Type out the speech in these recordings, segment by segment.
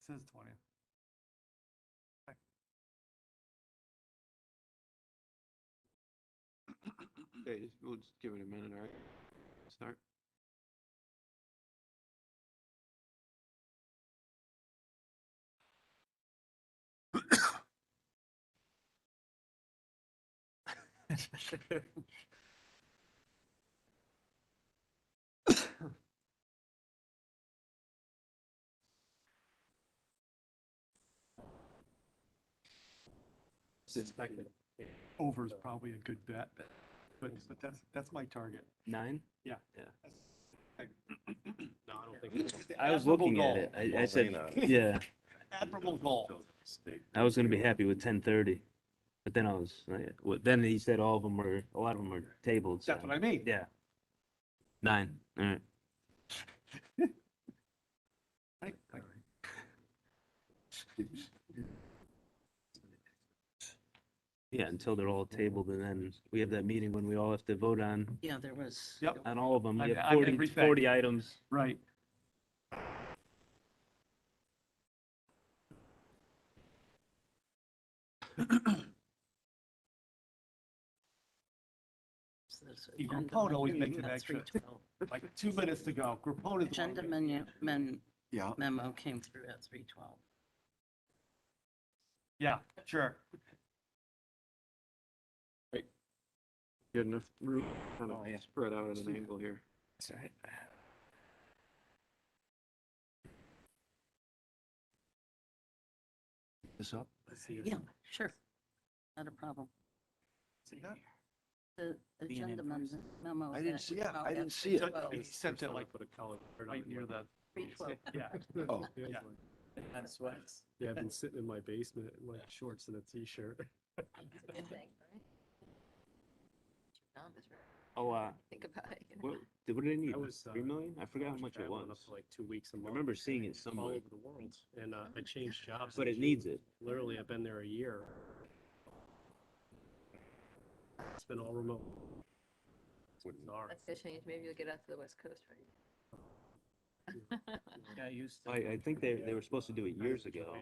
says 20th. Okay, we'll just give it a minute, all right? Start. Over is probably a good bet, but that's my target. 9? Yeah. Yeah. No, I don't think. I was looking at it. I said, yeah, Admirable goal. I was gonna be happy with 10:30, but then I was, then he said all of them were, a lot of them were tabled. So, That's what I mean. yeah. 9. All right. Yeah, until they're all tabled, and then we have that meeting when we all have to vote on Yeah, there was. Yep, on all of them. We On- have on 40, everything. 40 items. right. Grappone always makes it extra. Like 2 minutes to go. Grappone is. the one Agenda that- Yeah. memo came through at 3:12. Yeah, sure. Get enough room, kind of spread out at an angle here. This up? Yeah, sure. Not a problem. The agenda memo. I didn't that see- yeah, came out I at didn't see it. 3:12. He sent it like Put a color. right near the. 3:12. Yeah. Oh. Yeah. Yeah, I've been sitting in my basement in like shorts and a t-shirt. Oh, Think about it. what did they need? I was, 3 million? I forgot how much it traveling was. up for like 2 weeks a month. remember seeing it all somewhere. over the world, and I changed jobs. But in it needs June. it. Literally, I've been there a year. It's been all remote. It's bizarre. That's gonna change. Maybe you'll get out to the West Coast, right? Yeah, used I think they were supposed to do it years ago,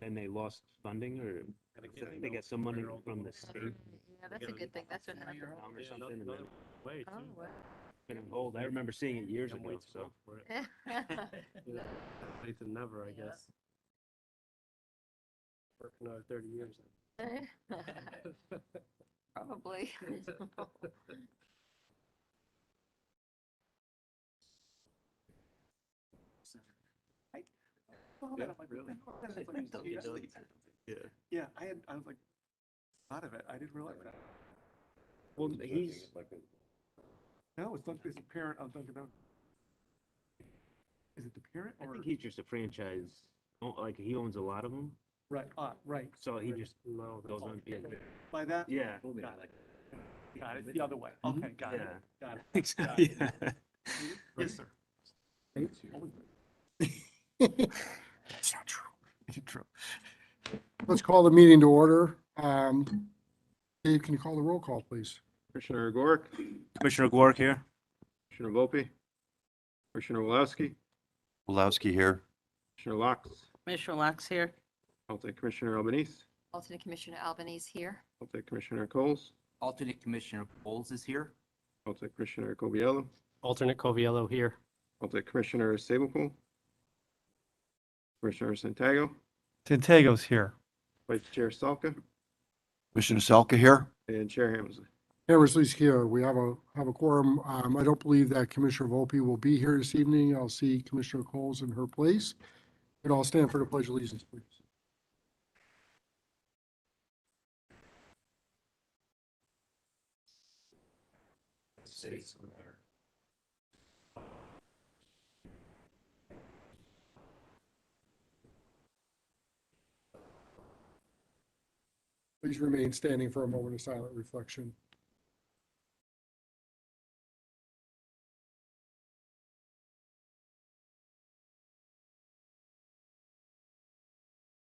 and they lost funding, or Gotta I get, think they got some money from the state Yeah, that's a good thing. That's what happened. or Yeah, something, and another then way Oh, too. wow. been on hold. I remember seeing it years Can't ago. wait to So go for it. Yeah. Late than never, I Yeah. guess. Work another 30 years. Probably. yeah. Yeah, I was like, thought of it. I didn't realize that. Well, he's No, it's not, it's the parent of Dunkin' Donuts. Is it the parent I or? think he's just a franchise. Like he owns a lot of them, Right, right. so he just No, goes on. Yeah. By that? Yeah. Got it. Got it. The other way. Okay, got it. Yeah. Got it. Exactly. Yeah. Yes, sir. It's not true. It's true. Let's call the meeting to order. Dave, can you call the roll call, please? Commissioner Agoric, Commissioner Gwark here. Commissioner Volpe, Commissioner Wulowski, Wulowski here. Commissioner Locke, Commissioner Locke's here. Alternate Commissioner Albanese, Alternate Commissioner Albanese here. Alternate Commissioner Coles, Alternate Commissioner Bowles is here. Alternate Commissioner Coviello, Alternate Coviello here. Alternate Commissioner Sablepool, Commissioner Santiago, Santiago's here. Vice Chair Salka, Commissioner Salka here. and Chair Hammersley. Hammersley's here. We have a quorum. I don't believe that Commissioner Volpe will be here this evening. I'll see Commissioner Coles in her place. And I'll stand for the pledge of allegiance, please. Please remain standing for a moment of silent reflection.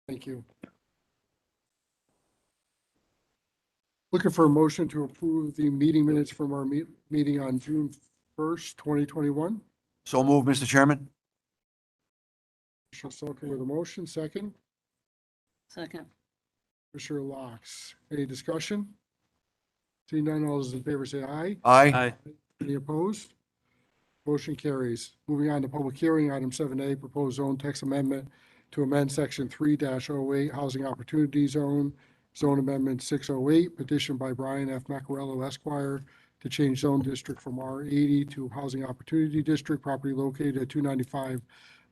Thank you. Looking for a motion to approve the meeting minutes from our meeting on June 1st, 2021. So move, Mr. Chairman. Commissioner Salker with a motion, second. Second. Commissioner Locks. Any discussion? Seeing none, all those in favor say aye. Aye. Aye. Any opposed? Motion carries. Moving on to public hearing, item 7A, proposed zone text amendment to amend section 3-08 Housing Opportunity Zone, Zone Amendment 608, petition by Brian F. Macarello Esquire to change zone district from R80 to Housing Opportunity District, property located at 295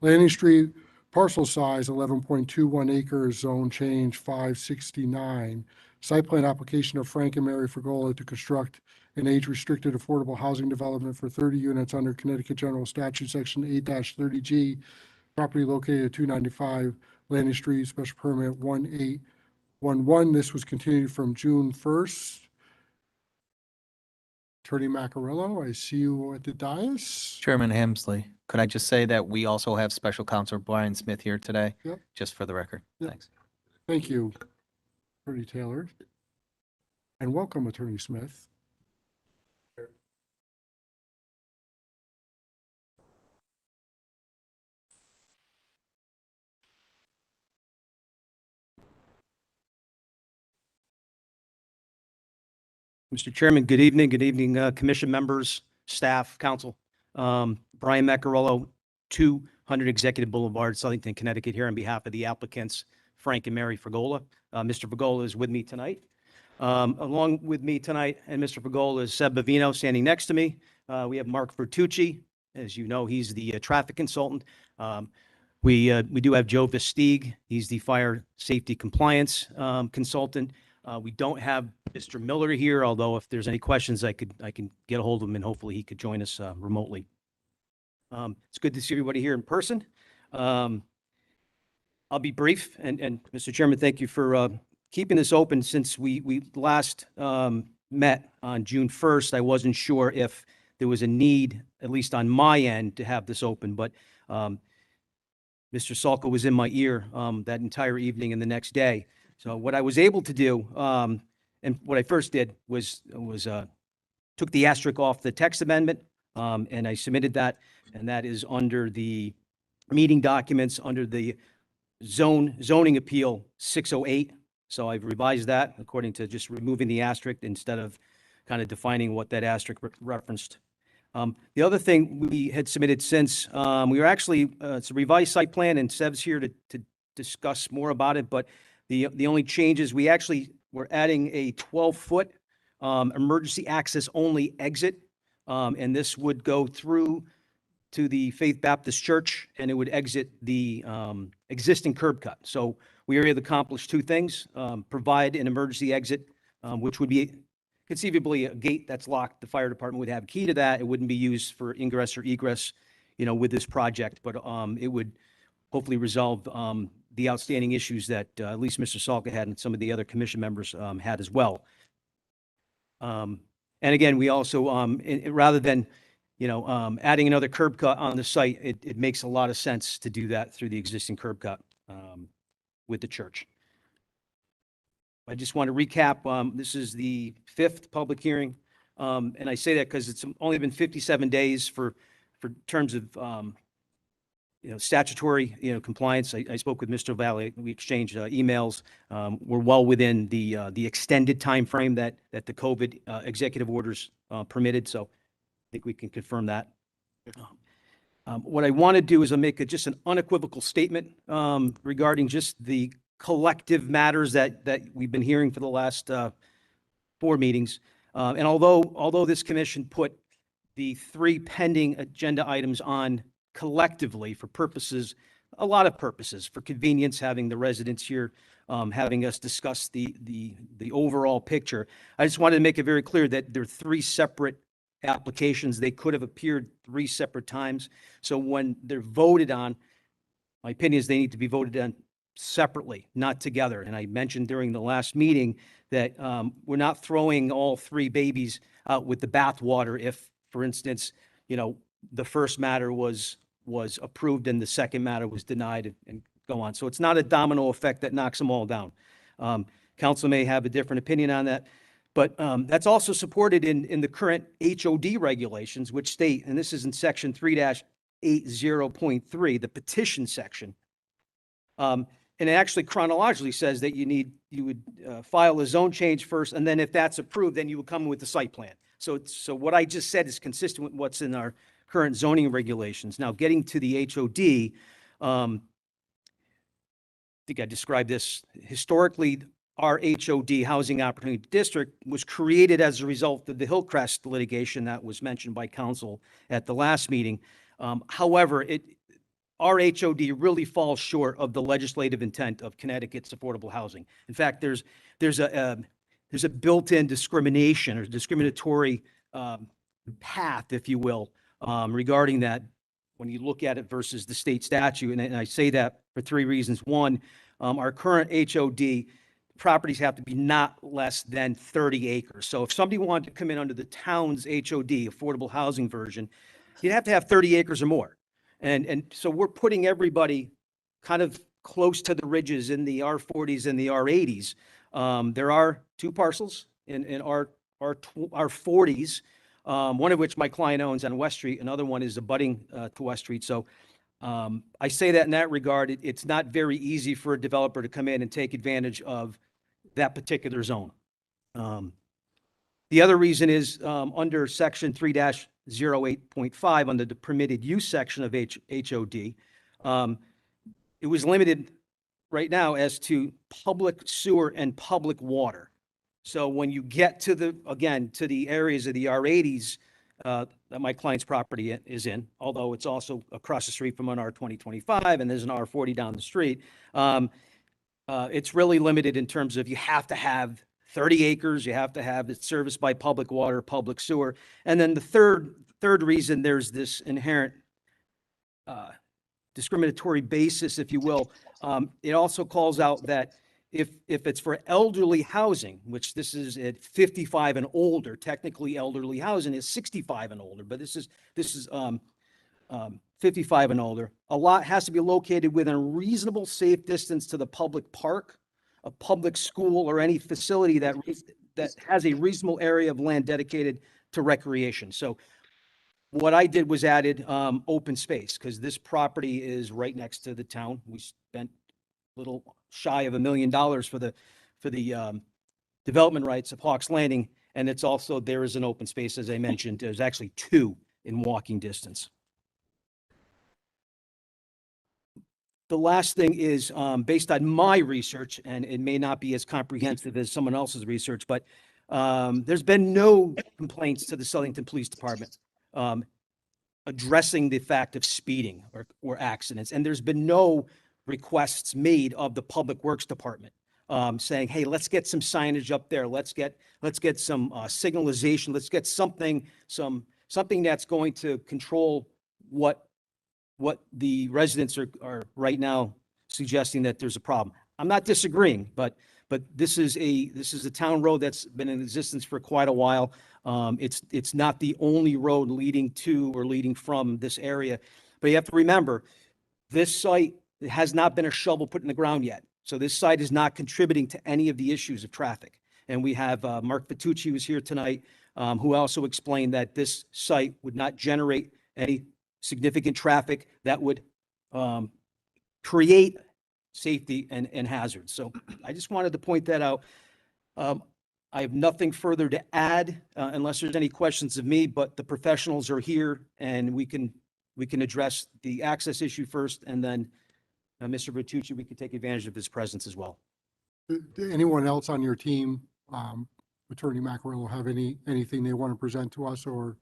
Landing Street, parcel size 11.21 acres, zone change 569. Site plan application of Frank and Mary Fregola to construct an age-restricted affordable housing development for 30 units under Connecticut General Statute, Section 8-30G, property located at 295 Landing Street, special permit 1811. This was continued from June 1st. Attorney Macarello, I see you at the dais. Chairman Hemsley, could I just say that we also have Special Counsel Brian Smith here today? Yep. Just for the record. Yep. Thanks. Thank you, Attorney Taylor. And welcome, Attorney Smith. Mr. Chairman, good evening. Good evening, commission members, staff, council. Brian Macarello, 200 Executive Boulevard, Southington, Connecticut, here on behalf of the applicants, Frank and Mary Fregola. Mr. Fregola is with me tonight. Along with me tonight, and Mr. Fregola is Seb Bavino standing next to me. We have Mark Vertucci. As you know, he's the traffic consultant. We do have Joe Vestig. He's the fire safety compliance consultant. We don't have Mr. Miller here, although if there's any questions, I can get a hold of him and hopefully he could join us remotely. It's good to see everybody here in person. I'll be brief, and Mr. Chairman, thank you for keeping this open. Since we last met on June 1st, I wasn't sure if there was a need, at least on my end, to have this open, but Mr. Salka was in my ear that entire evening and the next day. So what I was able to do, and what I first did was took the asterisk off the text amendment, and I submitted that, and that is under the meeting documents under the zoning appeal 608. So I've revised that according to just removing the asterisk instead of kind of defining what that asterisk referenced. The other thing we had submitted since, we were actually, it's a revised site plan, and Seb's here to discuss more about it, but the only changes, we actually were adding a 12-foot emergency access only exit, and this would go through to the Faith Baptist Church, and it would exit the existing curb cut. So we were able to accomplish two things: provide an emergency exit, which would be conceivably a gate that's locked. The fire department would have a key to that. It wouldn't be used for ingress or egress, with this project, but it would hopefully resolve the outstanding issues that at least Mr. Salka had and some of the other commission members had as well. And again, we also, rather than, adding another curb cut on the site, it makes a lot of sense to do that through the existing curb cut with the church. I just want to recap. This is the 5th public hearing. And I say that because it's only been 57 days for terms of, statutory, compliance. I spoke with Mr. Valley. We exchanged emails. We're well within the extended time frame that the COVID executive orders permitted. So I think we can confirm that. What I want to do is make just an unequivocal statement regarding just the collective matters that we've been hearing for the last 4 meetings. And although this commission put the 3 pending agenda items on collectively for purposes, a lot of purposes, for convenience, having the residents here, having us discuss the overall picture. I just wanted to make it very clear that there are 3 separate applications. They could have appeared 3 separate times. So when they're voted on, my opinion is they need to be voted on separately, not together. And I mentioned during the last meeting that we're not throwing all 3 babies out with the bathwater if, for instance, the first matter was approved and the second matter was denied and go on. So it's not a domino effect that knocks them all down. Council may have a different opinion on that, but that's also supported in the current HOD regulations, which state, and this is in section 3-80.3, the petition section, And it actually chronologically says that you would file a zone change first, and then if that's approved, then you would come with the site plan. So what I just said is consistent with what's in our current zoning regulations. Now, getting to the HOD, I think I described this historically. Our HOD, Housing Opportunity District, was created as a result of the Hillcrest litigation that was mentioned by council at the last meeting. However, our HOD really falls short of the legislative intent of Connecticut's affordable housing. In fact, there's a built-in discrimination or discriminatory path, if you will, regarding that when you look at it versus the state statute. And I say that for three reasons. One, our current HOD properties have to be not less than 30 acres. So if somebody wanted to come in under the town's HOD, affordable housing version, you'd have to have 30 acres or more. And so we're putting everybody kind of close to the ridges in the R40s and the R80s. There are two parcels in our 40s, one of which my client owns on West Street. Another one is abutting to West Street. So I say that in that regard, it's not very easy for a developer to come in and take advantage of that particular zone. The other reason is under section 3-08.5, under the permitted use section of HOD, it was limited right now as to public sewer and public water. So when you get to the areas of the R80s that my client's property is in, although it's also across the street from an R2025 and there's an R40 down the street, it's really limited in terms of you have to have 30 acres, you have to have it serviced by public water, public sewer. And then the third reason there's this inherent discriminatory basis, if you will, it also calls out that if it's for elderly housing, which this is at 55 and older, technically elderly housing is 65 and older, but this is 55 and older, a lot has to be located within a reasonable safe distance to the public park, a public school, or any facility that has a reasonable area of land dedicated to recreation. So what I did was added open space, because this property is right next to the town. We spent a little shy of $1 million for the development rights of Hawks Landing, and it's also, there is an open space, as I mentioned. There's actually two in walking distance. The last thing is based on my research, and it may not be as comprehensive as someone else's research, but there's been no complaints to the Southington Police Department addressing the fact of speeding or accidents. And there's been no requests made of the Public Works Department saying, hey, let's get some signage up there. Let's get some signalization. Let's get something that's going to control what the residents are right now suggesting that there's a problem. I'm not disagreeing, but this is a town road that's been in existence for quite a while. It's not the only road leading to or leading from this area, but you have to remember, this site has not been a shovel put in the ground yet. So this site is not contributing to any of the issues of traffic. And we have Mark Vitucci, who's here tonight, who also explained that this site would not generate any significant traffic that would create safety and hazards. So I just wanted to point that out. I have nothing further to add unless there's any questions of me, but the professionals are here and we can address the access issue first, and then Mr. Bertucci, we can take advantage of his presence as well. Anyone else on your team, Attorney Maccarello, have anything they want to present to us, or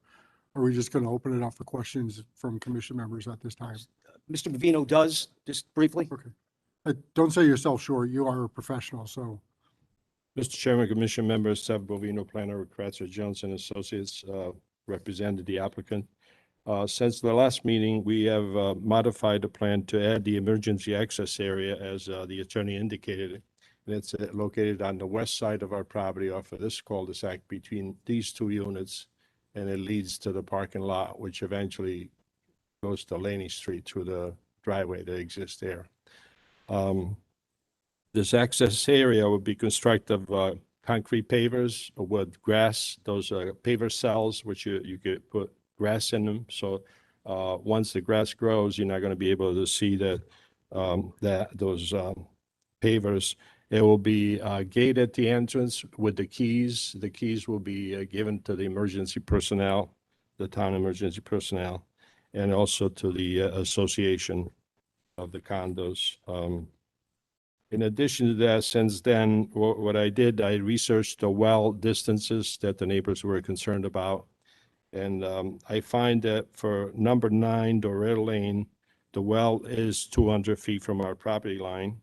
are we just going to open it up for questions from commission members at this time? Mr. Bavino does, just briefly. Okay. Don't sell yourself short. You are a professional, so. Mr. Chairman, Commission members, Seth Bovino, planner with Kratzer Johnson Associates, represented the applicant. Since the last meeting, we have modified the plan to add the emergency access area, as the attorney indicated. And it's located on the west side of our property off of this cul-de-sac between these two units, and it leads to the parking lot, which eventually goes to Laney Street through the driveway that exists there. This access area would be constructed of concrete pavers with grass. Those are paver cells, which you could put grass in them. So once the grass grows, you're not going to be able to see that pavers. It will be a gate at the entrance with the keys. The keys will be given to the emergency personnel, the town emergency personnel, and also to the association of the condos. In addition to that, since then, what I did, I researched the well distances that the neighbors were concerned about. And I find that for number 9, Doretta Lane, the well is 200 feet from our property line.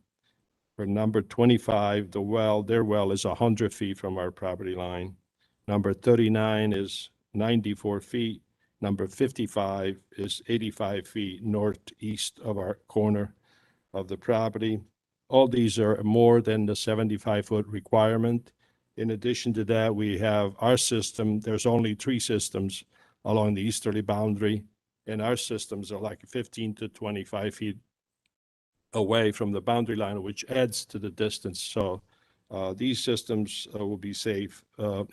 For number 25, their well is 100 feet from our property line. Number 39 is 94 feet. Number 55 is 85 feet northeast of our corner of the property. All these are more than the 75-foot requirement. In addition to that, we have our system. There's only 3 systems along the easterly boundary, and our systems are like 15 to 25 feet away from the boundary line, which adds to the distance. So these systems will be safe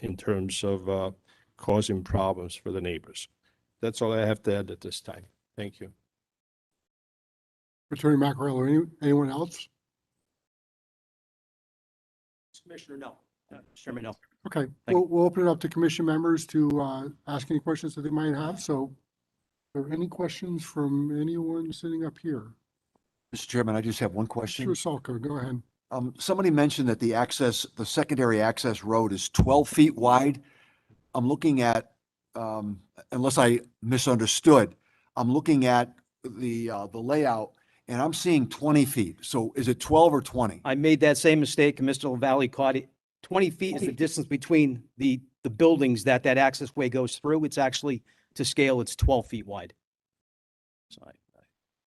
in terms of causing problems for the neighbors. That's all I have to add at this time. Thank you. Attorney Macarello, anyone else? Commissioner, no. Chairman, no. Okay, Thank we'll open it up to commission members to ask any questions that they might have. So are there any questions from anyone sitting up here? Mr. Chairman, I just have one question. Mr. Salka, go ahead. Somebody mentioned that the secondary access road is 12 feet wide. I'm looking at, unless I misunderstood, I'm looking at the layout and I'm seeing 20 feet. So is it 12 or 20? I made that same mistake, and Mr. LaValle caught it. 20 feet is the distance between the buildings that access way goes through. It's actually, to scale, it's 12 feet wide. So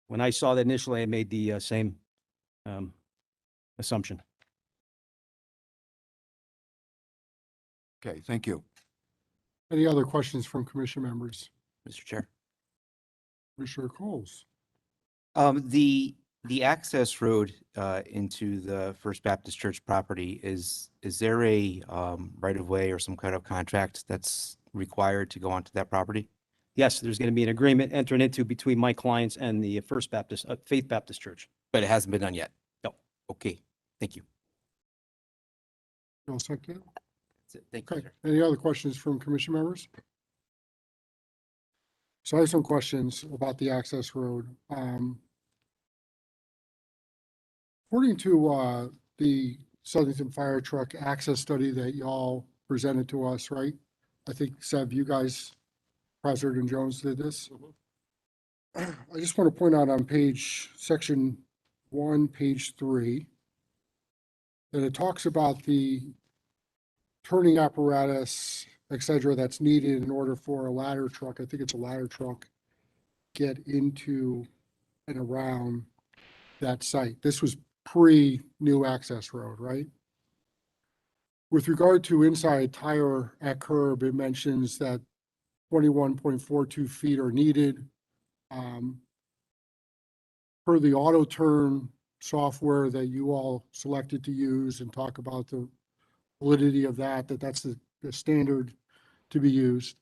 when I saw that initially, I made the same assumption. Okay, thank you. Any other questions from commission members? Mr. Chair. Commissioner Coles? The access road into the First Baptist Church property, is there a right of way or some kind of contract that's required to go onto that property? Yes, there's going to be an agreement entered into between my clients and the First Baptist, Faith Baptist Church. But it hasn't been done yet? No. Okay, thank you. All set, Ken? That's it. Thank you, Okay, sir. any other questions from commission members? So I have some questions about the access road. According to the Southington Fire Truck access study that y'all presented to us, right? I think, Seb, you guys, President and Jones did this. I just want to point out on section 1, page 3, that it talks about the turning apparatus, et cetera, that's needed in order for a ladder truck, I think it's a ladder truck, get into and around that site. This was pre-new access road, right? With regard to inside tire at curb, it mentions that 21.42 feet are needed. Per the auto turn software that you all selected to use and talk about the validity of that's the standard to be used.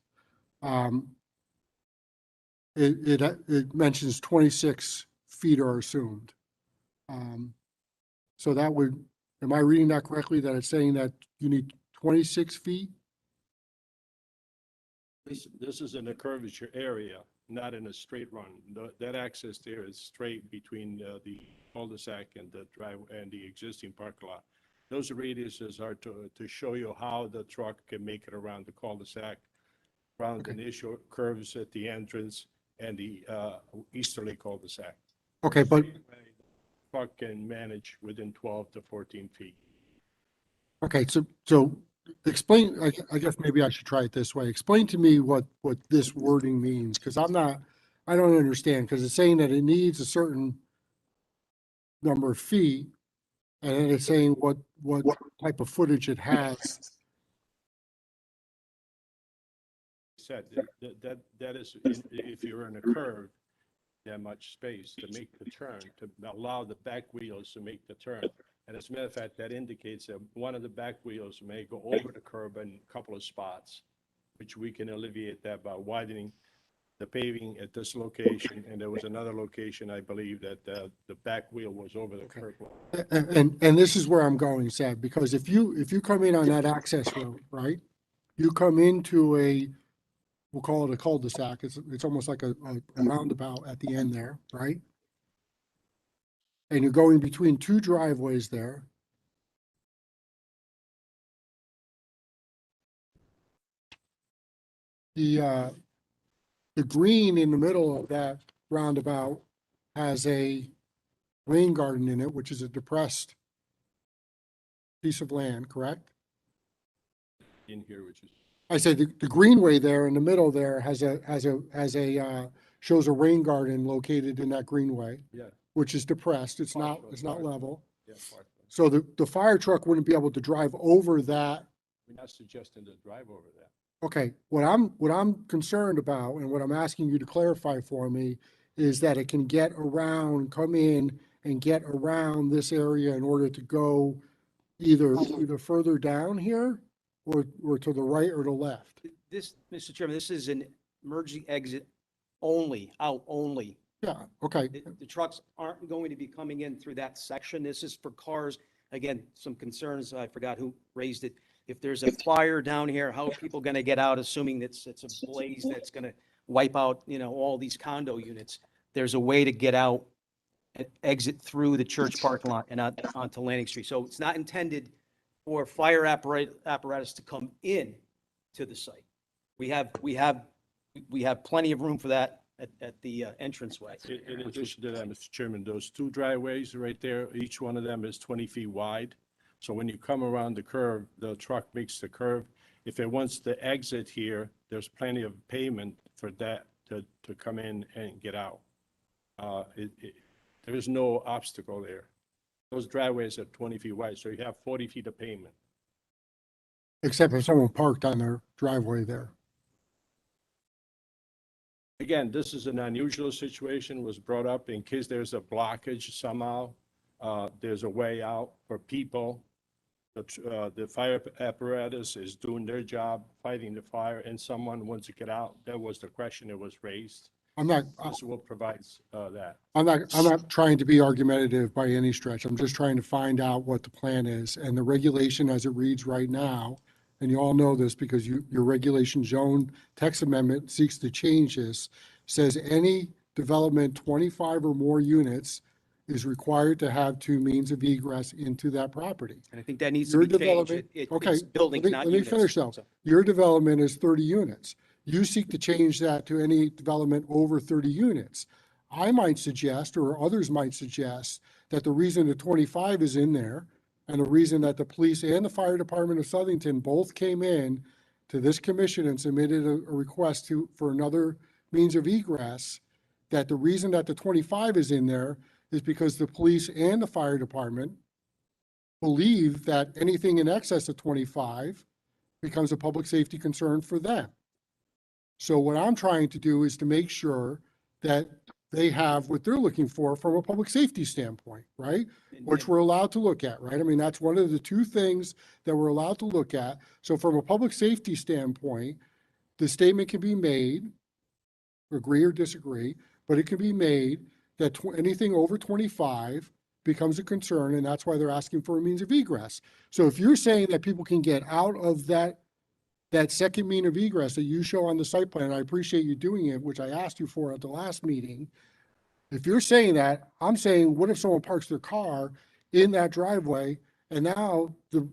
It mentions 26 feet are assumed. So that would, am I reading that correctly, that it's saying that you need 26 feet? This is in a curvature area, not in a straight run. That access there is straight between the cul-de-sac and the drive and the existing parking lot. Those radiuses are to show you how the truck can make it around the cul-de-sac, around the initial curves at the entrance and the easterly cul-de-sac. Okay, but Truck can manage within 12 to 14 feet. okay, so explain, I guess maybe I should try it this way. Explain to me what this wording means, because I don't understand, because it's saying that it needs a certain number of feet, and then it's saying what type of footage it has. Said that is, if you're in a curve, that much space to make the turn, to allow the back wheels to make the turn. And as a matter of fact, that indicates that one of the back wheels may go over the curb in a couple of spots, which we can alleviate that by widening the paving at this location, and there was another location, I believe, that the back wheel was over the curb. And this is where I'm going, Seb, because if you come in on that access road, right? You come into we'll call it a cul-de-sac. It's almost like a roundabout at the end there, right? And you're going between two driveways there. The green in the middle of that roundabout has a rain garden in it, which is a depressed piece of land, correct? In here, which is, I say the greenway there in the middle there shows a rain garden located in that greenway, yeah, which is depressed. It's not Partial. level. yeah, part. So the fire truck wouldn't be able to drive over that. We're not suggesting to drive over there. Okay, what I'm concerned about and what I'm asking you to clarify for me is that it can get around, come in and get around this area in order to go either further down here or to the right or the left. This, Mr. Chairman, this is an emergency exit only, out only. Yeah, okay. The trucks aren't going to be coming in through that section. This is for cars. Again, some concerns, I forgot who raised it. If there's a fire down here, how are people going to get out, assuming it's a blaze that's going to wipe out, all these condo units? There's a way to get out and exit through the church parking lot and out onto Landing Street. So it's not intended for fire apparatus to come in to the site. We have plenty of room for that at the entranceway. In addition to that, Mr. Chairman, those two driveways right there, each one of them is 20 feet wide. So when you come around the curve, the truck makes the curve. If it wants to exit here, there's plenty of pavement for that to come in and get out. There is no obstacle there. Those driveways are 20 feet wide, so you have 40 feet of pavement. Except if someone parked on their driveway there. Again, this is an unusual situation, was brought up in case there's a blockage somehow. There's a way out for people. The fire apparatus is doing their job, fighting the fire, and someone wants to get out. That was the question that was raised. This will provide that. I'm not trying to be argumentative by any stretch. I'm just trying to find out what the plan is. And the regulation as it reads right now, and you all know this because your regulation zone text amendment seeks to change this, says any development 25 or more units is required to have two means of egress into that property. And I think that needs to Your be changed. development, Okay, it's buildings, not let me units. finish though. So- Your development is 30 units. You seek to change that to any development over 30 units. I might suggest, or others might suggest, that the reason the 25 is in there and the reason that the police and the fire department of Southington both came in to this commission and submitted a request for another means of egress, that the reason that the 25 is in there is because the police and the fire department believe that anything in excess of 25 becomes a public safety concern for them. So what I'm trying to do is to make sure that they have what they're looking for from a public safety standpoint, right? Which we're allowed to look at, right? I mean, that's one of the two things that we're allowed to look at. So from a public safety standpoint, the statement can be made, agree or disagree, but it can be made that anything over 25 becomes a concern, and that's why they're asking for a means of egress. So if you're saying that people can get out of that second mean of egress that you show on the site plan, I appreciate you doing it, which I asked you for at the last meeting. If you're saying that, I'm saying, what if someone parks their car in that driveway and now the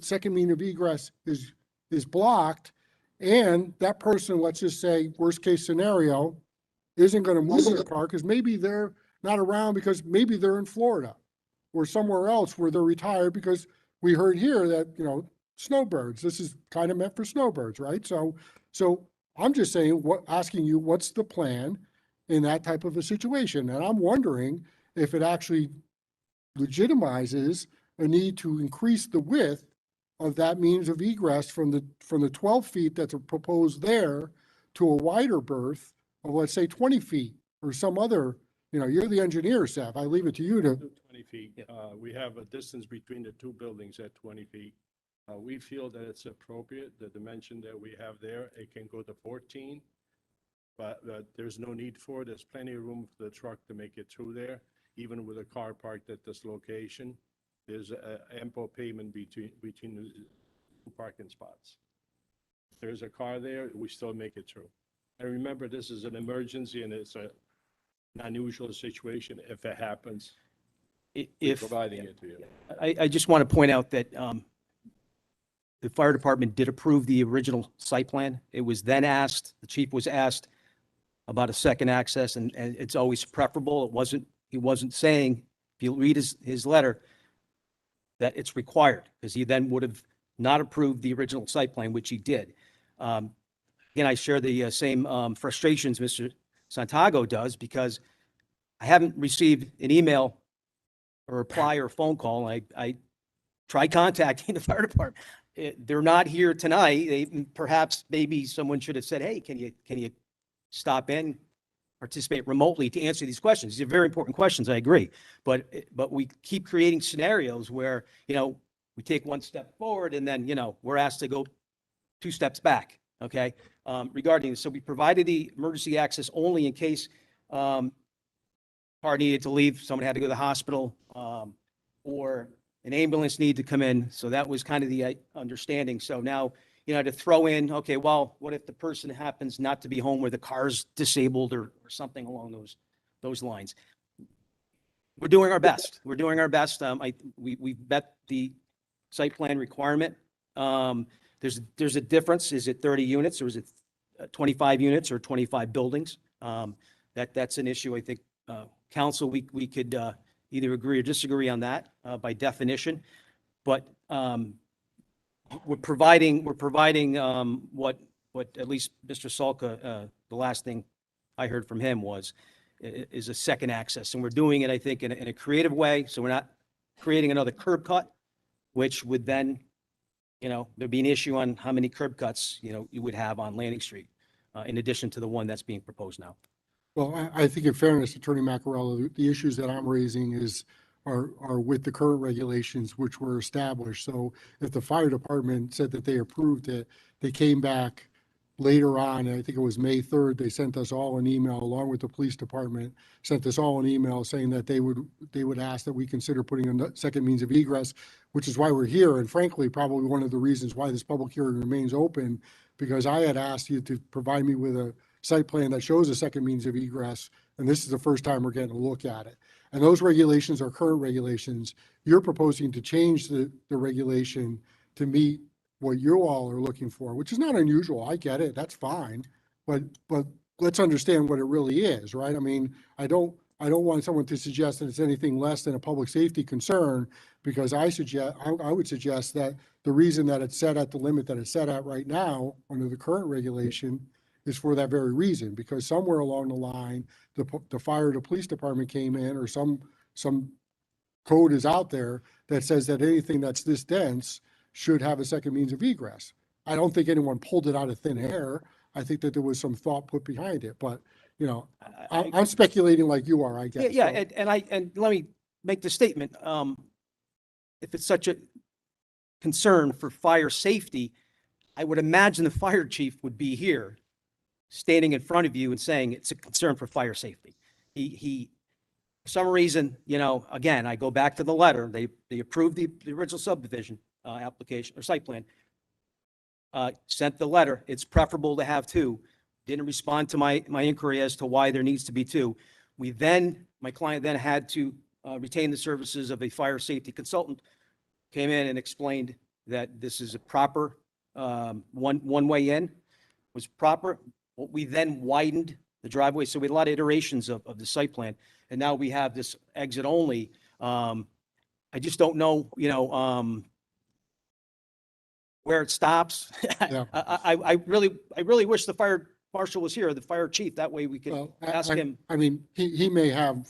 second mean of egress is blocked, and that person, let's just say, worst case scenario, isn't going to move their car because maybe they're not around because maybe they're in Florida or somewhere else where they're retired, because we heard here that, snowbirds, this is kind of meant for snowbirds, right? So I'm just saying, asking you, what's the plan in that type of a situation? And I'm wondering if it actually legitimizes a need to increase the width of that means of egress from the 12 feet that's proposed there to a wider berth of, let's say, 20 feet or some other, you're the engineer, Seth. I leave it to you to. 20 feet. We have a distance between the two buildings at 20 feet. We feel that it's appropriate, the dimension that we have there. It can go to 14. but there's no need for it. There's plenty of room for the truck to make it through there, even with a car parked at this location. There's ample pavement between the two parking spots. There's a car there, we still make it through. And remember, this is an emergency and it's an unusual situation if it happens. We're If, providing it to you. I just want to point out that the fire department did approve the original site plan. It was then asked, the chief was asked about a second access, and it's always preferable. He wasn't saying, if you read his letter, that it's required, because he then would have not approved the original site plan, which he did. Again, I share the same frustrations Mr. Santago does, because I haven't received an email or reply or phone call. I tried contacting the fire department. They're not here tonight. Perhaps maybe someone should have said, hey, can you stop in, participate remotely to answer these questions? These are very important questions, I agree. But we keep creating scenarios where, we take one step forward and then, we're asked to go 2 steps back, okay? Regarding this, so we provided the emergency access only in case car needed to leave, someone had to go to the hospital, or an ambulance needed to come in. So that was kind of the understanding. So now, to throw in, okay, well, what if the person happens not to be home, where the car's disabled or something along those lines? We're doing our best. We're doing our best. We met the site plan requirement. There's a difference. Is it 30 units or is it 25 units or 25 buildings? That's an issue. I think council, we could either agree or disagree on that by definition, but we're providing what at least Mr. Salka, the last thing I heard from him is a second access, and we're doing it, I think, in a creative way. So we're not creating another curb cut, which would then, there'd be an issue on how many curb cuts, you would have on Landing Street, in addition to the one that's being proposed now. Well, I think in fairness, Attorney Macarello, the issues that I'm raising are with the current regulations which were established. So if the fire department said that they approved it, they came back later on, and I think it was May 3rd, they sent us all an email along with the police department, sent us all an email saying that they would ask that we consider putting a second means of egress, which is why we're here. And frankly, probably one of the reasons why this public hearing remains open, because I had asked you to provide me with a site plan that shows a second means of egress, and this is the first time we're getting a look at it. And those regulations are current regulations. You're proposing to change the regulation to meet what you all are looking for, which is not unusual. I get it. That's fine. But let's understand what it really is, right? I mean, I don't want someone to suggest that it's anything less than a public safety concern, because I would suggest that the reason that it's set at the limit that it's set at right now under the current regulation is for that very reason, because somewhere along the line, the fire or the police department came in, or some code is out there that says that anything that's this dense should have a second means of egress. I don't think anyone pulled it out of thin air. I think that there was some thought put behind it, but I'm speculating like you are, I guess. Yeah, So- and let me make the statement. If it's such a concern for fire safety, I would imagine the fire chief would be here, standing in front of you and saying it's a concern for fire safety. He for some reason, again, I go back to the letter. They approved the original subdivision application or site plan. Sent the letter. It's preferable to have 2. Didn't respond to my inquiry as to why there needs to be 2. My client then had to retain the services of a fire safety consultant, came in and explained that this is a proper one way in, was proper. We then widened the driveway. So we had a lot of iterations of the site plan. And now we have this exit only. I just don't know, where it stops. Yeah. I really wish the fire marshal was here, the fire chief. That way we could Well, ask him. I mean, he may have,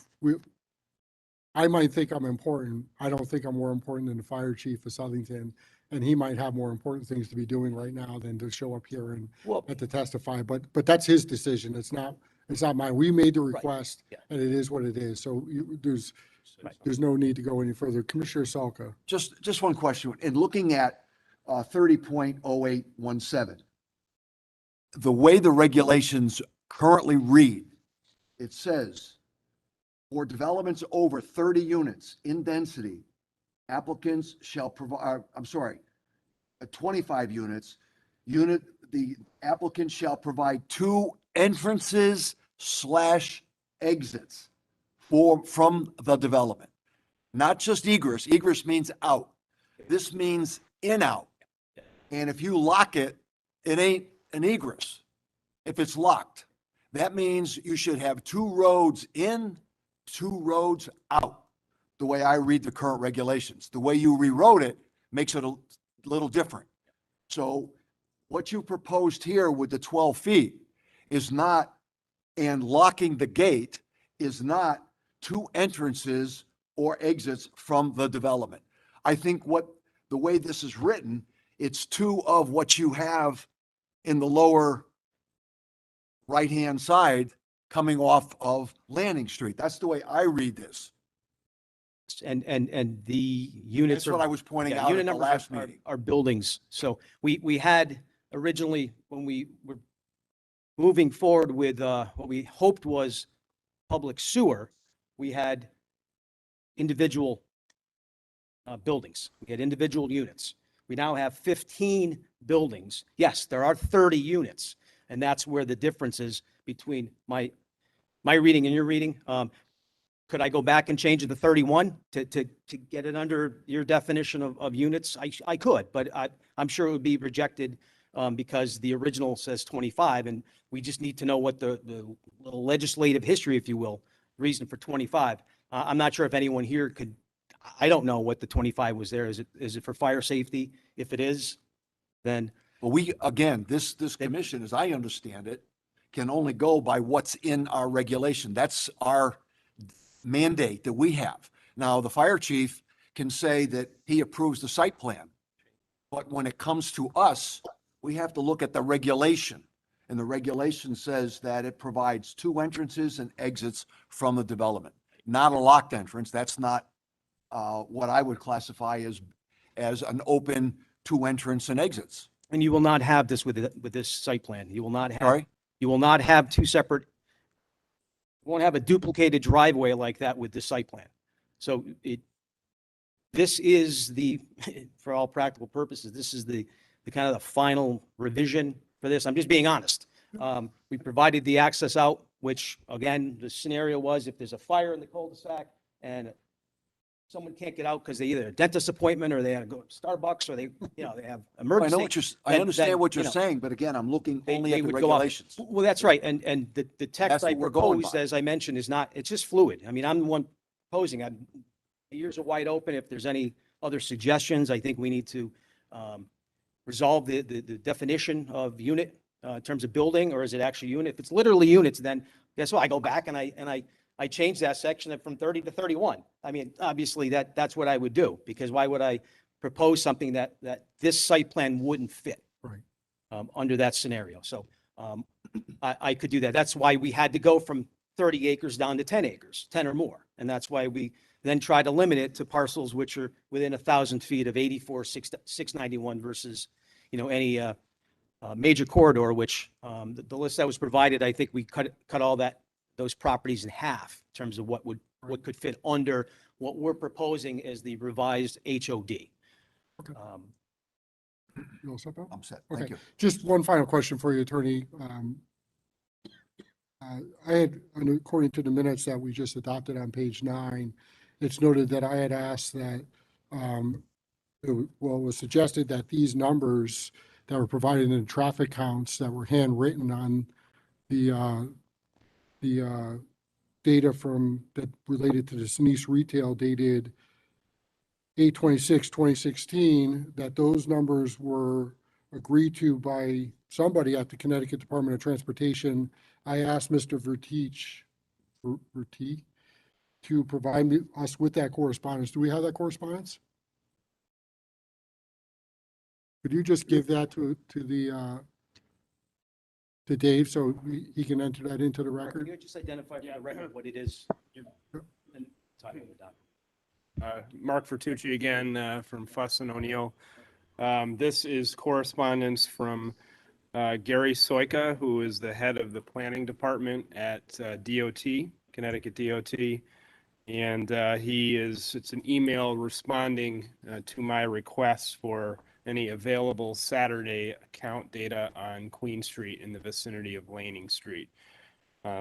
I might think I'm important. I don't think I'm more important than the fire chief of Southington. And he might have more important things to be doing right now than to show up here and Well, to testify. But that's his decision. It's not mine. We made the request, yeah. and it is what it is. So Right. there's no need to go any further. Commissioner Salka. Just one question. In looking at 30.0817, the way the regulations currently read, it says, for developments over 30 units in density, applicants shall provide, 25 units, the applicant shall provide 2 entrances / exits from the development. Not just egress. Egress means out. This means in out. And if you lock it, it ain't an egress. If it's locked, that means you should have 2 roads in, 2 roads out, the way I read the current regulations. The way you rewrote it makes it a little different. So what you proposed here with the 12 feet is not, and locking the gate is not 2 entrances or exits from the development. I think the way this is written, it's 2 of what you have in the lower right-hand side coming off of Landing Street. That's the way I read this. And the units That's what I was pointing out unit at the numbers last are meeting. buildings. So we had originally, when we were moving forward with what we hoped was public sewer, we had individual buildings. We had individual units. We now have 15 buildings. Yes, there are 30 units, and that's where the difference is between my reading and your reading. Could I go back and change it to 31 to get it under your definition of units? I could, but I'm sure it would be rejected because the original says 25, and we just need to know what the little legislative history, if you will, reason for 25. I'm not sure if anyone here could, I don't know what the 25 was there. Is it for fire safety? If it is, then. Well, again, this commission, as I understand it, can only go by what's in our regulation. That's our mandate that we have. Now, the fire chief can say that he approves the site plan, but when it comes to us, we have to look at the regulation. And the regulation says that it provides 2 entrances and exits from the development, not a locked entrance. That's not what I would classify as an open 2 entrance and exits. And you will not have this with this site plan. You will not have. Sorry? You will not have 2 separate. You won't have a duplicated driveway like that with the site plan. So this is for all practical purposes, this is the kind of the final revision for this. I'm just being honest. We provided the access out, which again, the scenario was if there's a fire in the cul-de-sac and someone can't get out because they either a dentist appointment or they have to go to Starbucks or they have emergency. I understand what you're saying, but again, I'm looking only at the regulations. Well, that's right. And the text That's I what we're going proposed, by. as I mentioned, is not, it's just fluid. I mean, I'm the one proposing. My ears are wide open. If there's any other suggestions, I think we need to resolve the definition of unit in terms of building, or is it actually unit? If it's literally units, then guess what? I go back and I change that section from 30 to 31. I mean, obviously that's what I would do, because why would I propose something that this site plan wouldn't fit? Right. Under that scenario. So I could do that. That's why we had to go from 30 acres down to 10 acres, 10 or more. And that's why we then try to limit it to parcels which are within 1,000 feet of 84,691 versus, any major corridor, which the list that was provided, I think we cut all those properties in half in terms of what could fit under what we're proposing as the revised HOD. Okay. You all set, Bill? I'm set. Okay. Thank you. Just one final question for you, Attorney. I had, according to the minutes that we just adopted on page 9, it's noted that I had asked that, it was suggested that these numbers that were provided in traffic counts that were handwritten on the data that related to the Denise retail dated 8/26/2016, that those numbers were agreed to by somebody at the Connecticut Department of Transportation. I asked Mr. Vertee to provide us with that correspondence. Do we have that correspondence? Could you just give that to Dave so he can enter that into the Can record? you just identify for the record what it is? And title of the document. Mark Vertucci again, from Fuss and O'Neill. This is correspondence from Gary Soika, who is the head of the planning department at DOT, Connecticut DOT. And it's an email responding to my requests for any available Saturday account data on Queen Street in the vicinity of Laning Street.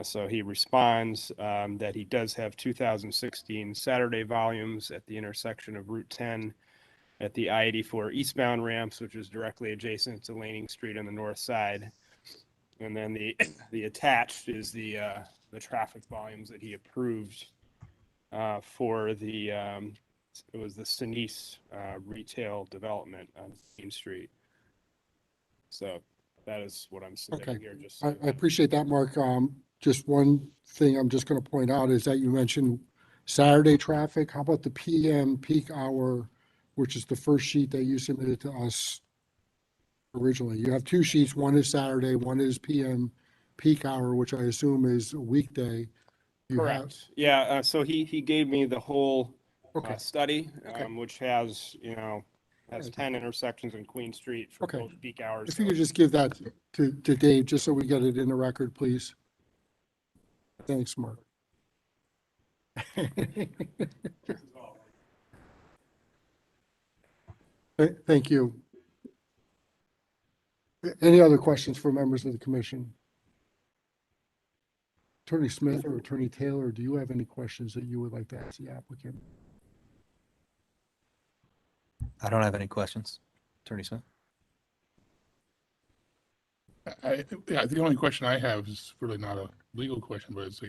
So he responds that he does have 2016 Saturday volumes at the intersection of Route 10 at the I-84 eastbound ramps, which is directly adjacent to Laning Street on the north side. And then the attached is the traffic volumes that he approved for it was the Sinise retail development on Main Street. So that is what I'm submitting Okay. here. Just I appreciate that, Mark. Just one thing I'm just going to point out is that you mentioned Saturday traffic. How about the PM peak hour, which is the first sheet that you submitted to us originally? You have two sheets. One is Saturday, one is PM peak hour, which I assume is a weekday. You have- correct. Yeah. So he gave me the whole Okay. study, Okay. which has 10 intersections in Queen Street for Okay. both peak hours. If you could just give that to Dave, just so we get it in the record, please. Thanks, Mark. Thank you. Any other questions for members of the commission? Attorney Smith or Attorney Taylor, do you have any questions that you would like to ask the applicant? I don't have any questions. Attorney Smith? Yeah, the only question I have is really not a legal question, but it's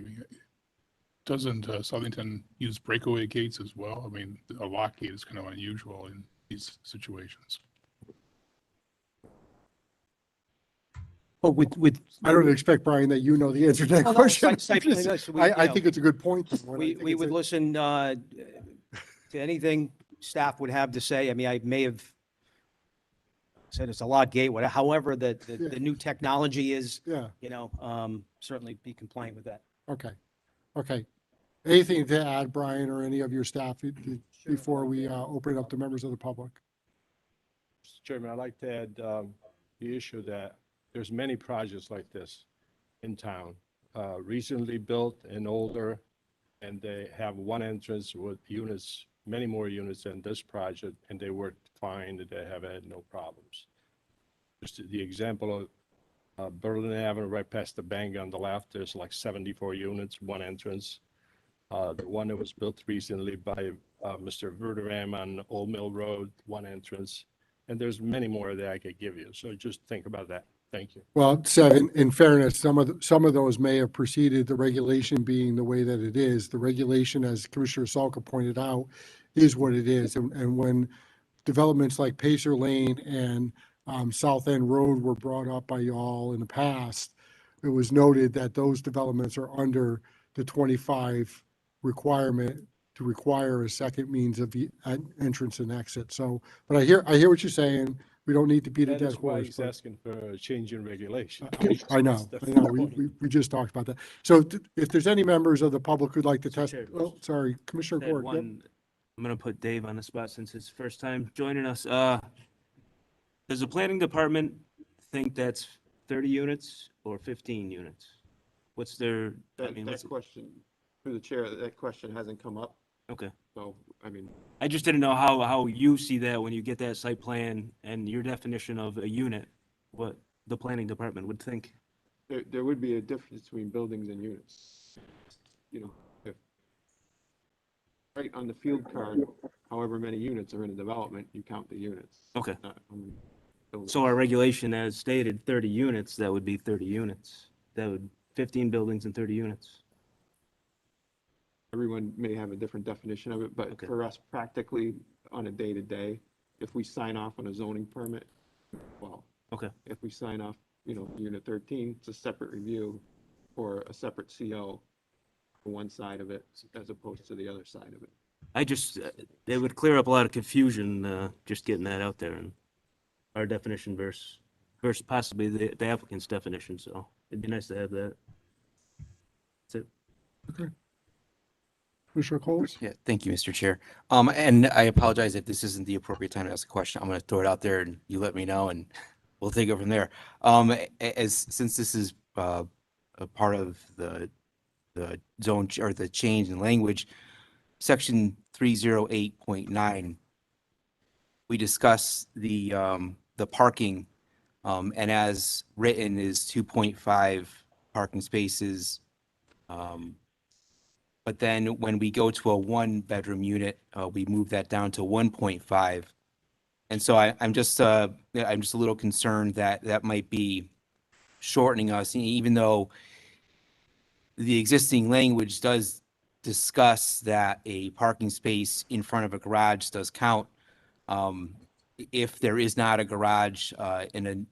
doesn't Southington use breakaway gates as well? I mean, a lock gate is kind of unusual in these situations. Well, with. I don't expect, Brian, that you know the answer to that No, no, question. site plan, no, so we, I you know, think it's a good point. though, and I We think we it's would a- listen to anything staff would have to say. I mean, I may have said it's a lock gate, whatever, however, the new technology is, Yeah, certainly be compliant with that. okay, okay. Anything to add, Brian, or any of your staff before we open it up to members of the public? Mr. Chairman, I'd like to add the issue that there's many projects like this in town, recently built and older, and they have one entrance with units, many more units than this project, and they work fine, and they have had no problems. Just the example of Berlin Avenue, right past the bank on the left, there's like 74 units, one entrance. The one that was built recently by Mr. Verderam on Old Mill Road, one entrance. And there's many more that I could give you. So just think about that. Thank you. Well, Seven, in fairness, some of those may have preceded the regulation being the way that it is. The regulation, as Commissioner Salka pointed out, is what it is. And when developments like Pacer Lane and South End Road were brought up by y'all in the past, it was noted that those developments are under the 25 requirement to require a second means of entrance and exit. So, but I hear what you're saying. We don't need to beat a That dead is why horse. he's but- asking for a change in regulation. I know. We just talked about that. So if there's any members of the public who'd like to test, Chair. oh, sorry, Commissioner That Gord. yep. one, I'm gonna put Dave on the spot since it's first time joining us. Does the planning department think that's 30 units or 15 units? What's their, I mean, what's, question, through the chair, that question hasn't come up. okay. So, I mean, I just didn't know how you see that when you get that site plan and your definition of a unit, what the planning department would think. there would be a difference between buildings and units. If right on the field card, however many units are in a development, you count the units. Okay. Not how many buildings. So our regulation as stated, 30 units, that would be 30 units. That would, 15 buildings and 30 units. Everyone may have a different definition of it, but Okay. for us practically on a day-to-day, if we sign off on a zoning permit, well. Okay. If we sign off, unit 13, it's a separate review or a separate CO for one side of it as opposed to the other side of it. I just, it would clear up a lot of confusion, just getting that out there and our definition versus possibly the applicant's definition, so it'd be nice to have that. That's it. Commissioner Coles? Yeah, thank you, Mr. Chair. And I apologize if this isn't the appropriate time to ask a question. I'm going to throw it out there and you let me know. And we'll take it from there. Since this is a part of the zone or the change in language, section 308.9, we discuss the parking, and as written is 2.5 parking spaces. But then when we go to a 1-bedroom unit, we move that down to 1.5. And so I'm just a little concerned that that might be shortening us, even though the existing language does discuss that a parking space in front of a garage does count. If there is not a garage in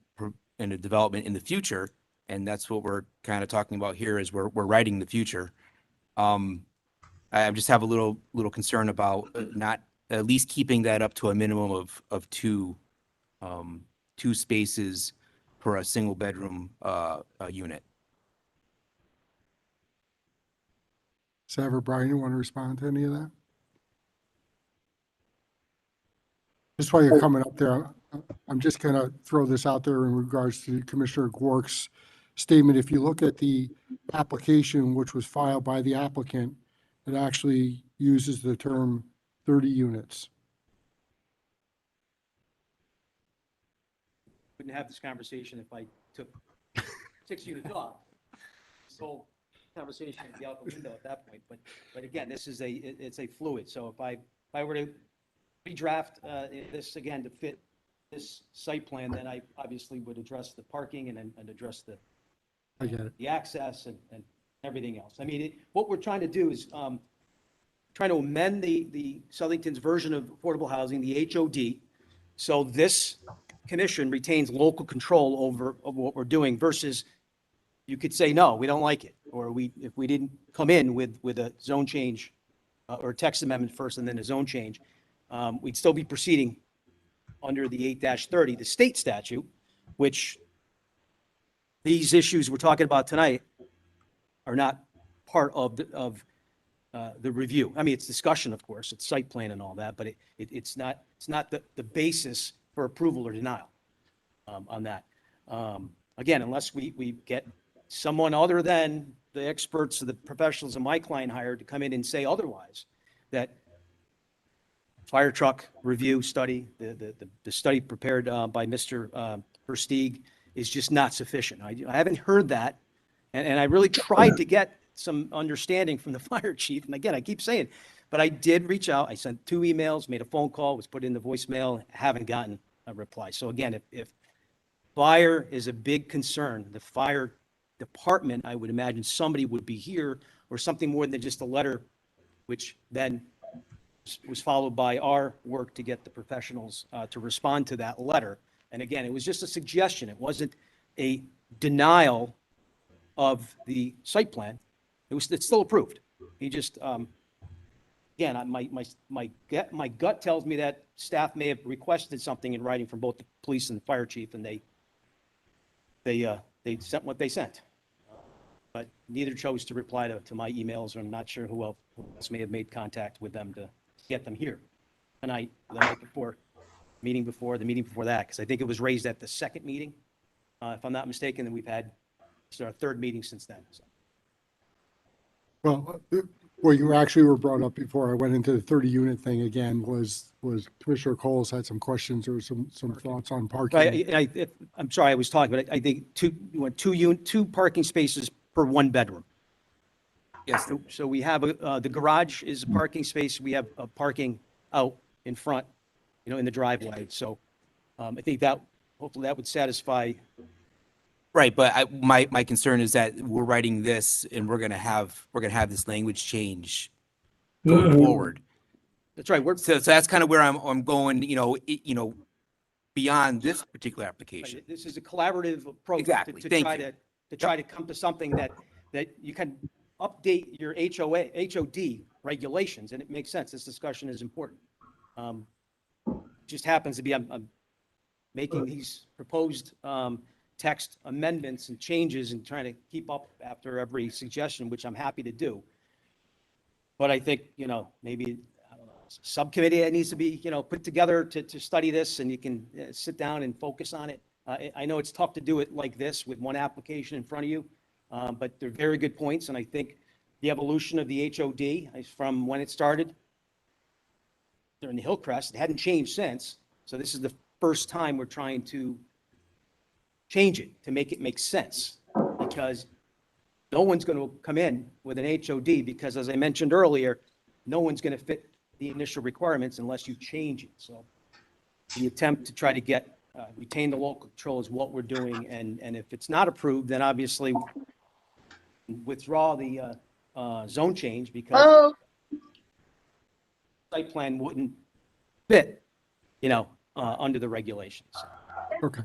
a development in the future, and that's what we're kind of talking about here, is we're writing the future. I just have a little concern about not at least keeping that up to a minimum of two spaces per a single bedroom unit. Sav or Brian, you want to respond to any of that? Just while you're coming up there, I'm just going to throw this out there in regards to Commissioner Gwark's statement. If you look at the application, which was filed by the applicant, it actually uses the term 30 units. Wouldn't have this conversation if I took 6 units off. This whole conversation would be out the window at that point. But again, it's a fluid. So if I were to redraft this again to fit this site plan, then I obviously would address the parking and address I get it. the access and everything else. I mean, what we're trying to do is trying to amend the Southington's version of affordable housing, the HOD. So this commission retains local control over what we're doing versus you could say, no, we don't like it. Or if we didn't come in with a zone change or text amendment first and then a zone change, we'd still be proceeding under the 8-30, the state statute, which these issues we're talking about tonight are not part of the review. I mean, it's discussion, of course, it's site plan and all that, but it's not the basis for approval or denial on that. Again, unless we get someone other than the experts or the professionals that my client hired to come in and say otherwise, that fire truck review study, the study prepared by Mr. Versteeg is just not sufficient. I haven't heard that. And I really tried to get some understanding from the fire chief. And again, I keep saying, but I did reach out. I sent 2 emails, made a phone call, was put in the voicemail, haven't gotten a reply. So again, if fire is a big concern, the fire department, I would imagine somebody would be here or something more than just a letter, which then was followed by our work to get the professionals to respond to that letter. And again, it was just a suggestion. It wasn't a denial of the site plan. It's still approved. He just, again, my gut tells me that staff may have requested something in writing from both the police and the fire chief, and they sent what they sent. But neither chose to reply to my emails, or I'm not sure who else may have made contact with them to get them here tonight, the night before, the meeting before that, because I think it was raised at the second meeting, if I'm not mistaken, and we've had our 3rd meeting since then. So. Well, what you actually were brought up before I went into the 30 unit thing again was Commissioner Coles had some questions or some thoughts on parking. Right, I'm sorry, I was talking, but I think two parking spaces per 1 bedroom. Yes. So we have the garage is a parking space. We have a parking out in front, in the driveway. So I think that hopefully that would satisfy. Right, but my concern is that we're writing this and we're gonna have this language change going forward. That's right. So that's kind of where I'm going. Beyond this particular application. This is a collaborative approach Exactly. to try to come to something that you can update your HOD regulations, and it makes sense. This discussion is important. Just happens to be I'm making these proposed text amendments and changes and trying to keep up after every suggestion, which I'm happy to do. But I think, maybe subcommittee that needs to be, put together to study this, and you can sit down and focus on it. I know it's tough to do it like this with one application in front of you, but they're very good points, and I think the evolution of the HOD from when it started during the Hillcrest, it hadn't changed since, so this is the first time we're trying to change it, to make it make sense, because no one's going to come in with an HOD, because as I mentioned earlier, no one's going to fit the initial requirements unless you change it. So the attempt to try to get, retain the local control is what we're doing, and if it's not approved, then obviously withdraw the zone change, because site plan wouldn't fit, under the regulations. Okay.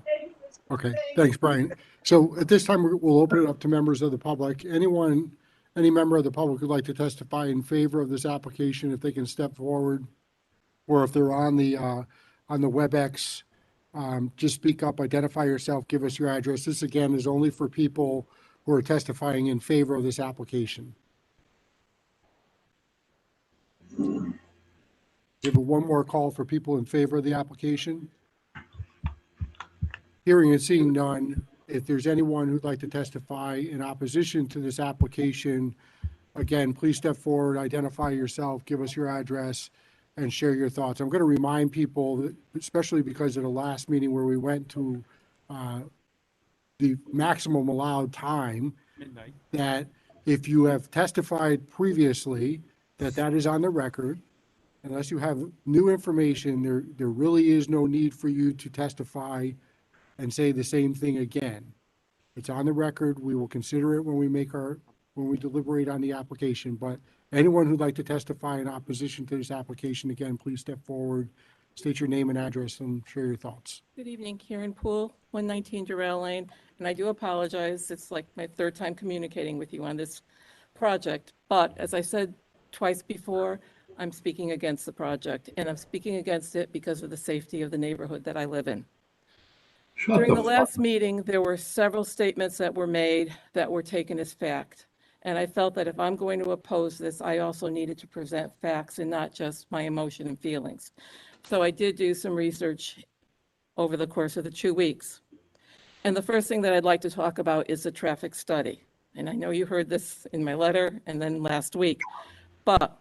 Okay, thanks, Brian. So at this time, we'll open it up to members of the public. Any member of the public who'd like to testify in favor of this application, if they can step forward, or if they're on the WebEx, just speak up, identify yourself, give us your address. This, again, is only for people who are testifying in favor of this application. Give one more call for people in favor of the application. Hearing and seeing none, if there's anyone who'd like to testify in opposition to this application, again, please step forward, identify yourself, give us your address, and share your thoughts. I'm going to remind people, that, especially because of the last meeting where we went to the maximum allowed time, Midnight. that if you have testified previously, that is on the record. Unless you have new information, there really is no need for you to testify and say the same thing again. It's on the record. We will consider it when we deliberate on the application. But anyone who'd like to testify in opposition to this application, again, please step forward, state your name and address, and share your thoughts. Good evening, Karen Poole, 119 Durrell Lane, and I do apologize. It's like my third time communicating with you on this project. But as I said twice before, I'm speaking against the project, and I'm speaking against it because of the safety of the neighborhood that I live in. During the last meeting, there were several statements that were made that were taken as fact. And I felt that if I'm going to oppose this, I also needed to present facts and not just my emotion and feelings. So I did do some research over the course of the 2 weeks. And the first thing that I'd like to talk about is the traffic study. And I know you heard this in my letter and then last week, but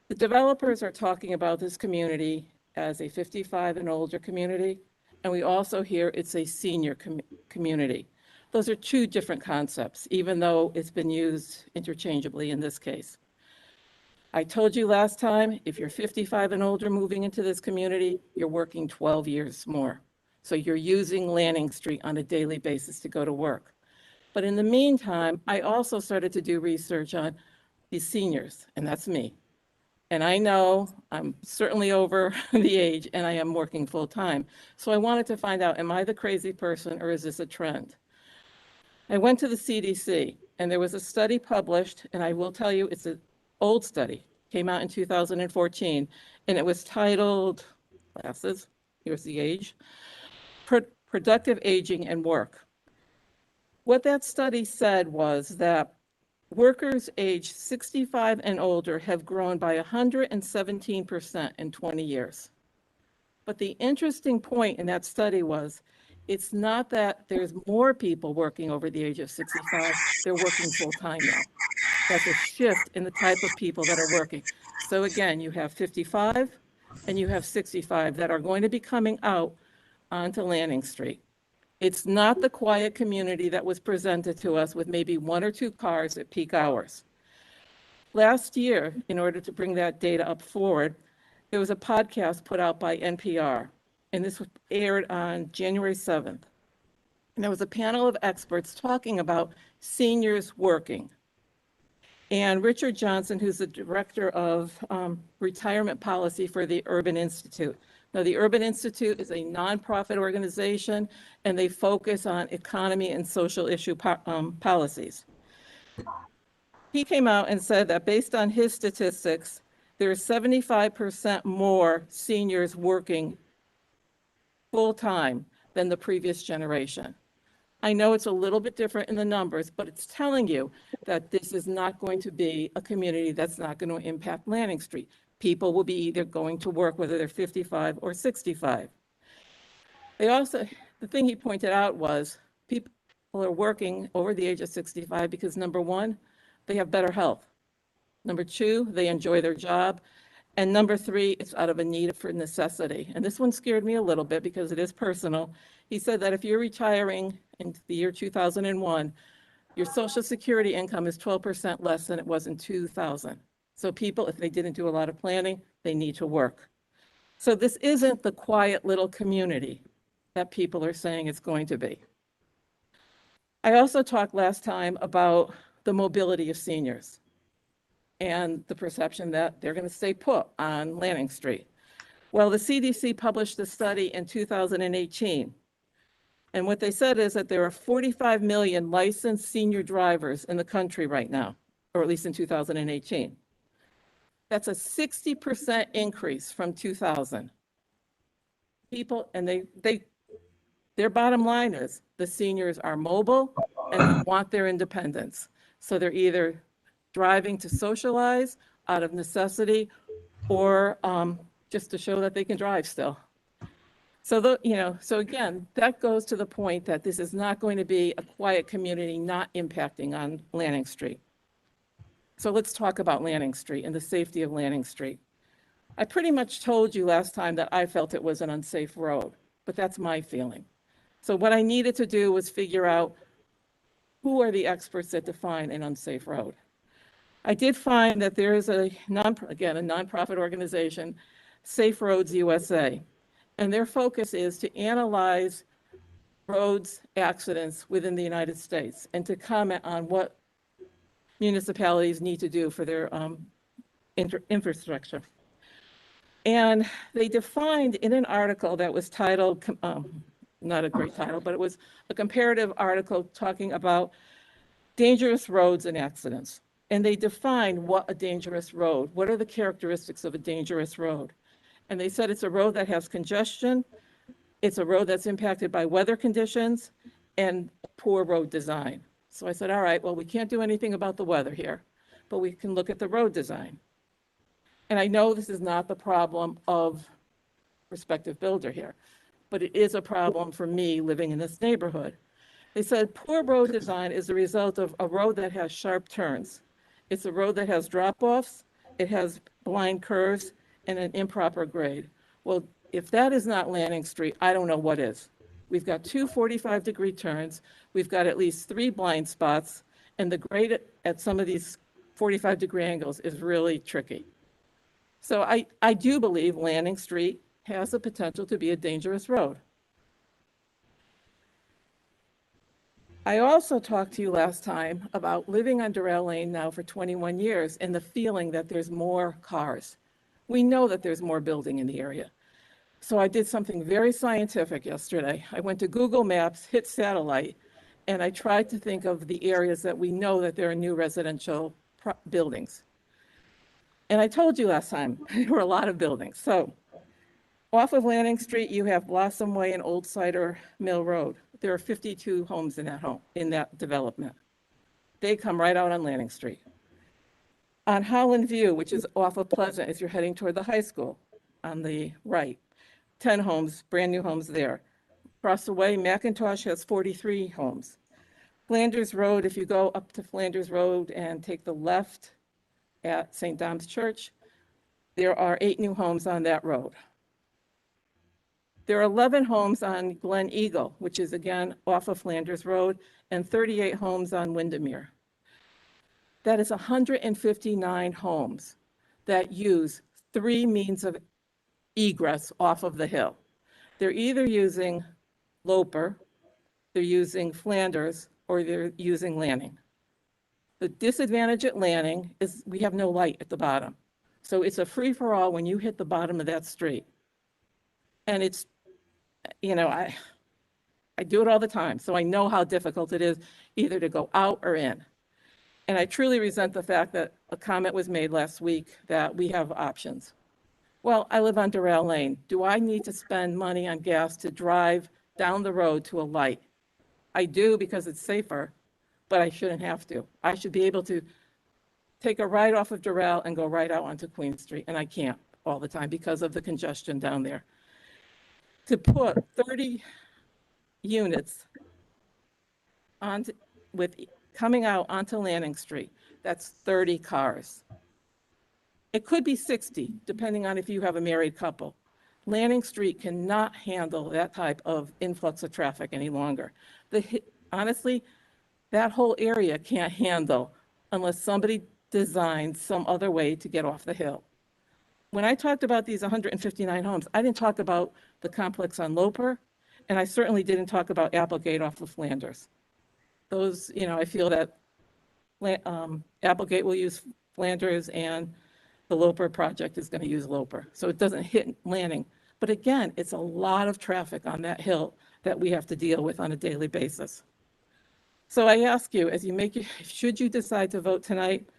the developers are talking about this community as a 55 and older community. And we also hear it's a senior community. Those are two different concepts, even though it's been used interchangeably in this case. I told you last time, if you're 55 and older moving into this community, you're working 12 years more. So you're using Lanning Street on a daily basis to go to work. But in the meantime, I also started to do research on these seniors, and that's me. And I know I'm certainly over the age and I am working full time. So I wanted to find out, am I the crazy person or is this a trend? I went to the CDC and there was a study published, and I will tell you it's an old study, came out in 2014, and it was titled, glasses, here's the age, Productive Aging and Work. What that study said was that workers aged 65 and older have grown by 117% in 20 years. But the interesting point in that study was, it's not that there's more people working over the age of 65, they're working full time now. That's a shift in the type of people that are working. So again, you have 55 and you have 65 that are going to be coming out onto Lanning Street. It's not the quiet community that was presented to us with maybe 1 or 2 cars at peak hours. Last year, in order to bring that data up forward, there was a podcast put out by NPR, and this was aired on January 7th. And there was a panel of experts talking about seniors working. And Richard Johnson, who's the director of retirement policy for the Urban Institute. Now, the Urban Institute is a nonprofit organization, and they focus on economy and social issue policies. He came out and said that based on his statistics, there are 75% more seniors working full-time than the previous generation. I know it's a little bit different in the numbers, but it's telling you that this is not going to be a community that's not going to impact Lanning Street. People will be either going to work, whether they're 55 or 65. They also, the thing he pointed out was people are working over the age of 65 because number one, they have better health. Number two, they enjoy their job. And number three, it's out of a need for necessity. And this one scared me a little bit because it is personal. He said that if you're retiring in the year 2001, your Social Security income is 12% less than it was in 2000. So people, if they didn't do a lot of planning, they need to work. So this isn't the quiet little community that people are saying it's going to be. I also talked last time about the mobility of seniors and the perception that they're going to stay put on Lanning Street. Well, the CDC published a study in 2018. And what they said is that there are 45 million licensed senior drivers in the country right now, or at least in 2018. That's a 60% increase from 2000. People, and their bottom line is the seniors are mobile and they want their independence. So they're either driving to socialize out of necessity or just to show that they can drive still. So, so again, that goes to the point that this is not going to be a quiet community not impacting on Lanning Street. So let's talk about Lanning Street and the safety of Lanning Street. I pretty much told you last time that I felt it was an unsafe road, but that's my feeling. So what I needed to do was figure out who are the experts that define an unsafe road. I did find that there is a nonprofit organization, Safe Roads USA, and their focus is to analyze roads accidents within the United States and to comment on what municipalities need to do for their infrastructure. And they defined in an article that was titled, not a great title, but it was a comparative article talking about dangerous roads and accidents. And they defined what a dangerous road, what are the characteristics of a dangerous road. And they said it's a road that has congestion, it's a road that's impacted by weather conditions, and poor road design. So I said, all right, well, we can't do anything about the weather here, but we can look at the road design. And I know this is not the problem of prospective builder here, but it is a problem for me living in this neighborhood. They said poor road design is the result of a road that has sharp turns. It's a road that has drop-offs, it has blind curves, and an improper grade. Well, if that is not Lanning Street, I don't know what is. We've got two 45-degree turns, we've got at least 3 blind spots, and the grade at some of these 45-degree angles is really tricky. So I do believe Lanning Street has the potential to be a dangerous road. I also talked to you last time about living on Durrell Lane now for 21 years and the feeling that there's more cars. We know that there's more building in the area. So I did something very scientific yesterday. I went to Google Maps, hit satellite, and I tried to think of the areas that we know that there are new residential buildings. And I told you last time, there were a lot of buildings. So off of Lanning Street, you have Blossom Way and Old Cider Mill Road. There are 52 homes in that development. They come right out on Lanning Street. On Holland View, which is off of Pleasant as you're heading toward the high school on the right, 10 homes, brand new homes there. Across the way, McIntosh has 43 homes. Flanders Road, if you go up to Flanders Road and take the left at St. Dom's Church, there are 8 new homes on that road. There are 11 homes on Glen Eagle, which is again off of Flanders Road, and 38 homes on Windermere. That is 159 homes that use 3 means of egress off of the hill. They're either using Loper, they're using Flanders, or they're using Lanning. The disadvantage at Lanning is we have no light at the bottom. So it's a free-for-all when you hit the bottom of that street. And it's, I do it all the time, so I know how difficult it is either to go out or in. And I truly resent the fact that a comment was made last week that we have options. Well, I live on Durrell Lane. Do I need to spend money on gas to drive down the road to a light? I do because it's safer, but I shouldn't have to. I should be able to take a right off of Durrell and go right out onto Queen Street, and I can't all the time because of the congestion down there. to put 30 units coming out onto Lanning Street, that's 30 cars. It could be 60, depending on if you have a married couple. Lanning Street cannot handle that type of influx of traffic any longer. Honestly, that whole area can't handle unless somebody designs some other way to get off the hill. When I talked about these 159 homes, I didn't talk about the complex on Loper, and I certainly didn't talk about Applegate off of Flanders. Those, I feel that Applegate will use Flanders and the Loper project is going to use Loper. So it doesn't hit Lanning. But again, it's a lot of traffic on that hill that we have to deal with on a daily basis. So I ask you, should you decide to vote tonight,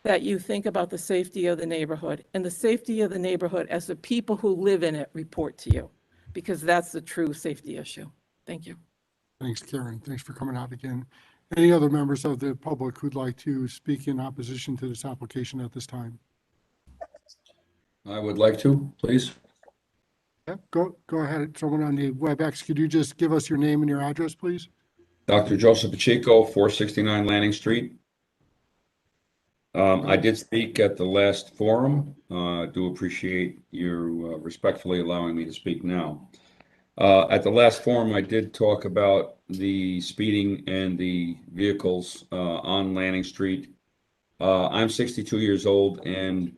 that you think about the safety of the neighborhood and the safety of the neighborhood as the people who live in it report to you, because that's the true safety issue. Thank you. Thanks, Karen. Thanks for coming out again. Any other members of the public who'd like to speak in opposition to this application at this time? I would like to, please. Yeah, go ahead. Someone on the WebEx, could you just give us your name and your address, please? Dr. Joseph Pacheco, 469 Lanning Street. I did speak at the last forum. Do appreciate you respectfully allowing me to speak now. At the last forum, I did talk about the speeding and the vehicles on Lanning Street. I'm 62 years old, and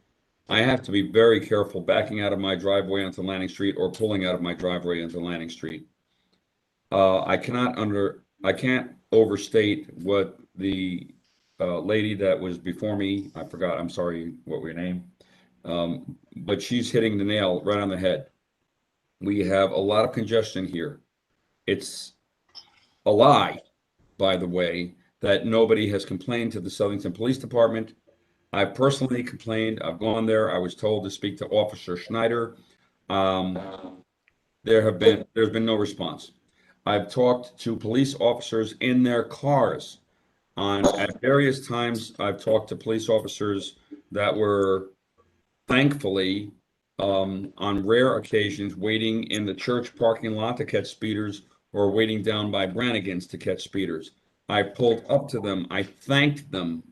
I have to be very careful backing out of my driveway onto Lanning Street or pulling out of my driveway into Lanning Street. I can't overstate what the lady that was before me, I forgot, I'm sorry, what was your name? But she's hitting the nail right on the head. We have a lot of congestion here. It's a lie, by the way, that nobody has complained to the Southington Police Department. I've personally complained. I've gone there. I was told to speak to Officer Schneider. There's been no response. I've talked to police officers in their cars. At various times, I've talked to police officers that were thankfully, on rare occasions, waiting in the church parking lot to catch speeders or waiting down by Brannigan's to catch speeders. I pulled up to them. I thanked them.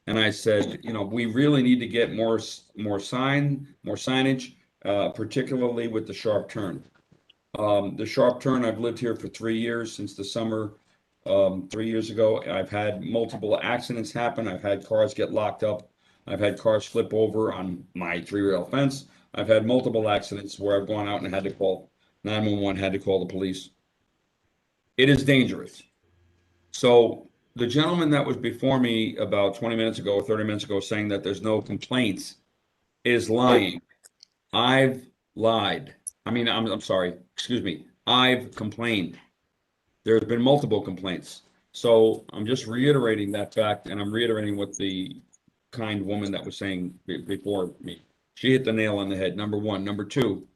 And I said, we really need to get more signage, particularly with the sharp turn. The sharp turn, I've lived here for 3 years, since the summer 3 years ago. I've had multiple accidents happen. I've had cars get locked up. I've had cars flip over on my 3-rail fence. I've had multiple accidents where I've gone out and had to call 911, had to call the police. It is dangerous. So the gentleman that was before me about 20 minutes ago or 30 minutes ago saying that there's no complaints is lying. I've lied. I'm sorry, excuse me. I've complained. There's been multiple complaints. So I'm just reiterating that fact, and I'm reiterating what the kind woman that was saying before me. She hit the nail on the head, number one. Number two,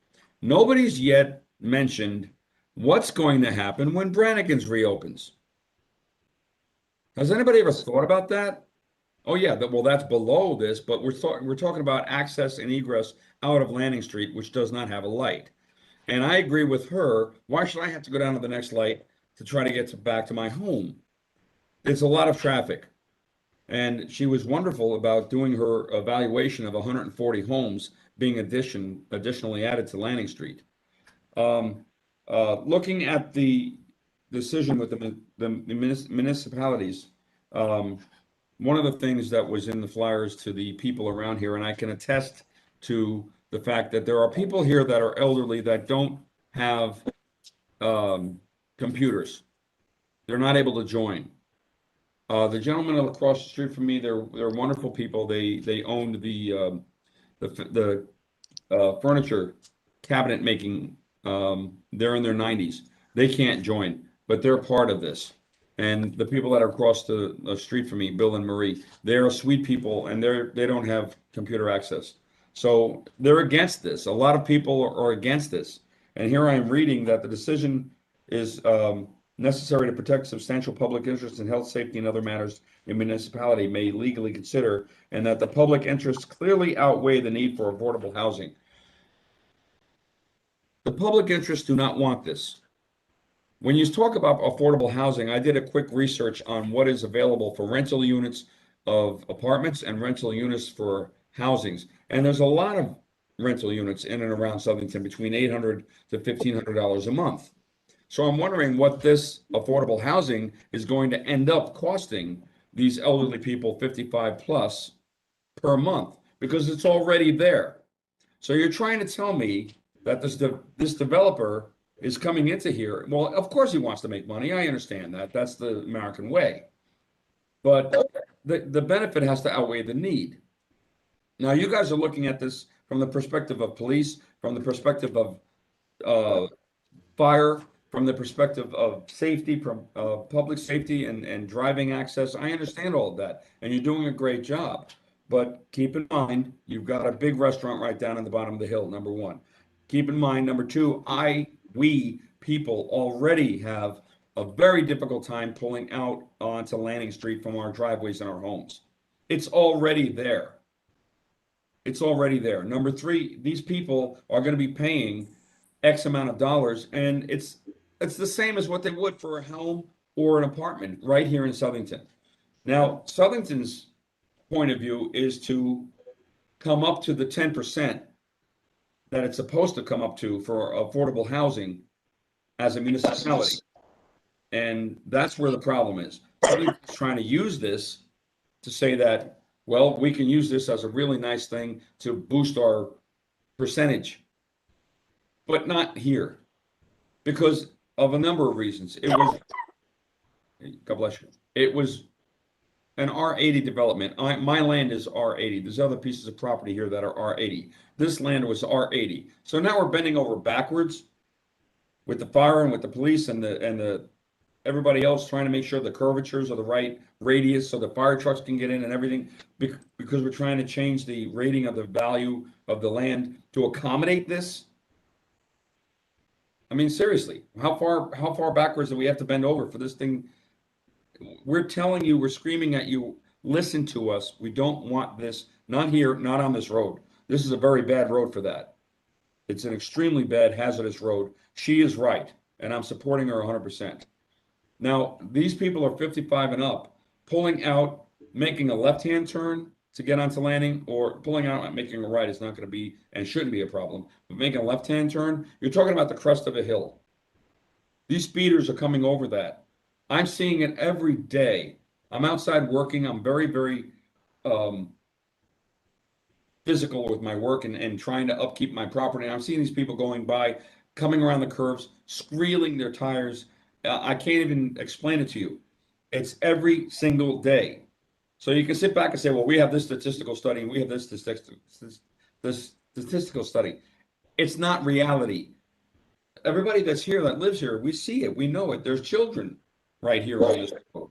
nobody's yet mentioned what's going to happen when Brannigan's reopens. Has anybody ever thought about that? Oh yeah, well that's below this, but we're talking about access and egress out of Lanning Street, which does not have a light. And I agree with her. Why should I have to go down to the next light to try to get back to my home? It's a lot of traffic. And she was wonderful about doing her evaluation of 140 homes being additionally added to Lanning Street. Looking at the decision with the municipalities, one of the things that was in the flyers to the people around here, and I can attest to the fact that there are people here that are elderly that don't have computers. They're not able to join. The gentleman across the street from me, they're wonderful people. They owned the furniture cabinet making. They're in their 90s. They can't join, but they're part of this. And the people that are across the street from me, Bill and Marie, they're sweet people, and they don't have computer access. So they're against this. A lot of people are against this. And here I am reading that the decision is necessary to protect substantial public interest in health, safety, and other matters a municipality may legally consider, and that the public interests clearly outweigh the need for affordable housing. The public interests do not want this. When you talk about affordable housing, I did a quick research on what is available for rental units of apartments and rental units for housings. And there's a lot of rental units in and around Southington between $800 to $1,500 a month. So I'm wondering what this affordable housing is going to end up costing these elderly people 55 plus per month, because it's already there. So you're trying to tell me that this developer is coming into here. Well, of course he wants to make money. I understand that. That's the American way. But the benefit has to outweigh the need. Now, you guys are looking at this from the perspective of police, from the perspective of fire, from the perspective of safety, from public safety and driving access. I understand all of that, and you're doing a great job. But keep in mind, you've got a big restaurant right down on the bottom of the hill, number one. Keep in mind, number two, we people already have a very difficult time pulling out onto Lanning Street from our driveways and our homes. It's already there. It's already there. Number three, these people are going to be paying X amount of dollars, and it's the same as what they would for a home or an apartment right here in Southington. Now, Southington's point of view is to come up to the 10% that it's supposed to come up to for affordable housing as a municipality. And that's where the problem is. Southington's trying to use this to say that, well, we can use this as a really nice thing to boost our percentage, but not here because of a number of reasons. It was, God bless you, it was an R80 development. My land is R80. There's other pieces of property here that are R80. This land was R80. So now we're bending over backwards with the fire and with the police and the everybody else trying to make sure the curvatures are the right radius so the fire trucks can get in and everything, because we're trying to change the rating of the value of the land to accommodate this. I mean, seriously, how far backwards do we have to bend over for this thing? We're telling you, we're screaming at you, listen to us. We don't want this, not here, not on this road. This is a very bad road for that. It's an extremely bad, hazardous road. She is right, and I'm supporting her 100%. Now, these people are 55 and up, pulling out, making a left-hand turn to get onto Lanning, or pulling out and making a right is not going to be and shouldn't be a problem. But making a left-hand turn, you're talking about the crest of a hill. These speeders are coming over that. I'm seeing it every day. I'm outside working. I'm very, very physical with my work and trying to upkeep my property. And I'm seeing these people going by, coming around the curves, squealing their tires. I can't even explain it to you. It's every single day. So you can sit back and say, well, we have this statistical study and we have this statistical study. It's not reality. Everybody that's here, that lives here, we see it, we know it. There's children right here on this road.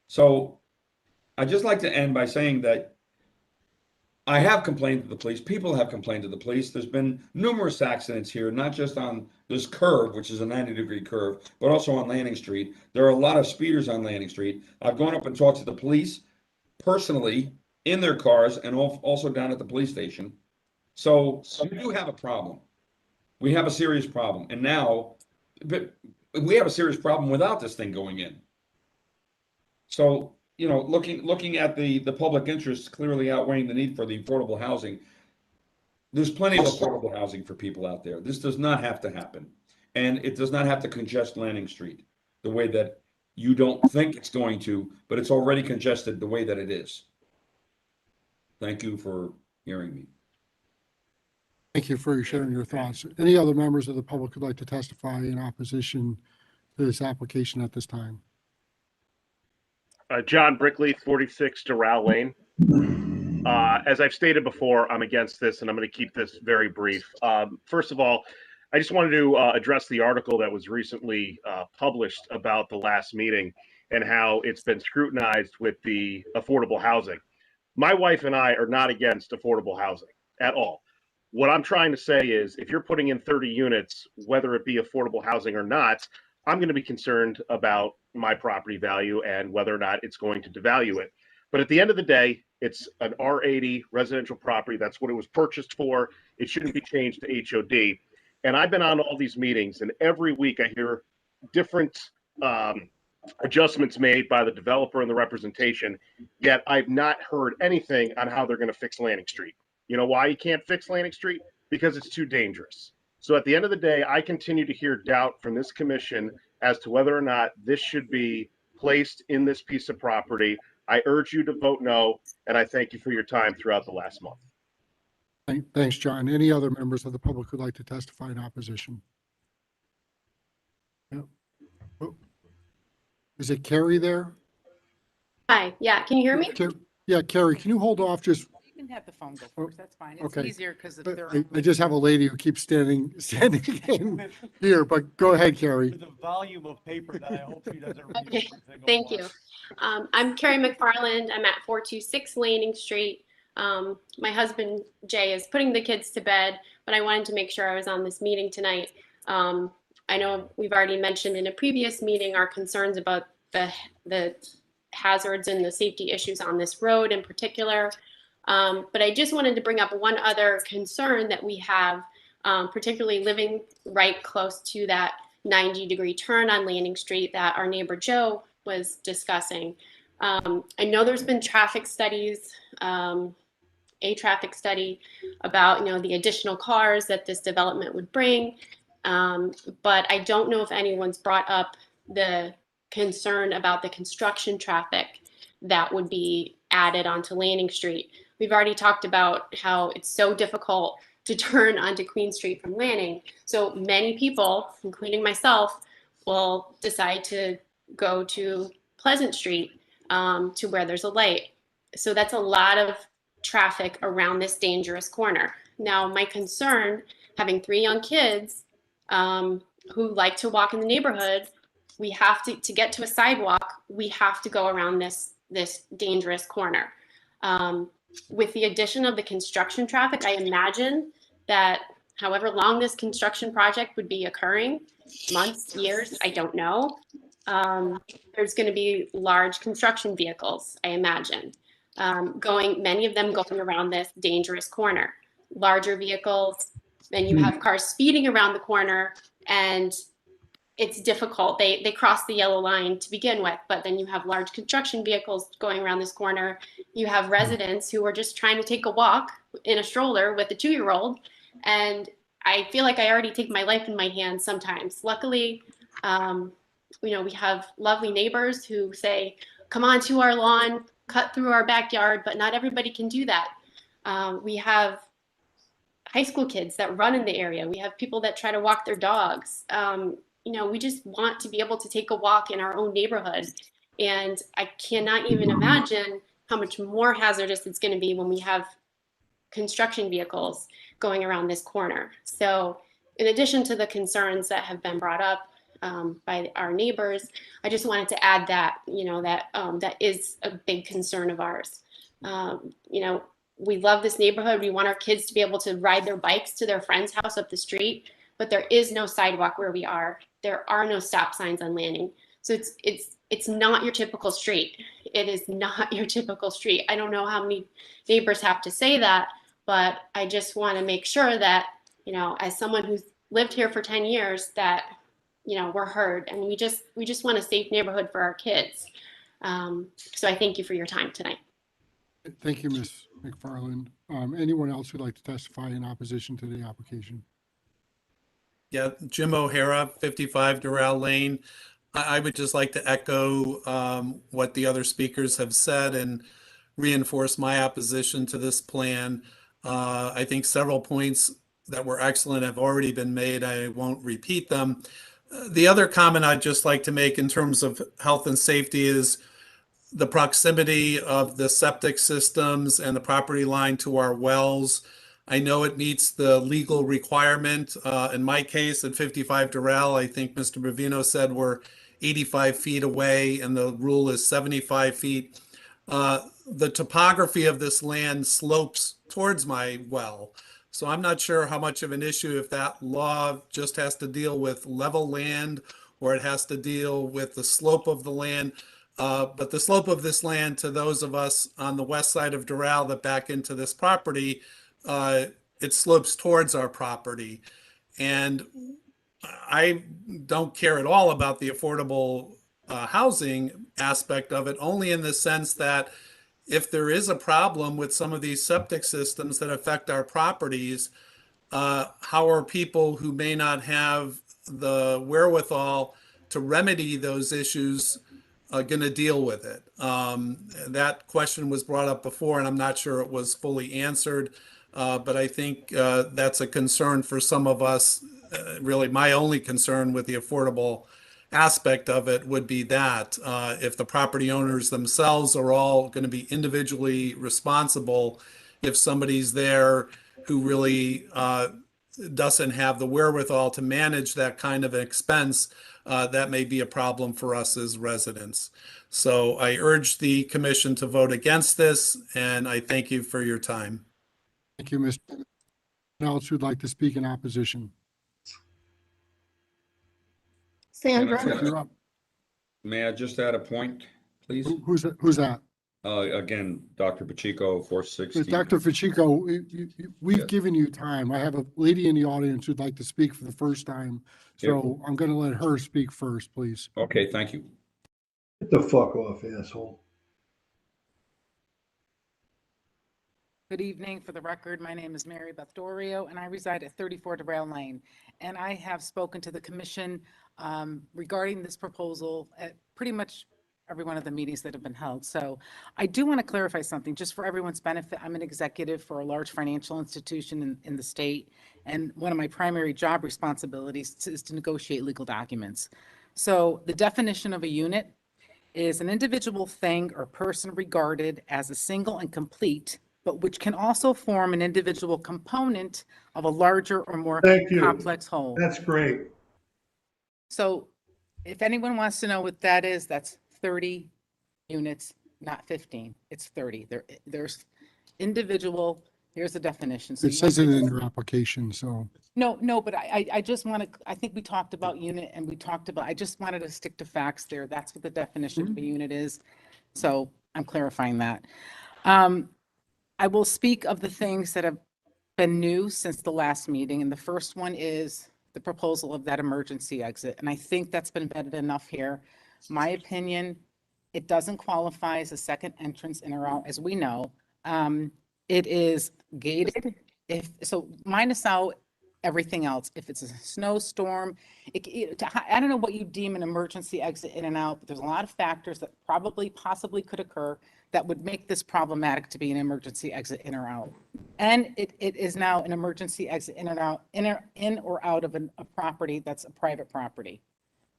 So I'd just like to end by saying that I have complained to the police. People have complained to the police. There's been numerous accidents here, not just on this curve, which is a 90-degree curve, but also on Lanning Street. There are a lot of speeders on Lanning Street. I've gone up and talked to the police personally in their cars and also down at the police station. So we do have a problem. We have a serious problem. And now, but we have a serious problem without this thing going in. So, you know, looking at the public interest clearly outweighing the need for the affordable housing, there's plenty of affordable housing for people out there. This does not have to happen. And it does not have to congest Lanning Street the way that you don't think it's going to, but it's already congested the way that it is. Thank you for hearing me. Thank you for sharing your thoughts. Any other members of the public who'd like to testify in opposition to this application at this time? John Brickley, 46 Doral Lane. As I've stated before, I'm against this, and I'm going to keep this very brief. First of all, I just wanted to address the article that was recently published about the last meeting and how it's been scrutinized with the affordable housing. My wife and I are not against affordable housing at all. What I'm trying to say is if you're putting in 30 units, whether it be affordable housing or not, I'm going to be concerned about my property value and whether or not it's going to devalue it. But at the end of the day, it's an R80 residential property. That's what it was purchased for. It shouldn't be changed to HOD. And I've been on all these meetings, and every week I hear different adjustments made by the developer and the representation, yet I've not heard anything on how they're going to fix Lanning Street. You know why you can't fix Lanning Street? Because it's too dangerous. So at the end of the day, I continue to hear doubt from this commission as to whether or not this should be placed in this piece of property. I urge you to vote no, and I thank you for your time throughout the last month. Thanks, John. Any other members of the public who'd like to testify in opposition? Yeah. Oh. Is it Carrie there? Hi, yeah, can you hear me? Yeah, Carrie, can you hold off just? You can have the phone go first, that's fine. It's Okay. easier because of But their. I just have a lady who keeps standing in here, but go ahead, Carrie. With the volume of paper that I hope she doesn't read. Okay, every single thank one. you. I'm Carrie McFarland. I'm at 426 Lanning Street. My husband, Jay, is putting the kids to bed, but I wanted to make sure I was on this meeting tonight. I know we've already mentioned in a previous meeting our concerns about the hazards and the safety issues on this road in particular. But I just wanted to bring up one other concern that we have, particularly living right close to that 90-degree turn on Lanning Street that our neighbor Joe was discussing. I know there's been traffic studies, a traffic study about, the additional cars that this development would bring. But I don't know if anyone's brought up the concern about the construction traffic that would be added onto Lanning Street. We've already talked about how it's so difficult to turn onto Queen Street from Lanning. So many people, including myself, will decide to go to Pleasant Street to where there's a light. So that's a lot of traffic around this dangerous corner. Now, my concern, having 3 young kids who like to walk in the neighborhood, we have to get to a sidewalk, we have to go around this dangerous corner. With the addition of the construction traffic, I imagine that however long this construction project would be occurring, months, years, I don't know, there's going to be large construction vehicles, I imagine, many of them going around this dangerous corner. Larger vehicles, then you have cars speeding around the corner, and it's difficult. They cross the yellow line to begin with, but then you have large construction vehicles going around this corner. You have residents who are just trying to take a walk in a stroller with a 2-year-old. And I feel like I already take my life in my hands sometimes. Luckily, we have lovely neighbors who say, come on to our lawn, cut through our backyard, but not everybody can do that. We have high school kids that run in the area. We have people that try to walk their dogs. We just want to be able to take a walk in our own neighborhood. And I cannot even imagine how much more hazardous it's going to be when we have construction vehicles going around this corner. So in addition to the concerns that have been brought up by our neighbors, I just wanted to add that, that is a big concern of ours. We love this neighborhood. We want our kids to be able to ride their bikes to their friend's house up the street, but there is no sidewalk where we are. There are no stop signs on Lanning. So it's not your typical street. It is not your typical street. I don't know how many neighbors have to say that, but I just want to make sure that, as someone who's lived here for 10 years, that, we're heard, and we just want a safe neighborhood for our kids. So I thank you for your time tonight. Thank you, Ms. McFarland. Anyone else who'd like to testify in opposition to the application? Yeah, Jim O'Hara, 55 Doral Lane. I would just like to echo what the other speakers have said and reinforce my opposition to this plan. I think several points that were excellent have already been made. I won't repeat them. The other comment I'd just like to make in terms of health and safety is the proximity of the septic systems and the property line to our wells. I know it meets the legal requirement. In my case, at 55 Doral, I think Mr. Bavino said we're 85 feet away and the rule is 75 feet. The topography of this land slopes towards my well. So I'm not sure how much of an issue if that law just has to deal with level land or it has to deal with the slope of the land. But the slope of this land to those of us on the west side of Doral that back into this property, it slopes towards our property. And I don't care at all about the affordable housing aspect of it, only in the sense that if there is a problem with some of these septic systems that affect our properties, how are people who may not have the wherewithal to remedy those issues going to deal with it? That question was brought up before, and I'm not sure it was fully answered. But I think that's a concern for some of us. Really, my only concern with the affordable aspect of it would be that if the property owners themselves are all going to be individually responsible, if somebody's there who really doesn't have the wherewithal to manage that kind of expense, that may be a problem for us as residents. So I urge the commission to vote against this, and I thank you for your time. Thank you, Mr. Anyone else who'd like to speak in opposition? Sandra. You're up. May I just add a point, please? Who's that? Again, Dr. Pacheco, 460. Dr. Pacheco, we've given you time. I have a lady in the audience who'd like to speak for the first time. So I'm going to let her speak first, please. Okay, thank you. Get the fuck off, asshole. Good evening. For the record, my name is Mary Beth Dorio, and I reside at 34 Derail Lane. And I have spoken to the commission regarding this proposal at pretty much every one of the meetings that have been held. So I do want to clarify something just for everyone's benefit. I'm an executive for a large financial institution in the state, and one of my primary job responsibilities is to negotiate legal documents. So the definition of a unit is an individual thing or person regarded as a single and complete, but which can also form an individual component of a larger or more complex whole. That's great. So if anyone wants to know what that is, that's 30 units, not 15. It's 30. There's individual, here's the definition. So It says it in your application, so. No, but I just want to, I think we talked about unit and we talked about, I just wanted to stick to facts there. That's what the definition of a unit is. So I'm clarifying that. I will speak of the things that have been new since the last meeting. And the first one is the proposal of that emergency exit. And I think that's been vetted enough here. My opinion, it doesn't qualify as a second entrance in or out, as we know. It is gated. So minus out everything else. If it's a snowstorm, I don't know what you deem an emergency exit in and out, but there's a lot of factors that possibly could occur that would make this problematic to be an emergency exit in or out. And it is now an emergency exit in and out, in or out of a property that's a private property.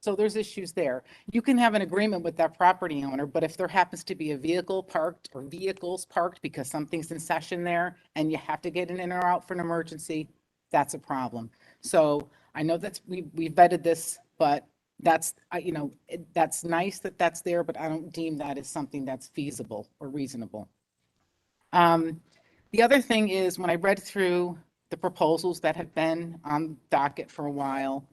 So there's issues there. You can have an agreement with that property owner, but if there happens to be a vehicle parked or vehicles parked because something's in session there and you have to get in or out for an emergency, that's a problem. So I know that's, we vetted this, but that's, that's nice that that's there, but I don't deem that as something that's feasible or reasonable. The other thing is when I read through the proposals that have been on docket for a while,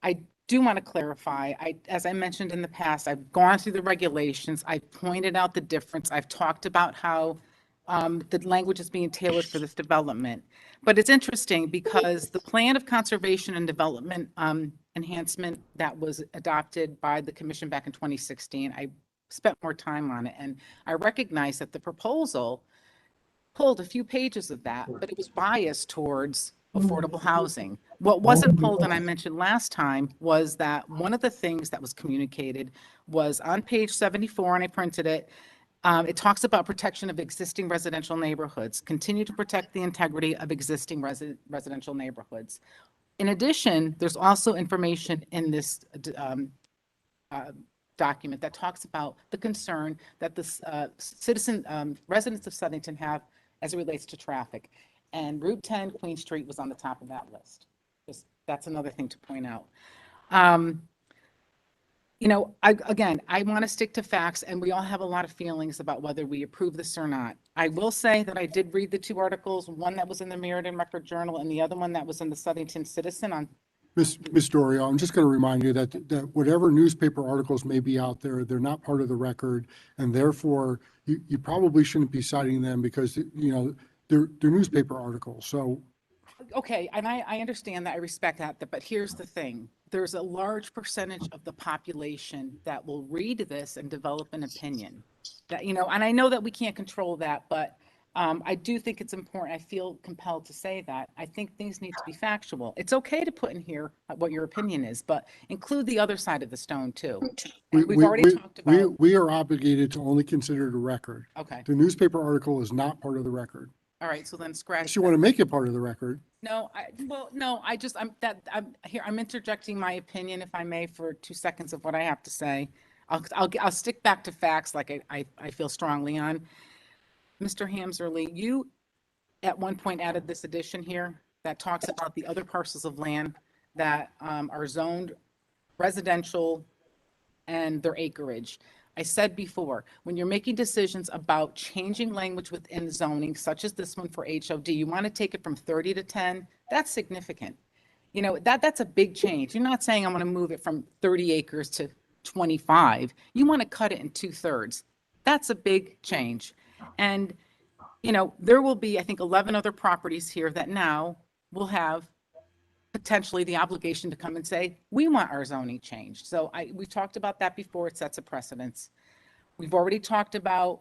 I do want to clarify, as I mentioned in the past, I've gone through the regulations, I've pointed out the difference, I've talked about how the language is being tailored for this development. But it's interesting because the plan of conservation and development enhancement that was adopted by the commission back in 2016, I spent more time on it, and I recognize that the proposal pulled a few pages of that, but it was biased towards affordable housing. What wasn't pulled, and I mentioned last time, was that one of the things that was communicated was on page 74, and I printed it. It talks about protection of existing residential neighborhoods, continue to protect the integrity of existing residential neighborhoods. In addition, there's also information in this document that talks about the concern that the residents of Southington have as it relates to traffic. And Route 10, Queen Street was on the top of that list. That's another thing to point out. I want to stick to facts, and we all have a lot of feelings about whether we approve this or not. I will say that I did read the two articles, one that was in the Meriden Record Journal and the other one that was in the Southington Citizen on. Ms. Dorio, I'm just going to remind you that whatever newspaper articles may be out there, they're not part of the record, and therefore you probably shouldn't be citing them because, they're newspaper articles. So Okay, and I understand that, I respect that, but here's the thing. There's a large percentage of the population that will read this and develop an opinion. That, you know, and I know that we can't control that, but I do think it's important. I feel compelled to say that. I think things need to be factual. It's okay to put in here what your opinion is, but include the other side of the stone too. And we've already talked about, We are obligated to only consider the record. okay, The newspaper article is not part of the record. all right, so then If scratch you that. want to make it part of the record, No, I'm interjecting my opinion, if I may, for 2 seconds of what I have to say. I'll stick back to facts like I feel strongly on. Mr. Hamserly, you at one point added this addition here that talks about the other parcels of land that are zoned residential and their acreage. I said before, when you're making decisions about changing language within zoning, such as this one for HOD, you want to take it from 30 to 10, that's significant. You know, that's a big change. You're not saying I'm going to move it from 30 acres to 25. You want to cut it in 2/3. That's a big change. And, you know, there will be, I think, 11 other properties here that now will have potentially the obligation to come and say, we want our zoning changed. So we've talked about that before. It sets a precedence. We've already talked about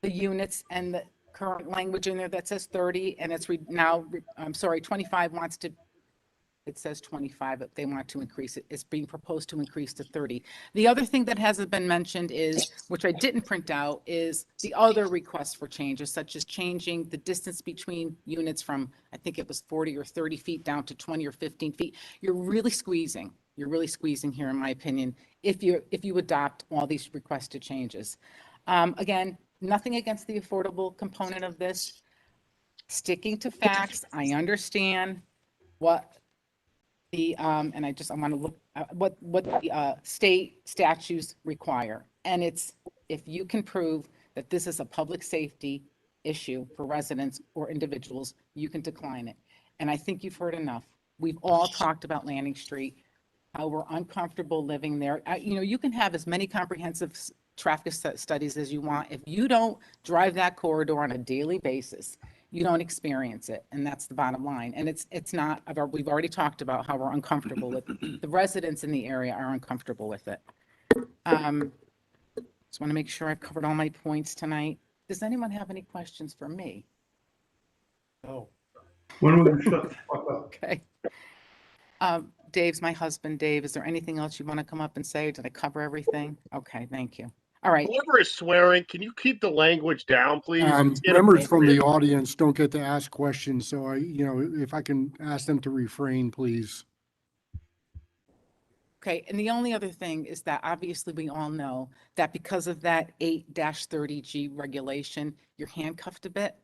the units and the current language in there that says 30, and it's now, I'm sorry, 25 wants to, it says 25, but they want to increase it. It's being proposed to increase to 30. The other thing that hasn't been mentioned is, which I didn't print out, is the other requests for changes, such as changing the distance between units from, I think it was 40 or 30 feet down to 20 or 15 feet. You're really squeezing here, in my opinion, if you adopt all these requested changes. Again, nothing against the affordable component of this. Sticking to facts, I understand what the, and I want to look at what the state statutes require. And it's, if you can prove that this is a public safety issue for residents or individuals, you can decline it. And I think you've heard enough. We've all talked about Landing Street, how we're uncomfortable living there. You know, you can have as many comprehensive traffic studies as you want. If you don't drive that corridor on a daily basis, you don't experience it. And that's the bottom line. And it's not, we've already talked about how we're uncomfortable with it. The residents in the area are uncomfortable with it. Just want to make sure I've covered all my points tonight. Does anyone have any questions for me? No. When are we gonna shut the fuck up? Okay. Dave's my husband. Dave, is there anything else you want to come up and say? Did I cover everything? Okay, thank you. All right. Whoever is swearing, can you keep the language down, please? It's members from the inappropriate. audience don't get to ask questions, so if I can ask them to refrain, please. Okay, and the only other thing is that obviously we all know that because of that 8-30G regulation, you're handcuffed a bit.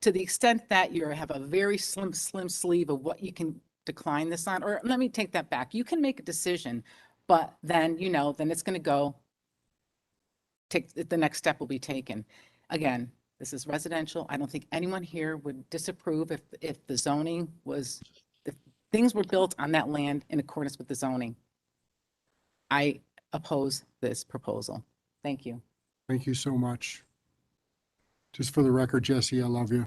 To the extent that you have a very slim sleeve of what you can decline this on, or let me take that back. You can make a decision, but then, then it's going to go, the next step will be taken. Again, this is residential. I don't think anyone here would disapprove if the zoning was, if things were built on that land in accordance with the zoning. I oppose this proposal. Thank you. Thank you so much. Just for the record, Jesse, I love you.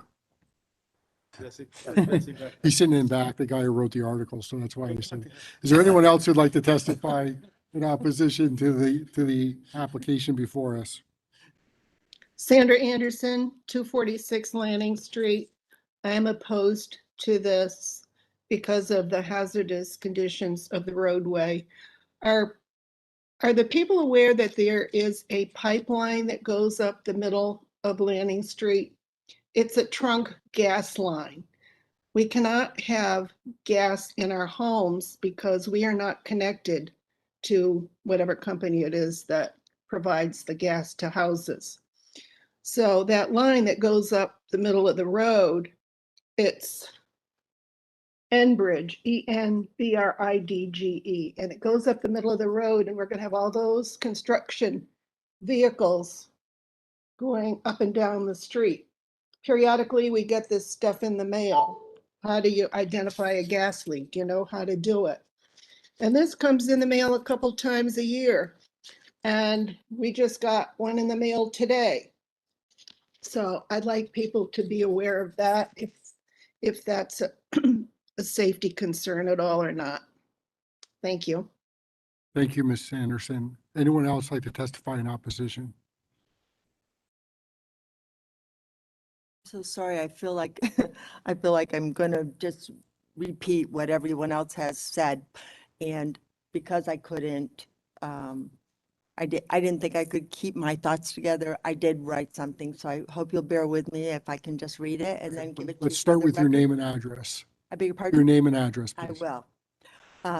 He's sitting in back, the guy who wrote the article, so that's why he said. Is there anyone else who'd like to testify in opposition to the application before us? Sandra Anderson, 246 Lanning Street. I am opposed to this because of the hazardous conditions of the roadway. Are the people aware that there is a pipeline that goes up the middle of Lanning Street? It's a trunk gas line. We cannot have gas in our homes because we are not connected to whatever company it is that provides the gas to houses. So that line that goes up the middle of the road, it's Enbridge, ENBRIDGE, and it goes up the middle of the road, and we're going to have all those construction vehicles going up and down the street. Periodically, we get this stuff in the mail. How do you identify a gas leak? You know how to do it. And this comes in the mail a couple times a year. And we just got one in the mail today. So I'd like people to be aware of that. if that's a safety concern at all or not. Thank you. Thank you, Ms. Anderson. Anyone else like to testify in opposition? So sorry, I feel like, I feel like I'm gonna just repeat what everyone else has said. And because I couldn't, I didn't think I could keep my thoughts together. I did write something, so I hope you'll bear with me if I can just read it and then give it to you. Let's for start the with your record. name and address. I beg your Your pardon? name and address, I please. will.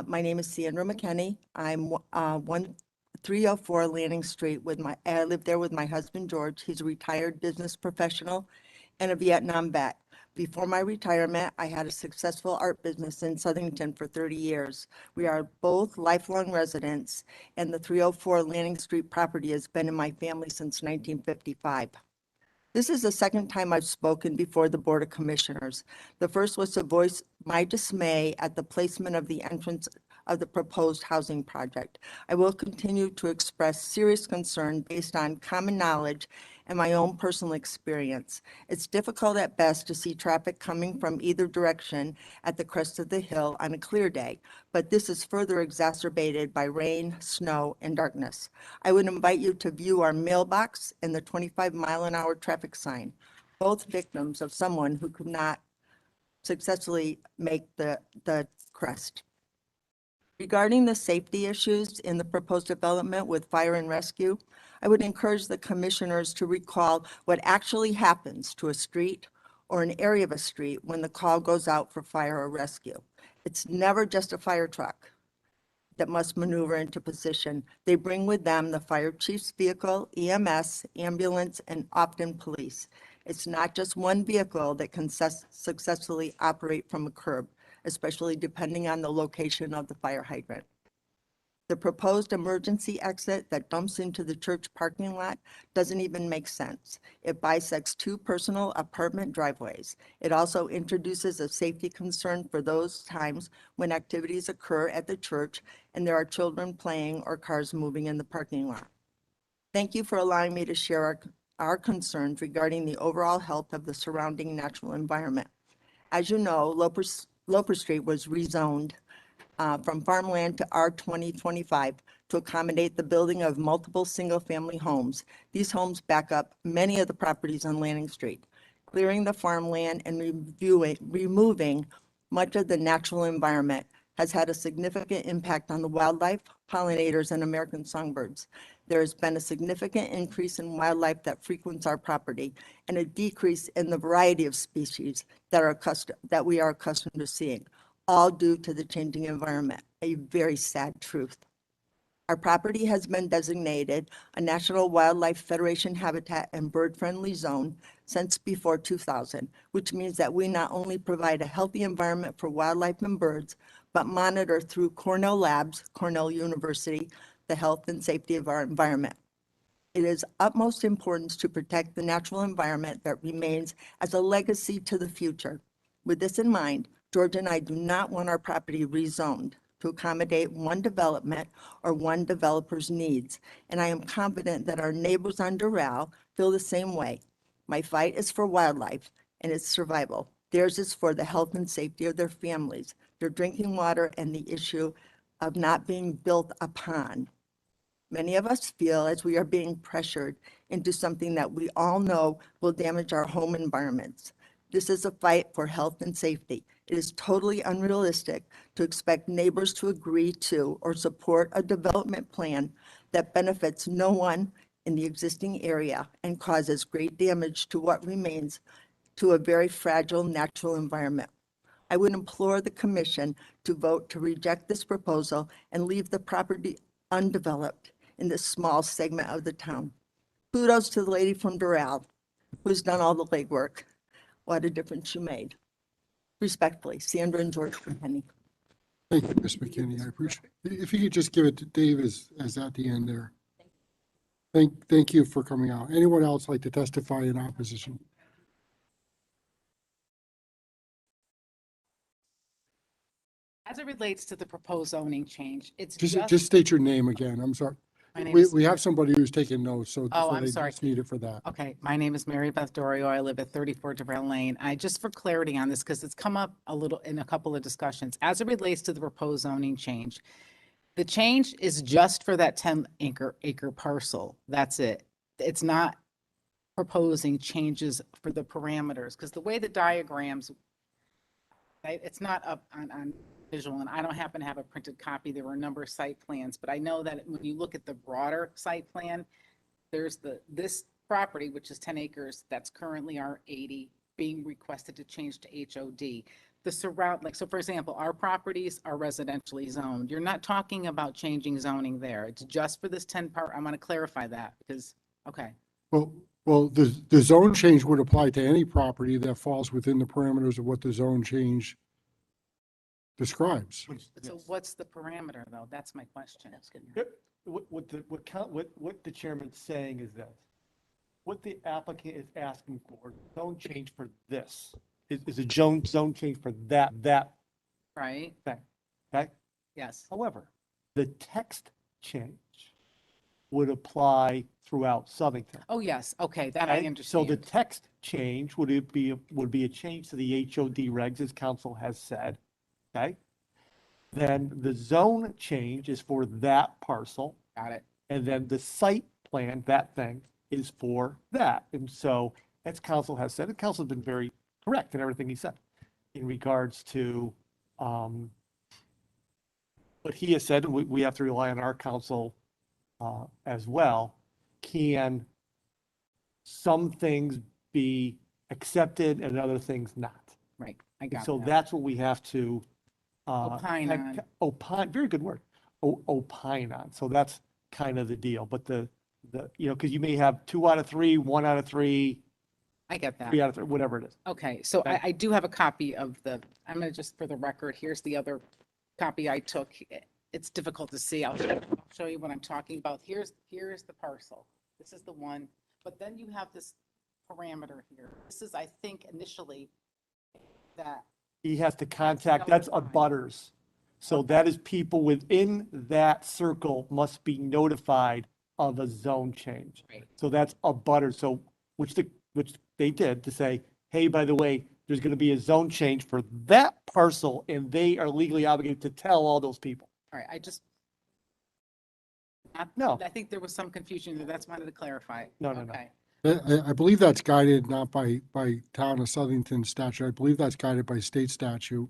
My name is Sandra McKenney. I'm 1304 Lanning Street I live there with my husband, George. He's a retired business professional and a Vietnam vet. Before my retirement, I had a successful art business in Southington for 30 years. We are both lifelong residents, and the 304 Lanning Street property has been in my family since 1955. This is the second time I've spoken before the Board of Commissioners. The first was to voice my dismay at the placement of the entrance of the proposed housing project. I will continue to express serious concern based on common knowledge and my own personal experience. It's difficult at best to see traffic coming from either direction at the crest of the hill on a clear day, but this is further exacerbated by rain, snow, and darkness. I would invite you to view our mailbox and the 25-mile-an-hour traffic sign, both victims of someone who could not successfully make the crest. Regarding the safety issues in the proposed development with fire and rescue, I would encourage the commissioners to recall what actually happens to a street or an area of a street when the call goes out for fire or rescue. It's never just a fire truck that must maneuver into position. They bring with them the fire chief's vehicle, EMS, ambulance, and often police. It's not just one vehicle that can successfully operate from a curb, especially depending on the location of the fire hydrant. The proposed emergency exit that dumps into the church parking lot doesn't even make sense. It bisects two personal apartment driveways. It also introduces a safety concern for those times when activities occur at the church and there are children playing or cars moving in the parking lot. Thank you for allowing me to share our concerns regarding the overall health of the surrounding natural environment. As you know, Loper Street was rezoned from farmland to R2025 to accommodate the building of multiple single-family homes. These homes back up many of the properties on Lanning Street. Clearing the farmland and removing much of the natural environment has had a significant impact on the wildlife, pollinators, and American songbirds. There has been a significant increase in wildlife that frequents our property and a decrease in the variety of species that we are accustomed to seeing, all due to the changing environment, a very sad truth. Our property has been designated a National Wildlife Federation habitat and bird-friendly zone since before 2000, which means that we not only provide a healthy environment for wildlife and birds, but monitor through Cornell Labs, Cornell University, the health and safety of our environment. It is utmost importance to protect the natural environment that remains as a legacy to the future. With this in mind, George and I do not want our property rezoned to accommodate one development or one developer's needs, and I am confident that our neighbors on Doral feel the same way. My fight is for wildlife and its survival. Theirs is for the health and safety of their families, their drinking water, and the issue of not being built upon. Many of us feel as we are being pressured into something that we all know will damage our home environments. This is a fight for health and safety. It is totally unrealistic to expect neighbors to agree to or support a development plan that benefits no one in the existing area and causes great damage to what remains to a very fragile natural environment. I would implore the commission to vote to reject this proposal and leave the property undeveloped in this small segment of the town. Kudos to the lady from Doral who's done all the legwork. What a difference you made. Respectfully, Sandra and George McKenney. Thank you, Ms. McKinney. I appreciate it. If you could just give it to Dave as at the end there. Thank you for coming out. Anyone else like to testify in opposition? As it relates to the proposed zoning change, it's Just state your name again. I'm sorry. My name We, is- we have somebody who's taking notes, so Oh, so I'm they sorry. just need it for that. Okay, my name is Mary Beth Dorio. I live at 34 Darrell Lane. Just for clarity on this, because it's come up a little in a couple of discussions, as it relates to the proposed zoning change. The change is just for that 10 acre parcel. That's it. It's not proposing changes for the parameters, because the way the diagrams, it's not up on visual, and I don't happen to have a printed copy. There were a number of site plans, but I know that when you look at the broader site plan, there's this property, which is 10 acres, that's currently R80, being requested to change to HOD. The surround, like, so for example, our properties are residentially zoned. You're not talking about changing zoning there. It's just for this 10 part. I want to clarify that because, okay. Well, the zone change would apply to any property that falls within the parameters of what the zone change describes. So what's the parameter though? That's my question. What the chairman's saying is that what the applicant is asking for, zone change for this, is a zone change for that Right? thing, okay? Yes. However, the text change would apply throughout Southington. Oh, yes. Okay, that I Okay? understand. So the text change would be a change to the HOD regs, as council has said, okay? Then the zone change is for that parcel. Got it. And then the site plan, that thing, is for that. And so, as council has said, and council's been very correct in everything he said in regards to what he has said, and we have to rely on our council as well. Can some things be accepted and other things not? Right, I got So that. that's what we have to Opine on. opine, very good word, opine on. So that's kind of the deal. But the because you may have 2 out of 3, 1 out of 3, I get that. 3 out of 3, whatever it is. Okay, so Okay. I do have a copy of I'm gonna just, for the record, here's the other copy I took. It's difficult to see. I'll show you what I'm talking about. Here's the parcel. This is the one, but then you have this parameter here. This is, I think, initially that, He has to contact, that's a butters. So that is people within that circle must be notified of a zone change. Right. So that's a butter. So, which they did to say, hey, by the way, there's going to be a zone change for that parcel and they are legally obligated to tell all those people. all right, No. I think there was some confusion there. That's why I wanted to clarify. No. Okay. I believe that's guided not by town of Southington statute. I believe that's guided by state statute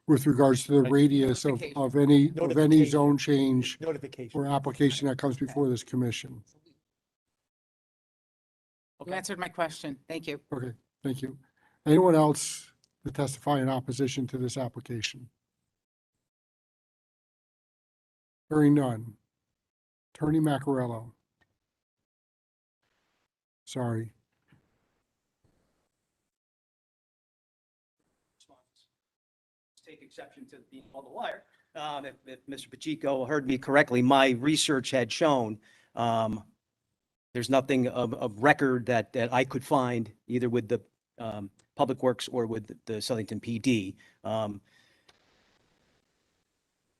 with regards to the radius of any Notification. zone change Notification. or application that comes before this commission. You answered my question. Thank you. Okay, thank you. Anyone else to testify in opposition to this application? Hearing none. Attorney Maccarello. Sorry. Take exception to being called a liar. If Mr. Pacheco heard me correctly, my research had shown there's nothing of record that I could find either with the Public Works or with the Southington PD.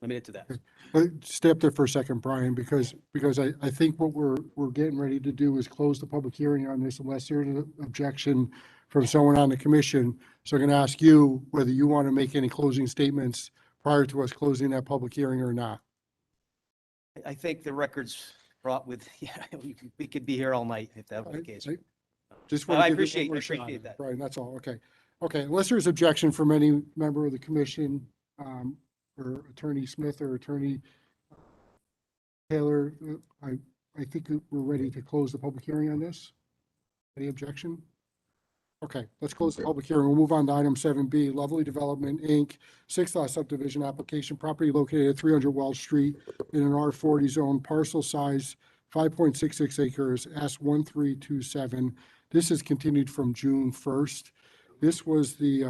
Limited to that. Stay up there for a second, Brian, because I think what we're getting ready to do is close the public hearing on this unless there's an objection from someone on the commission. So I'm going to ask you whether you want to make any closing statements prior to us closing that public hearing or not. I think the record's brought with, yeah, we could be here all night if that were the case. Just I want to give appreciate- you one more I shot. appreciate that. Brian, that's all. Okay. Okay, unless there's objection from any member of the commission, or Attorney Smith or Attorney Taylor, I think we're ready to close the public hearing on this. Any objection? Okay, let's close the public hearing. We'll move on to item 7B, Lovely Development, Inc., 6-lot subdivision application, property located at 300 Wells Street in an R40 zone, parcel size 5.66 acres, S1327. This is continued from June 1st. This was we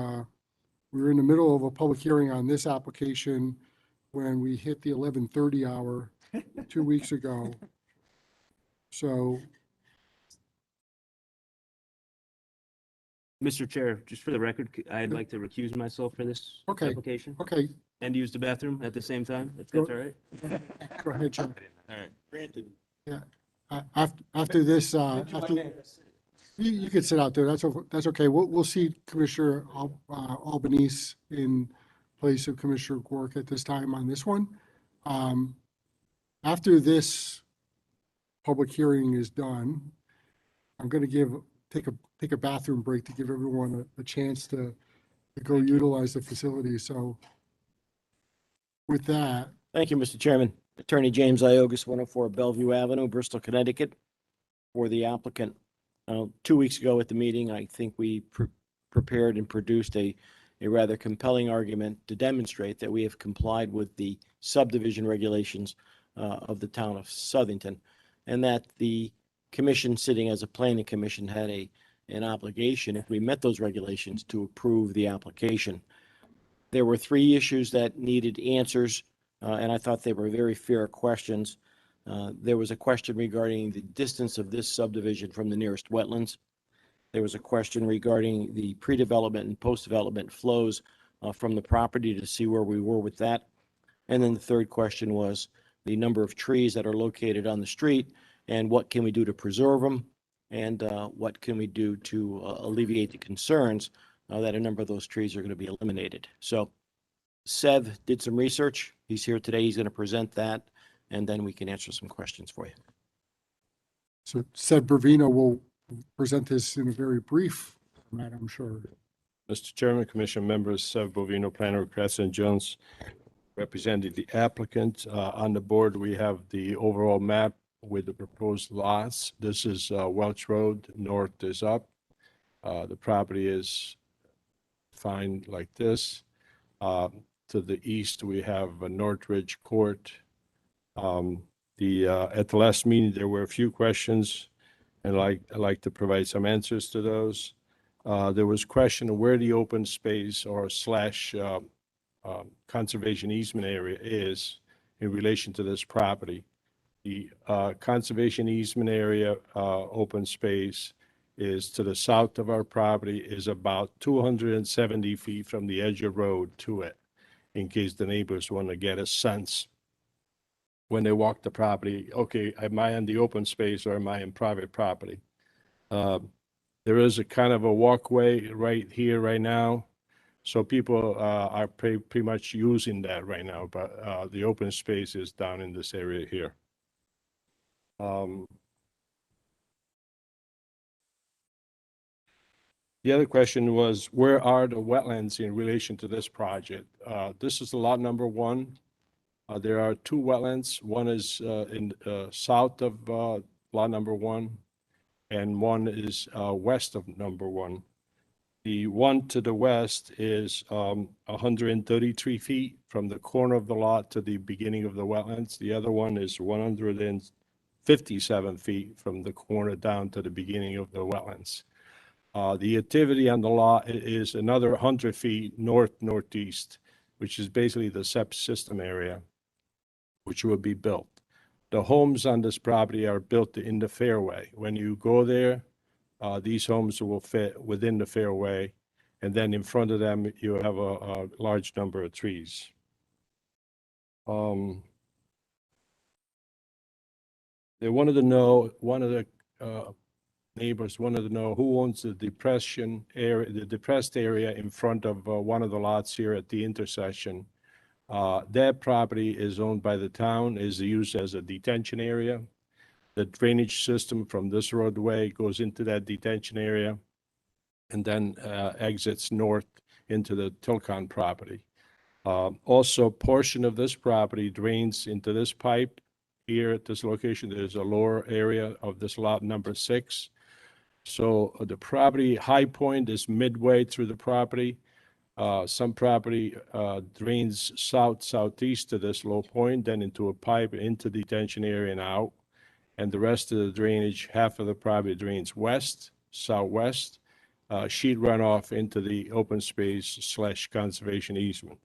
were in the middle of a public hearing on this application when we hit the 11:30 hour 2 weeks ago. So, Mr. Chair, just for the record, I'd like to recuse myself for this okay, application. okay. And use the bathroom at the same time? That's Go- all right? Go ahead, John. All right. Granted. Yeah. After this, you could sit out there. That's okay. We'll see Commissioner Albanese in place of Commissioner Quirk at this time on this one. After this public hearing is done, I'm going to take a bathroom break to give everyone a chance to go utilize the facility. So with that, Thank you, Mr. Chairman. Attorney James Iogus, 104 Bellevue Avenue, Bristol, Connecticut, for the applicant. 2 weeks ago at the meeting, I think we prepared and produced a rather compelling argument to demonstrate that we have complied with the subdivision regulations of the town of Southington, and that the commission, sitting as a planning commission, had an obligation, if we met those regulations, to approve the application. There were 3 issues that needed answers, and I thought they were very fair questions. There was a question regarding the distance of this subdivision from the nearest wetlands. There was a question regarding the pre-development and post-development flows from the property, to see where we were with that. And then the third question was the number of trees that are located on the street, and what can we do to preserve them, and what can we do to alleviate the concerns that a number of those trees are going to be eliminated. So Sev did some research. He's here today. He's going to present that, and then we can answer some questions for you. so Seth Bravino will present this in a very brief format, I'm sure. Mr. Chairman, Commission members, Sev Bovino, planner, Crescent Jones, representing the applicant. On the board, we have the overall map with the proposed lots. This is Welch Road, north is up. The property is defined like this. To the east, we have Northridge Court. At the last meeting, there were a few questions, and I'd like to provide some answers to those. There was question of where the open space or / conservation easement area is in relation to this property. The conservation easement area, open space, is to the south of our property, is about 270 feet from the edge of road to it, in case the neighbors want to get a sense when they walk the property, okay, am I in the open space or am I in private property? There is a kind of a walkway right here, right now. So people are pretty much using that right now, but the open space is down in this area here. The other question was, where are the wetlands in relation to this project? This is lot number 1. There are 2 wetlands. One is in south of lot number 1, and one is west of number 1. The one to the west is 133 feet from the corner of the lot to the beginning of the wetlands. The other one is 157 feet from the corner down to the beginning of the wetlands. The activity on the lot is another 100 feet northeast, which is basically the septic system area, which will be built. The homes on this property are built in the fairway. When you go there, these homes will fit within the fairway, and then in front of them, you have a large number of trees. They wanted to know, one of the neighbors wanted to know who owns the depression area, the depressed area in front of one of the lots here at the intersection. That property is owned by the town, is used as a detention area. The drainage system from this roadway goes into that detention area and then exits north into the Tilcon property. Also, portion of this property drains into this pipe here at this location. There's a lower area of this lot number 6. So the property high point is midway through the property. Some property drains southeast to this low point, then into a pipe into the detention area and out. And the rest of the drainage, half of the property drains west, southwest, sheet runoff into the open space / conservation easement.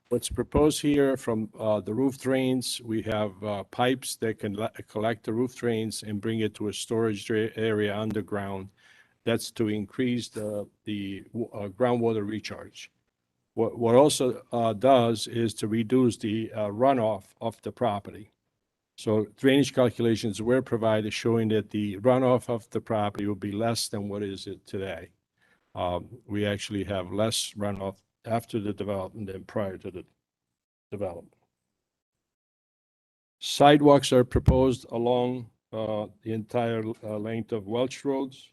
What's proposed here from the roof drains, we have pipes that can collect the roof drains and bring it to a storage area underground. That's to increase the groundwater recharge. What also does is to reduce the runoff of the property. So drainage calculations were provided showing that the runoff of the property will be less than what is it today. We actually have less runoff after the development than prior to the development. Sidewalks are proposed along the entire length of Welch Roads.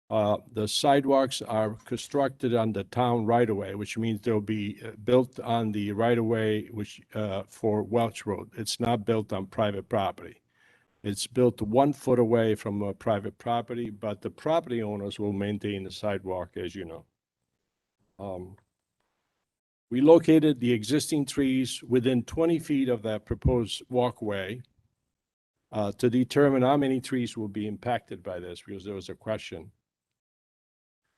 The sidewalks are constructed on the town right-of-way, which means they'll be built on the right-of-way which for Welch Road. It's not built on private property. It's built 1 foot away from a private property, but the property owners will maintain the sidewalk, as you know. We located the existing trees within 20 feet of that proposed walkway to determine how many trees will be impacted by this, because there was a question.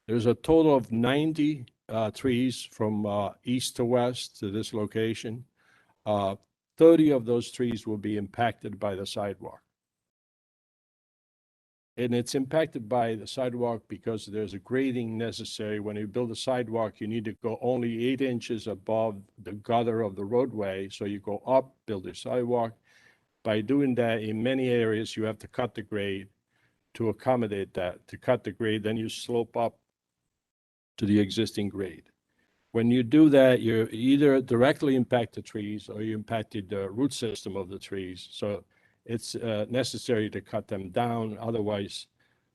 There's a total of 90 trees from east to west to this location. 30 of those trees will be impacted by the sidewalk. And it's impacted by the sidewalk because there's a grading necessary. When you build a sidewalk, you need to go only 8 inches above the gutter of the roadway. So you go up, build a sidewalk. By doing that, in many areas, you have to cut the grade to accommodate that. To cut the grade, then you slope up to the existing grade. When you do that, you either directly impact the trees or you impacted the root system of the trees. So it's necessary to cut them down. Otherwise,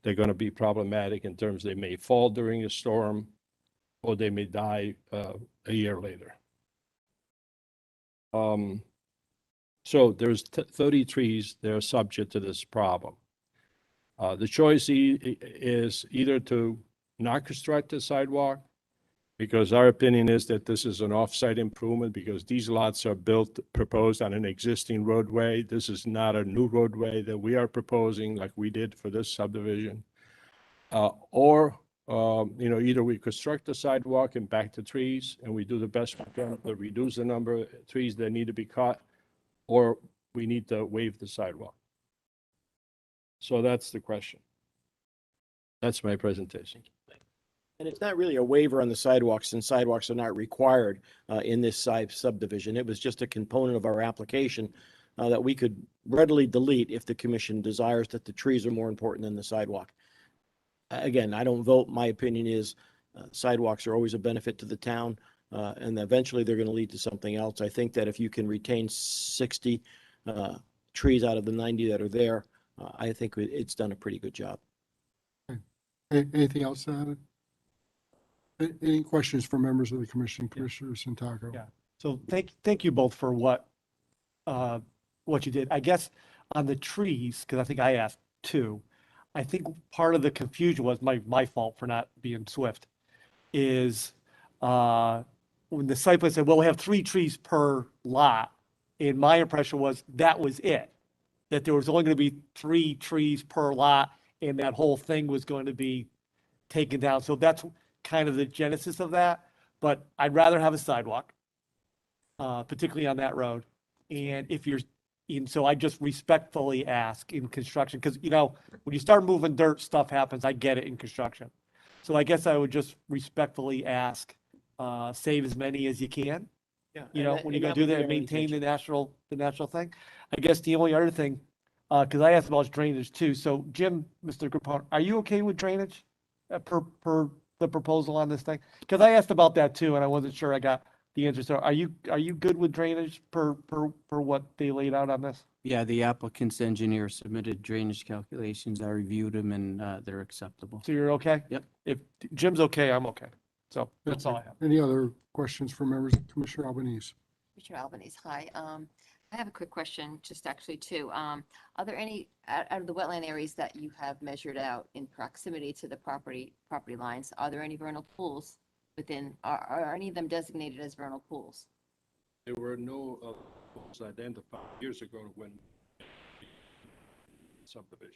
they're going to be problematic in terms they may fall during a storm or they may die a year later. So there's 30 trees that are subject to this problem. The choice is either to not construct a sidewalk, because our opinion is that this is an off-site improvement because these lots are proposed on an existing roadway. This is not a new roadway that we are proposing like we did for this subdivision. Or either we construct the sidewalk and back the trees and we do the best we can to reduce the number of trees that need to be cut, or we need to waive the sidewalk. So that's the question. That's my presentation. And it's not really a waiver on the sidewalks, and sidewalks are not required in this subdivision. It was just a component of our application that we could readily delete if the commission desires that the trees are more important than the sidewalk. Again, I don't vote. My opinion is sidewalks are always a benefit to the town, and eventually they're going to lead to something else. I think that if you can retain 60 trees out of the 90 that are there, I think it's done a pretty good job. Anything else to add? Any questions for members of the commission? Commissioner Santaco? Yeah. So thank you both for what you did. I guess on the trees, because I think I asked too, I think part of the confusion was my fault for not being swift, is when the site plan said, well, we have 3 trees per lot, and my impression was that was it, that there was only going to be 3 trees per lot, and that whole thing was going to be taken down. So that's kind of the genesis of that, but I'd rather have a sidewalk, particularly on that road. And so I just respectfully ask in construction, because, when you start moving dirt, stuff happens. I get it in construction. So I guess I would just respectfully ask, save as many as you can. Yeah. When you're going to do that, maintain the natural thing. I guess the only other thing, because I asked about drainage too. So Jim, Mr. Grappone, are you okay with drainage per the proposal on this thing? Because I asked about that too, and I wasn't sure I got the answer. So are you good with drainage per what they laid out on this? Yeah, the applicant's engineer submitted drainage calculations. I reviewed them and they're acceptable. So you're okay? Yep. If Jim's okay, I'm okay. So that's all I have. Any other questions for members of Commissioner Albanese? Commissioner Albanese, hi. I have a quick question, just actually two. Are there any, out of the wetland areas that you have measured out in proximity to the property lines, are there any vernal pools within, are any of them designated as vernal pools? There were no pools identified years ago when subdivision.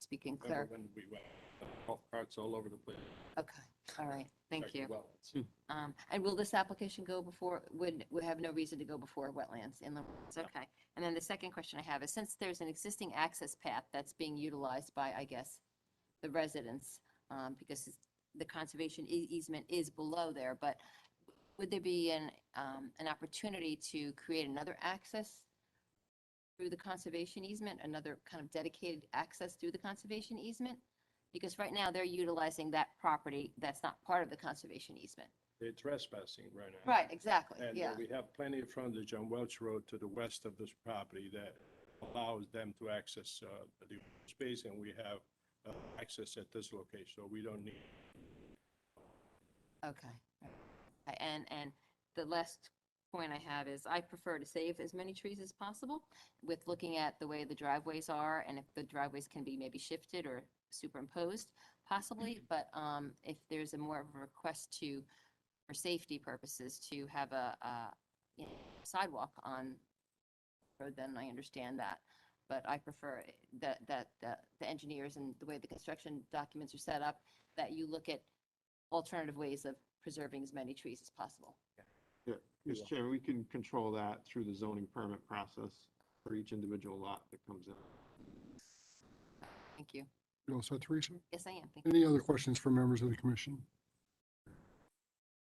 Speaking clear. When we went golf carts all over the place. Okay. All right, thank you. Wetlands. And will this application go before, would have no reason to go before wetlands, inland wetlands? Okay. And then the second question I have is, since there's an existing access path that's being utilized by, I guess, the residents, because the conservation easement is below there, but would there be an opportunity to create another access through the conservation easement, another kind of dedicated access through the conservation easement? Because right now they're utilizing that property that's not part of the conservation easement. They're trespassing right now. Right, exactly, And yeah. we have plenty of frontage on Welch Road to the west of this property that allows them to access the space, and we have access at this location, so we don't need. Okay. And the last point I have is I prefer to save as many trees as possible with looking at the way the driveways are and if the driveways can be maybe shifted or superimposed possibly. But if there's a more of a request to, for safety purposes, to have a you know, sidewalk on the road, then I understand that. But I prefer that the engineers and the way the construction documents are set up, that you look at alternative ways of preserving as many trees as possible. Yeah, Mr. Chairman, we can control that through the zoning permit process for each individual lot that comes in. Thank you. You all set, Teresa? Yes, I am. Thank you. Any other questions from members of the commission?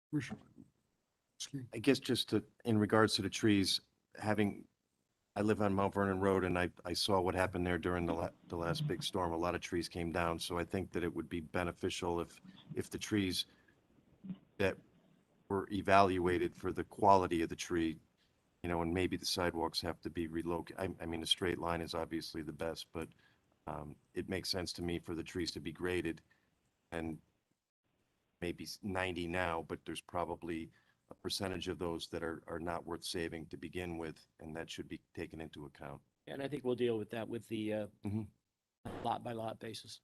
Commissioner Ski. I guess just to, in regards to the trees, I live on Mount Vernon Road and I saw what happened there during the last big storm. A lot of trees came down. So I think that it would be beneficial if the trees that were evaluated for the quality of the tree, you know, and maybe the sidewalks have to be relocated. I mean, a straight line is obviously the best, but it makes sense to me for the trees to be graded, and maybe 90 now, but there's probably a percentage of those that are not worth saving to begin with, and that should be taken into account. And I think we'll deal with that with the lot by lot basis.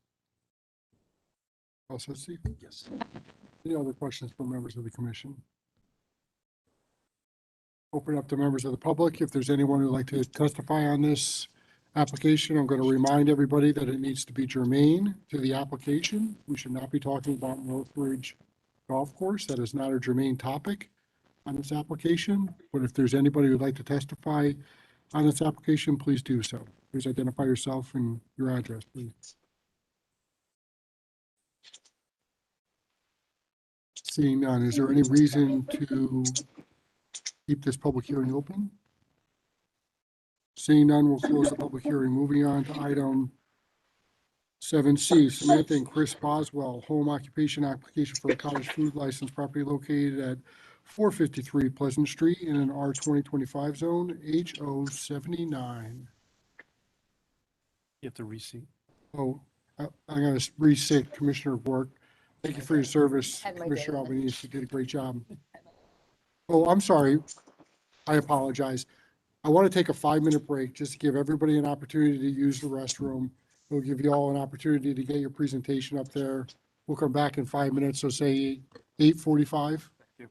All set, Steve? Yes. Any other questions from members of the commission? Open up to members of the public. If there's anyone who'd like to testify on this application, I'm going to remind everybody that it needs to be germane to the application. We should not be talking about Northridge Golf Course. That is not a germane topic on this application. But if there's anybody who'd like to testify on this application, please do so. Please identify yourself and your address, please. Seeing none, is there any reason to keep this public hearing open? Seeing none, we'll close the public hearing. Moving on to item 7C, Samantha and Chris Boswell, home occupation application for a cottage food license, property located at 453 Pleasant Street in an R2025 zone, HO 79. You have to reseat. Oh, I'm going to restate Commissioner Bork. Thank you for your service, Had my Commissioner day. Albanese. You did a great job. Oh, I'm sorry. I apologize. I want to take a 5-minute break just to give everybody an opportunity to use the restroom. We'll give you all an opportunity to get your presentation up there. We'll come back in 5 minutes, so say 8:45. Yeah.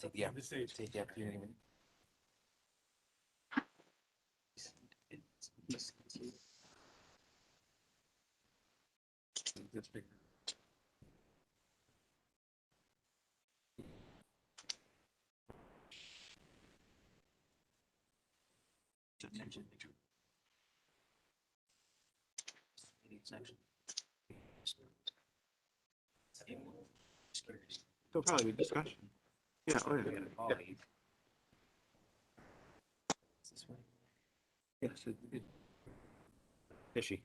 Take the opportunity. There'll probably be discussion. Yeah, oh yeah. Yeah. Yes, fishy.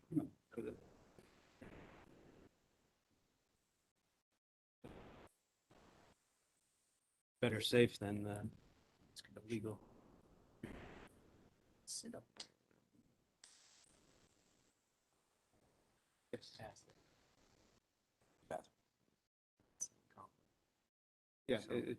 Better safe than it's illegal. Sit up. Yeah, it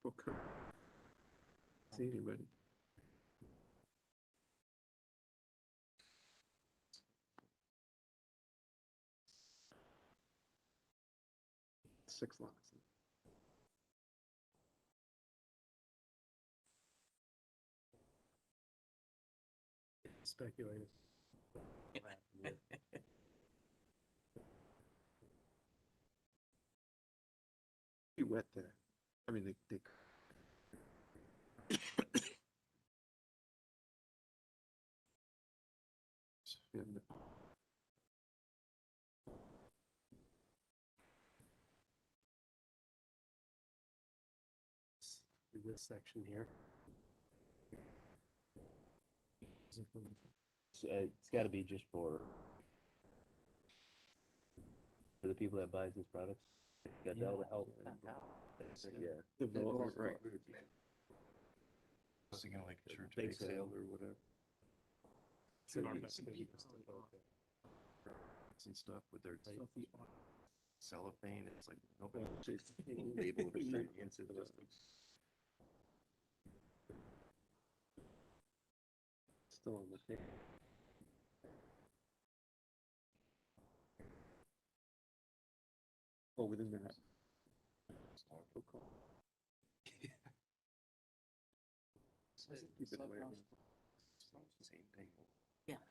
Okay. See anybody? Six lots. Speculated. Be wet there. I mean, they. This section here. It's gotta be just for the people that buys these products. Got all the help. Yeah. Development, right. Was it gonna like a church Bake bake sale sale or whatever. and stuff with their cellophane? It's like nobody label the ingredients. It just Still on the table. Oh, within that. Keep it away. same thing. Yeah.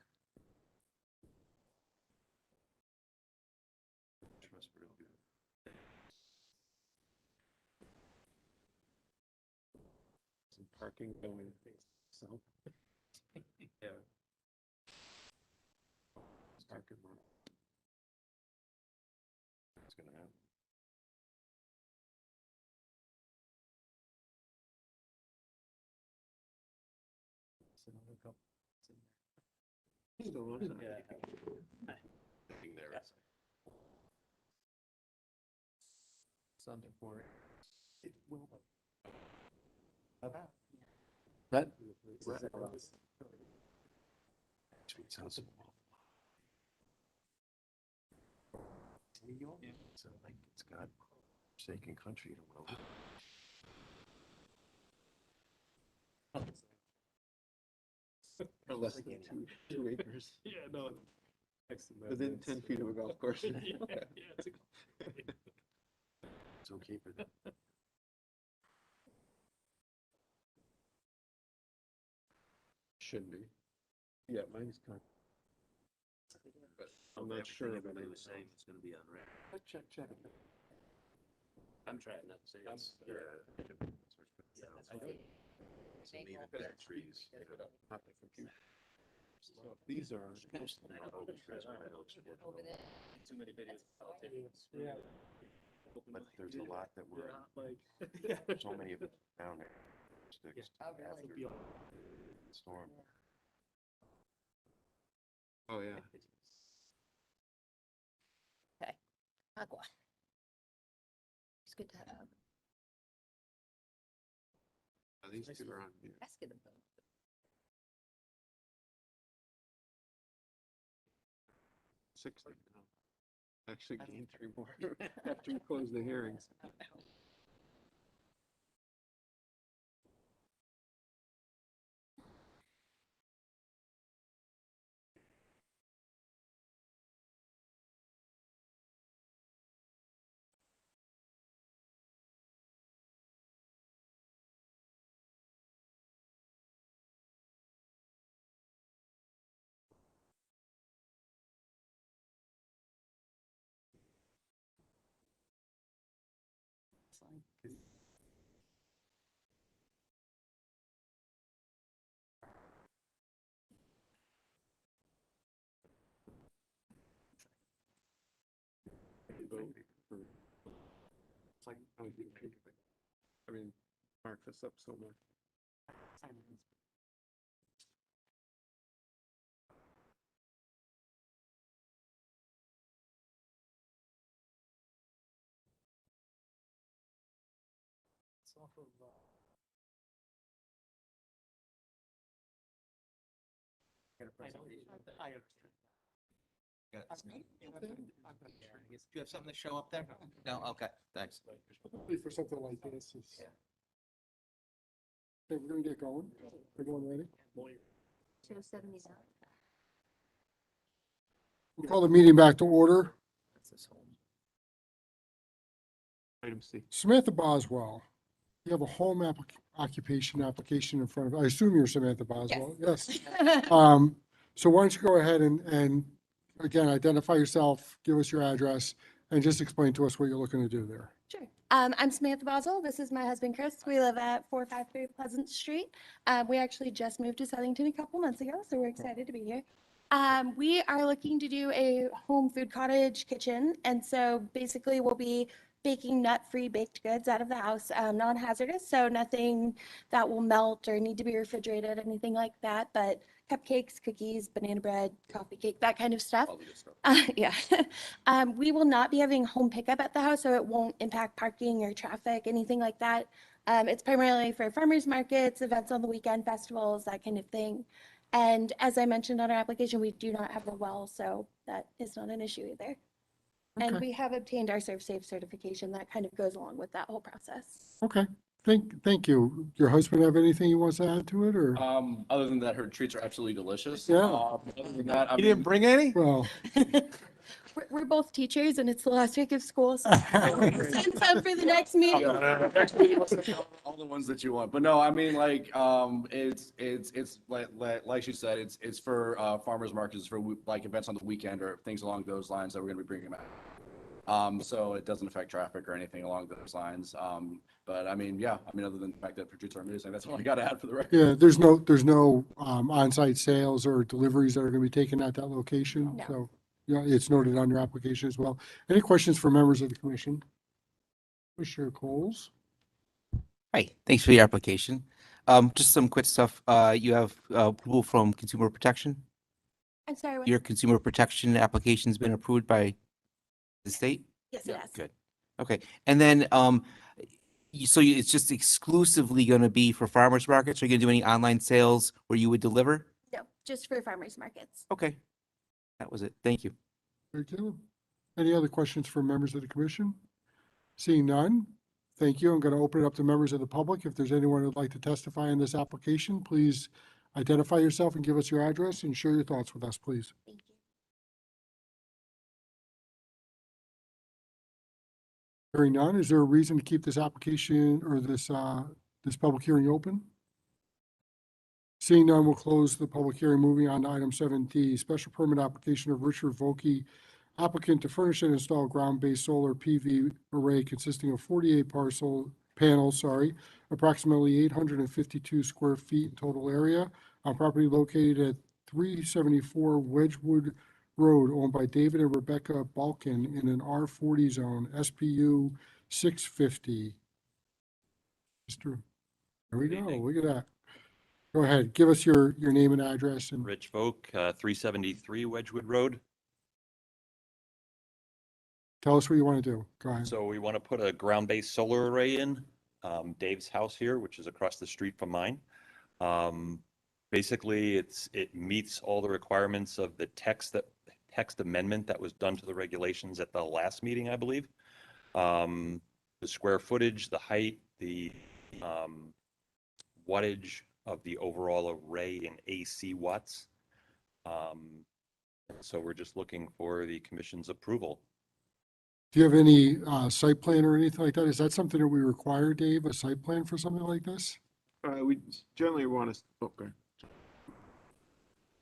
Trust real good. Some parking going south. Yeah. Parking lot. It's gonna happen. Still on that. Thing there. It's Sunday morning. It will. That, Sweet sounds. So like it's God forsaken country. I don't know. Less than 2 acres. Yeah, no. Within 10 feet of a golf course. It's okay for them. Should be. Yeah, mine's kind of. But I'm not sure. Everybody was saying it's gonna be on red. Check. I'm trying not to say it's. So leave it back trees. Not the computer. So these are. Over there. Too many videos. Yeah. But there's a lot that were, Like. so many of them down there. Sticks Oh, really? after the storm. Oh, yeah. Okay. Agua. It's good to have. These two are on here. Ask it. 60 now. Actually gained 3 more after we closed the hearings. It's like, I mean, mark this up so much. It's off of, I understand. Do you have something to show up there? No, okay, thanks. Hopefully for something like this, it's Okay, we're gonna get going. Everyone ready? 279. We'll call the meeting back to order. Item C. Samantha Boswell, you have a home occupation application in front of, I assume you're Samantha Boswell? Yes. So why don't you go ahead and again, identify yourself, give us your address, and just explain to us what you're looking to do there. Sure. I'm Samantha Boswell. This is my husband, Chris. We live at 453 Pleasant Street. We actually just moved to Southington a couple months ago, so we're excited to be here. We are looking to do a home food cottage kitchen. And so basically we'll be baking nut-free baked goods out of the house, non-hazardous, so nothing that will melt or need to be refrigerated, anything like that, but cupcakes, cookies, banana bread, coffee cake, that kind of stuff. Yeah. We will not be having home pickup at the house, so it won't impact parking or traffic, anything like that. It's primarily for farmers markets, events on the weekend, festivals, that kind of thing. And as I mentioned on our application, we do not have a well, so that is not an issue either. And Okay. we have obtained our ServSafe certification that kind of goes along with that whole process. Okay, thank you. Your husband have anything he wants to add to it, or? Other than that, her treats are absolutely delicious. Yeah. Other than that, I You didn't mean, bring any? Well, We're both teachers and it's the last week of school, so send some for the next meeting. next meeting, let's have all the ones that you want. But no, I mean, like, it's like she said, it's for farmers markets, for like events on the weekend or things along those lines that we're gonna be bringing back. So it doesn't affect traffic or anything along those lines. But I mean, yeah, I mean, other than the fact that her treats are amazing, that's all I gotta add for the record. yeah, there's no on-site sales or deliveries that are gonna be taken at that location, No. so, yeah, it's noted on your application as well. Any questions for members of the commission? Commissioner Coles? Hi, thanks for your application. Just some quick stuff. You have approval from Consumer Protection. I'm sorry, what? Your Consumer Protection application's been approved by the state? Yes, it has. Good. Okay. And then, it's just exclusively going to be for farmers markets? Are you going to do any online sales where you would deliver? No, just for farmers markets. Okay. That was it. Thank you. Very good. Any other questions for members of the commission? Seeing none, thank you. I'm going to open it up to members of the public. If there's anyone who'd like to testify in this application, please identify yourself and give us your address and share your thoughts with us, please. Thank you. Hearing none, is there a reason to keep this application or this public hearing open? Seeing none, we'll close the public hearing. Moving on to item 7D, special permit application of Richard Volkey, applicant to furnish and install ground-based solar PV array consisting of 48 panels, approximately 852 square feet in total area on property located at 374 Wedgewood Road, owned by David and Rebecca Balkin in an R40 zone, SPU 650. There we go. Look at that. Go ahead. Give us your name and address. And Rich Vogt, 373 Wedgewood Road. tell us what you want to do. Go ahead. So we want to put a ground-based solar array in Dave's house here, which is across the street from mine. Basically, it meets all the requirements of the text amendment that was done to the regulations at the last meeting, I believe. The square footage, the height, the wattage of the overall array in AC watts. So we're just looking for the commission's approval. Do you have any site plan or anything like that? Is that something that we require, Dave, a site plan for something like this? We generally want to, okay.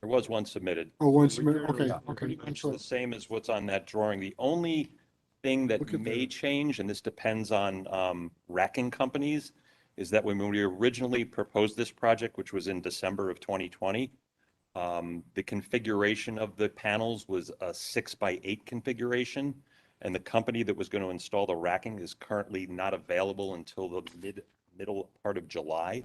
There was one submitted. Oh, one So we submitted, generally- okay, okay. Pretty much excellent. the same as what's on that drawing. The only thing that Look at may that. change, and this depends on racking companies, is that when we originally proposed this project, which was in December of 2020, the configuration of the panels was a 6x8 configuration, and the company that was going to install the racking is currently not available until the middle part of July.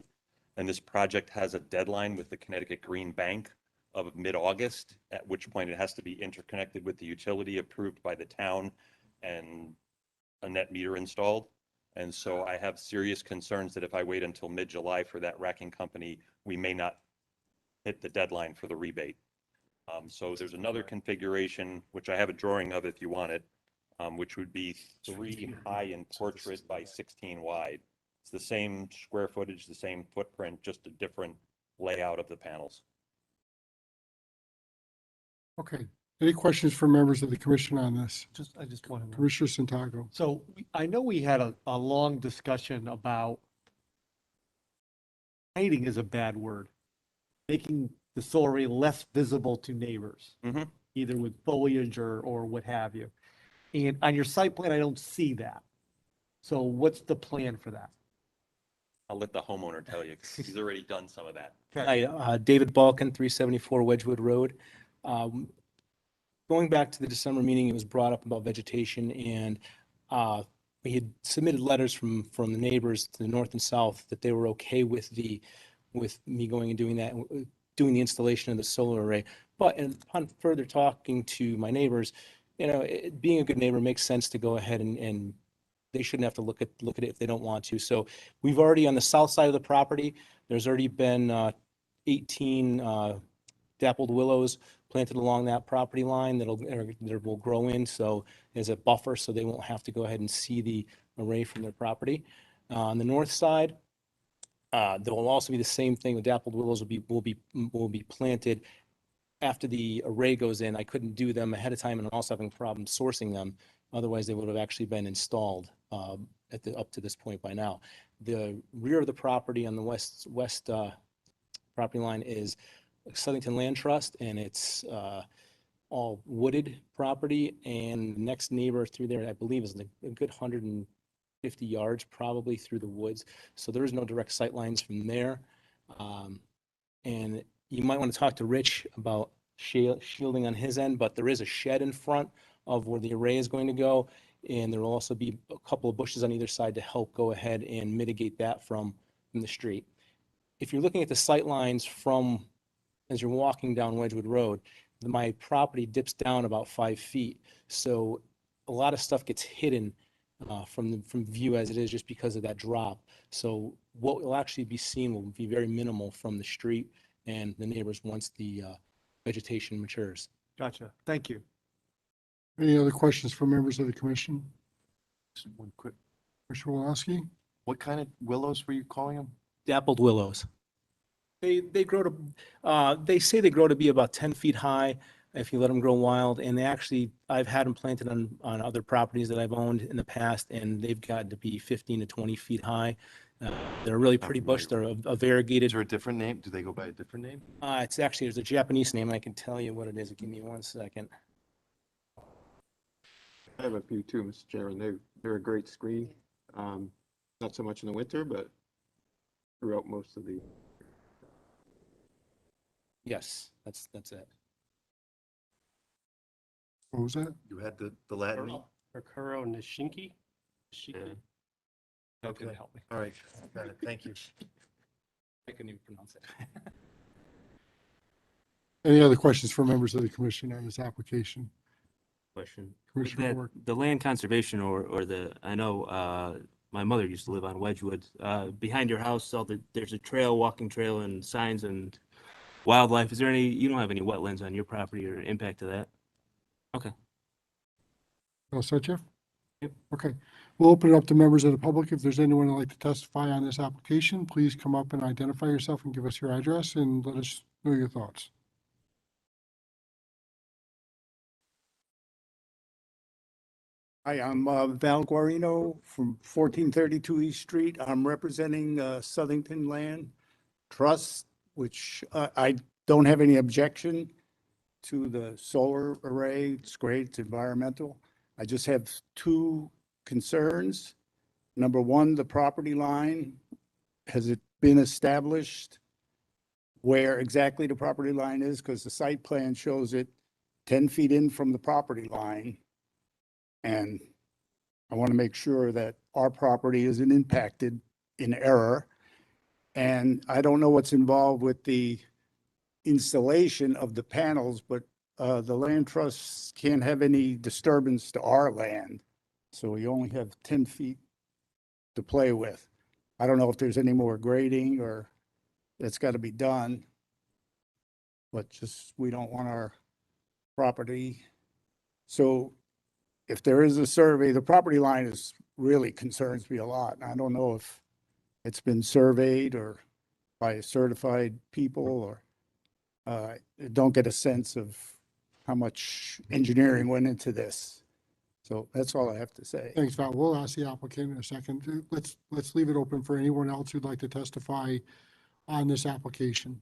And this project has a deadline with the Connecticut Green Bank of mid-August, at which point it has to be interconnected with the utility approved by the town and a net meter installed. And so I have serious concerns that if I wait until mid-July for that racking company, we may not hit the deadline for the rebate. So there's another configuration, which I have a drawing of if you want it, which would be 3 high in portrait by 16 wide. It's the same square footage, the same footprint, just a different layout of the panels. Okay. Any questions for members of the commission on this? I just want to know. Commissioner Santago. So I know we had a long discussion about hiding is a bad word, making the solar array less visible to neighbors, either with foliage or what have you. And on your site plan, I don't see that. So what's the plan for that? I'll let the homeowner tell you, 'cause he's already done some of that. Hi, David Balkin, 374 Wedgewood Road. Going back to the December meeting, it was brought up about vegetation, and we had submitted letters from the neighbors to the north and south that they were okay with me going and doing that, doing the installation of the solar array. But upon further talking to my neighbors, being a good neighbor makes sense to go ahead and they shouldn't have to look at it if they don't want to. So we've already, on the south side of the property, there's already been 18 dappled willows planted along that property line that will grow in, so as a buffer, so they won't have to go ahead and see the array from their property. On the north side, there will also be the same thing. The dappled willows will be planted after the array goes in. I couldn't do them ahead of time, and I'm also having a problem sourcing them. Otherwise, they would have actually been installed up to this point by now. The rear of the property on the west property line is Southington Land Trust, and it's all wooded property. And the next neighbor through there, I believe, is a good 150 yards probably through the woods. So there is no direct sight lines from there. And you might want to talk to Rich about shielding on his end, but there is a shed in front of where the array is going to go. And there will also be a couple of bushes on either side to help go ahead and mitigate that from the street. If you're looking at the sight lines as you're walking down Wedgewood Road, my property dips down about 5 feet. So a lot of stuff gets hidden from view as it is just because of that drop. So what will actually be seen will be very minimal from the street and the neighbors once the vegetation matures. Gotcha. Thank you. Any other questions from members of the commission? Just one quick, Commissioner Woloski? what kind of willows were you calling them? Dappled willows. They grow to, they say they grow to be about 10 feet high if you let them grow wild. And I've had them planted on other properties that I've owned in the past, and they've got to be 15 to 20 feet high. They're a really pretty bush. They're a variegated. Is there a different name? Do they go by a different name? There's a Japanese name, and I can tell you what it is. Give me 1 second. I have a few too, Mr. Chairman. They're a great screen. Not so much in the winter, but throughout most of the. Yes, that's it. What was that? You had the Latin name? Akuro Nishinki? That's going to help me. All right, got it. Thank you. I couldn't even pronounce it. Any other questions for members of the commission on this application? Question. Commissioner That- Bork. The land conservation I know, my mother used to live on Wedgewood. Behind your house, there's a walking trail and signs and wildlife. Is there you don't have any wetlands on your property or impact to that? Okay. All set, Jeff? Yep. Okay. We'll open it up to members of the public. If there's anyone who'd like to testify on this application, please come up and identify yourself and give us your address and let us know your thoughts. Hi, I'm Val Guarino from 1432 East Street. I'm representing Southington Land Trust, which I don't have any objection to the solar array. It's great, it's environmental. I just have two concerns. Number one, the property line. Has it been established where exactly the property line is? Because the site plan shows it 10 feet in from the property line. And I want to make sure that our property isn't impacted in error. And I don't know what's involved with the installation of the panels, but the land trusts can't have any disturbance to our land. So we only have 10 feet to play with. I don't know if there's any more grading or that's got to be done. But just, we don't want our property. So if there is a survey, the property line really concerns me a lot. I don't know if it's been surveyed or by certified people, or don't get a sense of how much engineering went into this. So that's all I have to say. Thanks, Val. We'll ask the applicant in a second. Let's leave it open for anyone else who'd like to testify on this application.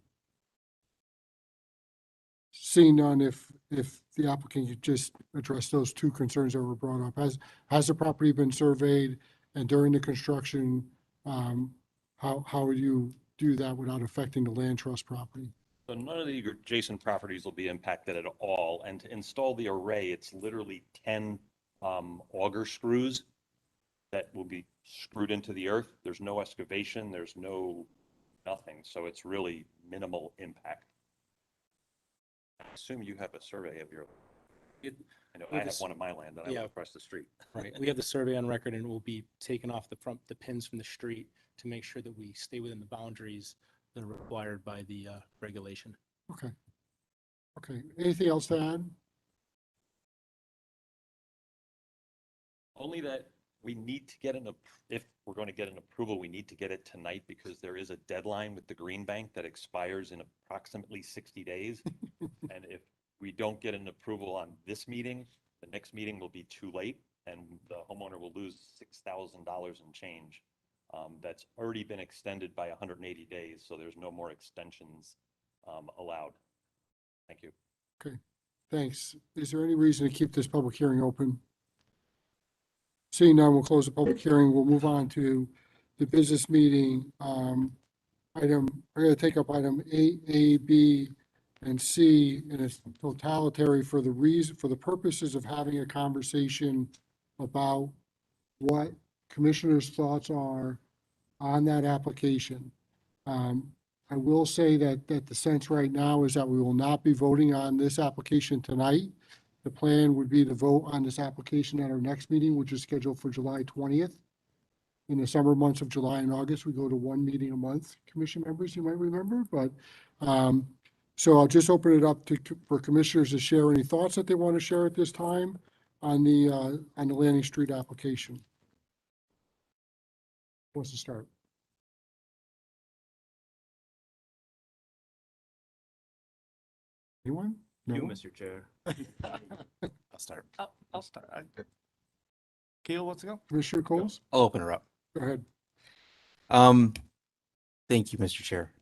Seeing none, if the applicant could just address those two concerns that were brought up. Has the property been surveyed, and during the construction, how would you do that without affecting the land trust property? So none of the adjacent properties will be impacted at all. And to install the array, it's literally 10 auger screws that will be screwed into the earth. There's no excavation, there's nothing. So it's really minimal impact. I assume you have a survey of your, I know I have one of my land that I live across the street. Right. We have the survey on record, and it will be taken off the pins from the street to make sure that we stay within the boundaries that are required by the regulation. Okay. Okay. Anything else to add? Only that we need to get if we're going to get an approval, we need to get it tonight because there is a deadline with the Green Bank that expires in approximately 60 days. And if we don't get an approval on this meeting, the next meeting will be too late and the homeowner will lose $6,000 in change. That's already been extended by 180 days, so there's no more extensions allowed. Thank you. Okay, thanks. Is there any reason to keep this public hearing open? Seeing none, we'll close the public hearing. We'll move on to the business meeting. We're going to take up item A, B, and C in its totality for the purposes of having a conversation about what commissioners' thoughts are on that application. I will say that the sense right now is that we will not be voting on this application tonight. The plan would be to vote on this application at our next meeting, which is scheduled for July 20th. In the summer months of July and August, we go to one meeting a month, commission members, you might remember, but so I'll just open it up for commissioners to share any thoughts that they want to share at this time on the Landing Street application. Who wants to start? Anyone? No? You, Mr. Chair. I'll start. I'll start. Keel wants to go? Commissioner Coles? I'll open her up. Go ahead. Thank you, Mr. Chair.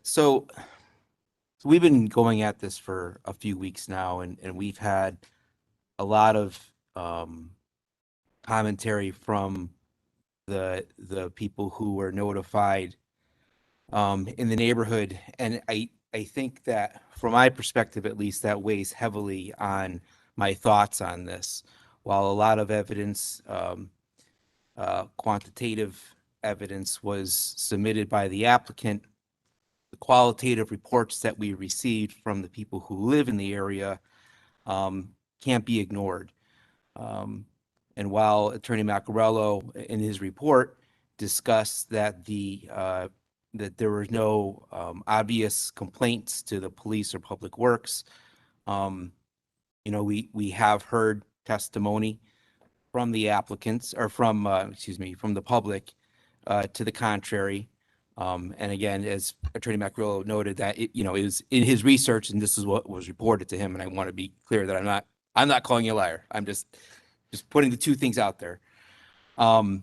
So we've been going at this for a few weeks now, and we've had a lot of commentary from the people who were notified in the neighborhood. And I think that from my perspective, at least, that weighs heavily on my thoughts on this. While a lot of evidence, quantitative evidence was submitted by the applicant, the qualitative reports that we received from the people who live in the area can't be ignored. And while Attorney Maccarello in his report discussed that that there were no obvious complaints to the police or public works, we have heard testimony from the applicants or from the public to the contrary. And again, as Attorney Maccarello noted, that it is in his research, and this is what was reported to him. And I want to be clear that I'm not calling you a liar. I'm just putting the two things out there. But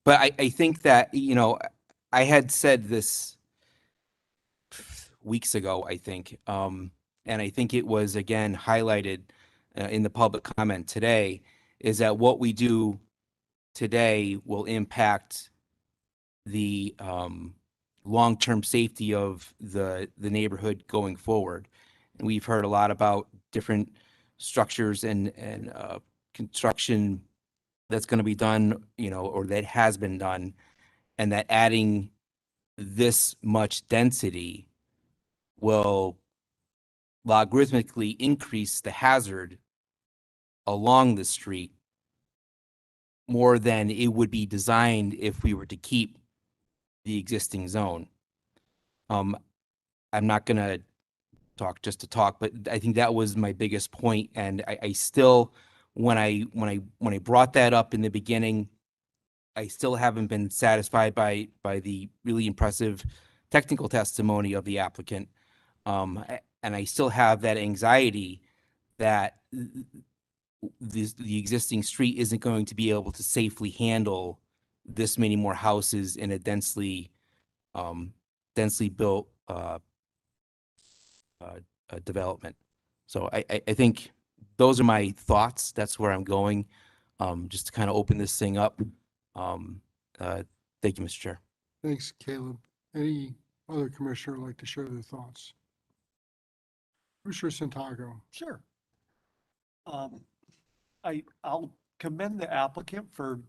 I think that, I had said this weeks ago, I think, and I think it was again highlighted in the public comment today, is that what we do today will impact the long-term safety of the neighborhood going forward. And we've heard a lot about different structures and construction that's going to be done, or that has been done, and that adding this much density will logarithmically increase the hazard along the street more than it would be designed if we were to keep the existing zone. I'm not going to talk just to talk, but I think that was my biggest point. And I still, when I brought that up in the beginning, I still haven't been satisfied by the really impressive technical testimony of the applicant. And I still have that anxiety that the existing street isn't going to be able to safely handle this many more houses in a densely built development. So I think those are my thoughts. That's where I'm going, just to kind of open this thing up. Thank you, Mr. Chair. Thanks, Caleb. Any other commissioner would like to share their thoughts? Commissioner Santago. Sure. I'll commend the applicant for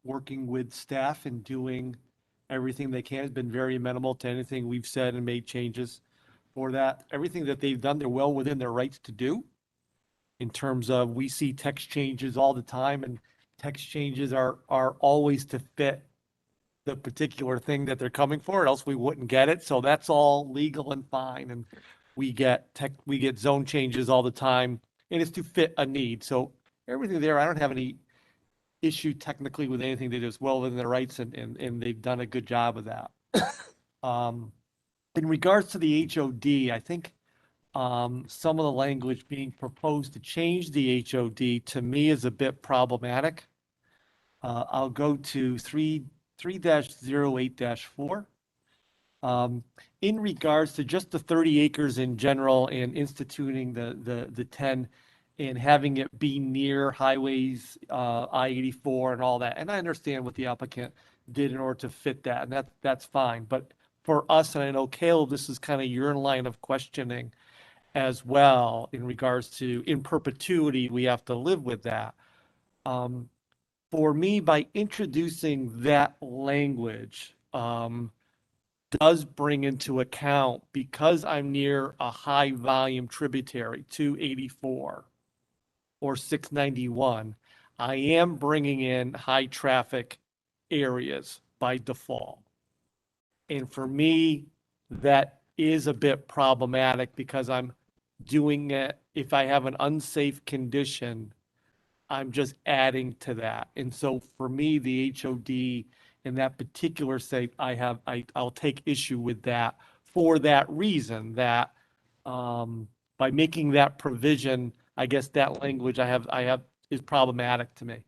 working with staff and doing everything they can. It's been very amenable to anything we've said and made changes for that. Everything that they've done, they're well within their rights to do. In terms of, we see text changes all the time, and text changes are always to fit the particular thing that they're coming for, or else we wouldn't get it. So that's all legal and fine. And we get zone changes all the time, and it's to fit a need. So everything there, I don't have any issue technically with anything. They do as well within their rights, and they've done a good job of that. In regards to the HOD, I think some of the language being proposed to change the HOD to me is a bit problematic. I'll go to 3-08-4. In regards to just the 30 acres in general and instituting the 10 and having it be near highways, I-84 and all that. And I understand what the applicant did in order to fit that, and that's fine. But for us, and I know Caleb, this is kind of your line of questioning as well in regards to in perpetuity, we have to live with that. For me, by introducing that language, does bring into account, because I'm near a high volume tributary, 284 or 691, I am bringing in high traffic areas by default. And for me, that is a bit problematic because I'm doing it, if I have an unsafe condition, I'm just adding to that. And so for me, the HOD in that particular site, I'll take issue with that for that reason, that by making that provision, I guess that language I have is problematic to me.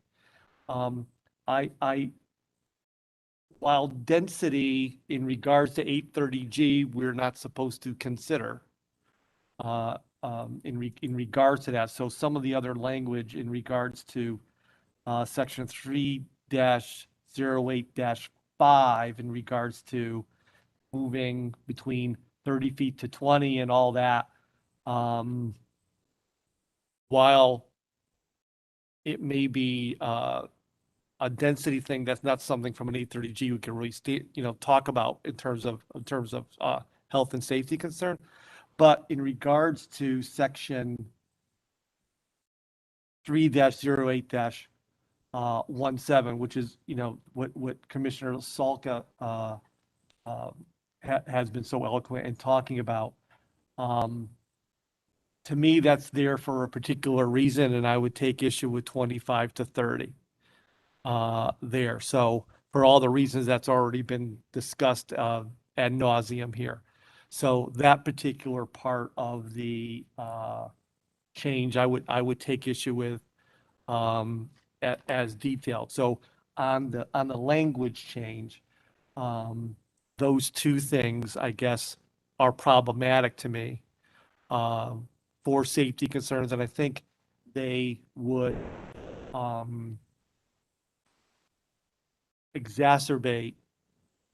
While density in regards to 830G, we're not supposed to consider in regards to that. So some of the other language in regards to section 3-08-5 in regards to moving between 30 feet to 20 and all that, while it may be a density thing, that's not something from an 830G we can really talk about in terms of health and safety concern. But in regards to section 3-08-17, which is what Commissioner Salka has been so eloquent in talking about, to me, that's there for a particular reason, and I would take issue with 25 to 30 there. So for all the reasons that's already been discussed ad nauseum here. So that particular part of the change, I would take issue with as detailed. So on the language change, those two things, I guess, are problematic to me for safety concerns, and I think they would exacerbate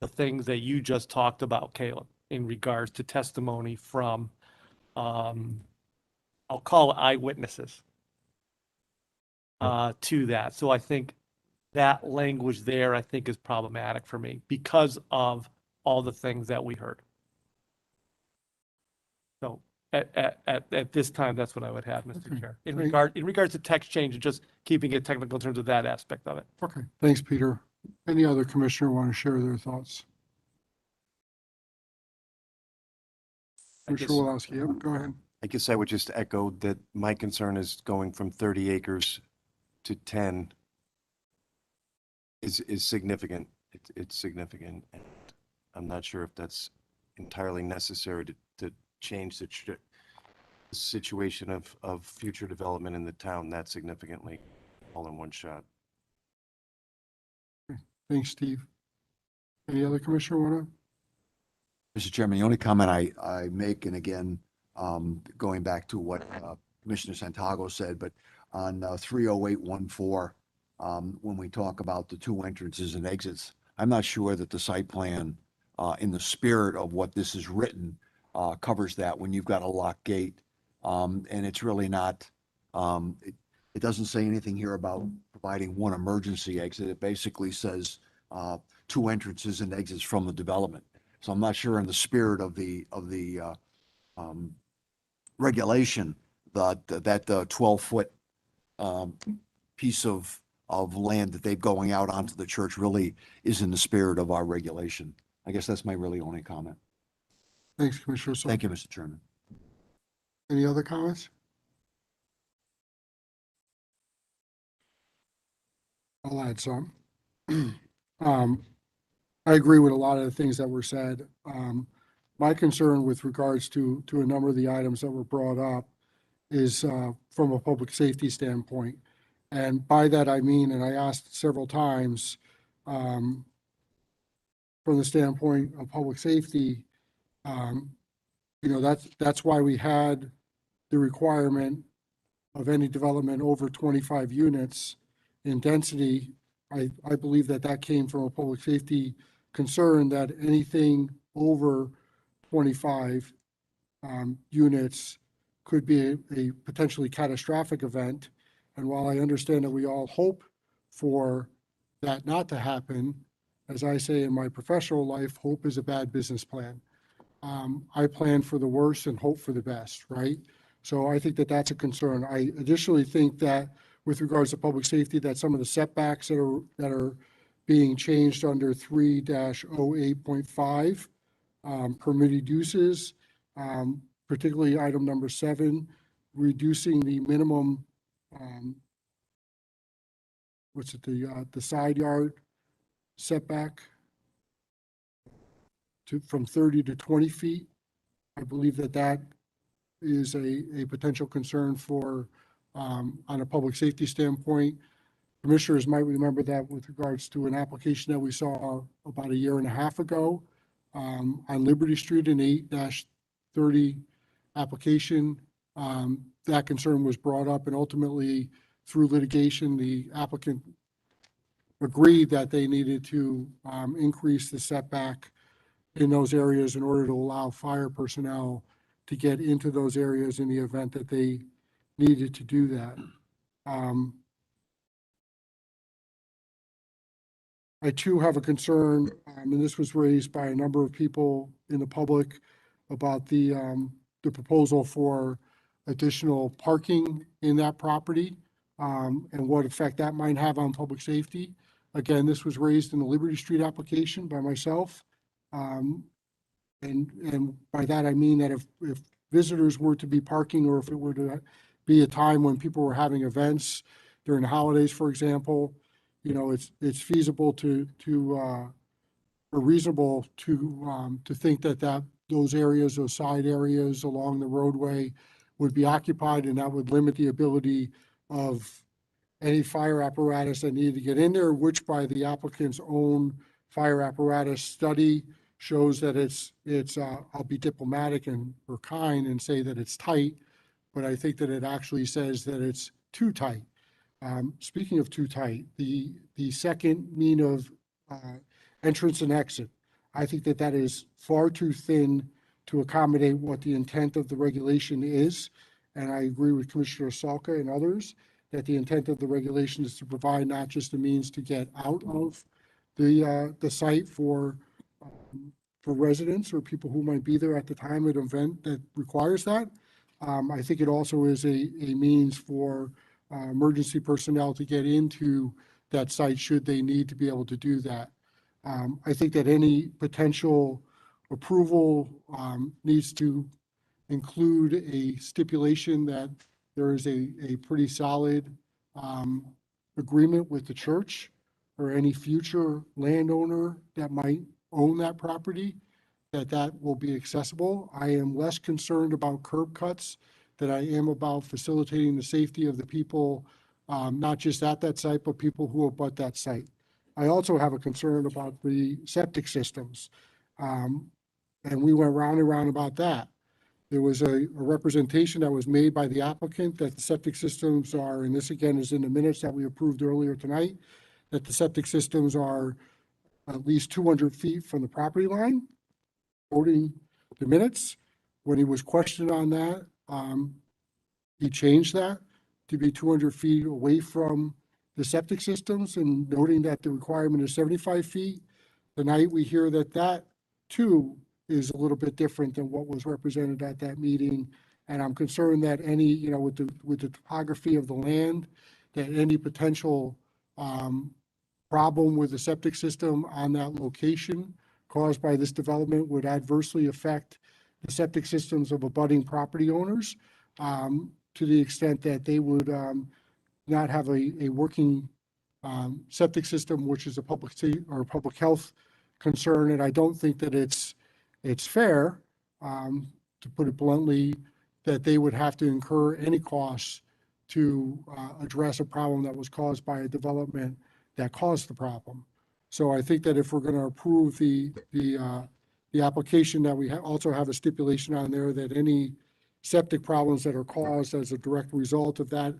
the things that you just talked about, Caleb, in regards to testimony from, I'll call it eyewitnesses to that. So I think that language there, I think, is problematic for me because of all the things that we heard. So at this time, that's what I would have, Mr. Chair. In regards to text change and just keeping it technical in terms of that aspect of it. Okay, thanks, Peter. Any other commissioner want to share their thoughts? Commissioner Woloski, yep, go ahead. I guess I would just echo that my concern is going from 30 acres to 10 is significant. It's significant. And I'm not sure if that's entirely necessary to change the situation of future development in the town that significantly all in one shot. Thanks, Steve. Any other commissioner want to? Mr. Chairman, the only comment I make, and again, going back to what Commissioner Santago said, but on 30814, when we talk about the two entrances and exits, I'm not sure that the site plan, in the spirit of what this is written, covers that when you've got a locked gate. And it's really not, it doesn't say anything here about providing one emergency exit. It basically says two entrances and exits from the development. So I'm not sure in the spirit of the regulation that the 12-foot piece of land that they're going out onto the church really is in the spirit of our regulation. I guess that's my really only comment. Thanks, Commissioner. Thank you, Mr. Chairman. Any other comments? I'll add some. I agree with a lot of the things that were said. My concern with regards to a number of the items that were brought up is from a public safety standpoint. And by that, I mean, and I asked several times, from the standpoint of public safety, that's why we had the requirement of any development over 25 units in density. I believe that came from a public safety concern that anything over 25 units could be a potentially catastrophic event. And while I understand that we all hope for that not to happen, as I say in my professional life, hope is a bad business plan. I plan for the worst and hope for the best, right? So I think that that's a concern. I additionally think that with regards to public safety, that some of the setbacks that are being changed under 3-08.5 permitted uses, particularly item number 7, reducing the minimum, the side yard setback from 30 to 20 feet. I believe that is a potential concern for, on a public safety standpoint. Commissioners might remember that with regards to an application that we saw about a year and a half ago on Liberty Street, an 8-30 application. That concern was brought up, and ultimately through litigation, the applicant agreed that they needed to increase the setback in those areas in order to allow fire personnel to get into those areas in the event that they needed to do that. I too have a concern, and this was raised by a number of people in the public about the proposal for additional parking in that property, and what effect that might have on public safety. Again, this was raised in the Liberty Street application by myself. And by that, I mean that if visitors were to be parking, or if it were to be a time when people were having events during the holidays, for example, it's feasible or reasonable to think that those areas, those side areas along the roadway would be occupied, and that would limit the ability of any fire apparatus that needed to get in there, which by the applicant's own fire apparatus study shows that it's I'll be diplomatic or kind and say that it's tight, but I think that it actually says that it's too tight. Speaking of too tight, the second mean of entrance and exit, I think that is far too thin to accommodate what the intent of the regulation is. And I agree with Commissioner Salka and others that the intent of the regulation is to provide not just a means to get out of the site for residents or people who might be there at the time of an event that requires that. I think it also is a means for emergency personnel to get into that site should they need to be able to do that. I think that any potential approval needs to include a stipulation that there is a pretty solid agreement with the church or any future landowner that might own that property, that will be accessible. I am less concerned about curb cuts than I am about facilitating the safety of the people, not just at that site, but people who abut that site. I also have a concern about the septic systems. And we went round and round about that. There was a representation that was made by the applicant that the septic systems are, and this again is in the minutes that we approved earlier tonight, that the septic systems are at least 200 feet from the property line, quoting the minutes. When he was questioned on that, he changed that to be 200 feet away from the septic systems and noting that the requirement is 75 feet. Tonight, we hear that that too is a little bit different than what was represented at that meeting. And I'm concerned that any, you know, with the topography of the land, that any potential problem with the septic system on that location caused by this development would adversely affect the septic systems of abutting property owners, to the extent that they would not have a working septic system, which is a public safety or public health concern. And I don't think that it's fair, to put it bluntly, that they would have to incur any costs to address a problem that was caused by a development that caused the problem. So I think that if we're going to approve the application, that we also have a stipulation on there that any septic problems that are caused as a direct result of that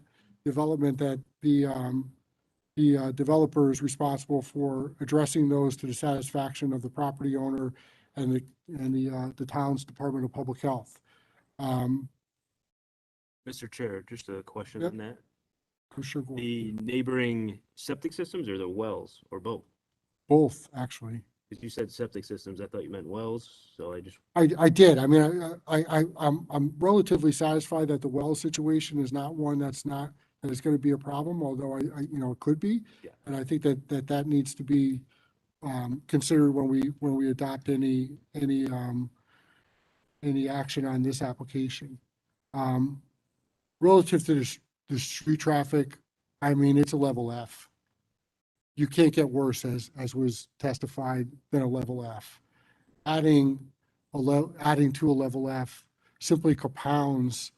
development, that the developer is responsible for addressing those to the satisfaction of the property owner and the town's Department of Public Health. Mr. Chair, just a question Yep. on that. Commissioner Gould. The neighboring septic systems or the wells or both? Both, actually. Because you said septic systems, I thought you meant wells, so I just, I did. I mean, I'm relatively satisfied that the well situation is not one that is going to be a problem, although you know, it could be. Yeah. And I think that needs to be considered when we adopt any action on this application. Relative to the street traffic, I mean, it's a level F. You can't get worse, as was testified, than a level F. Adding to a level F simply compounds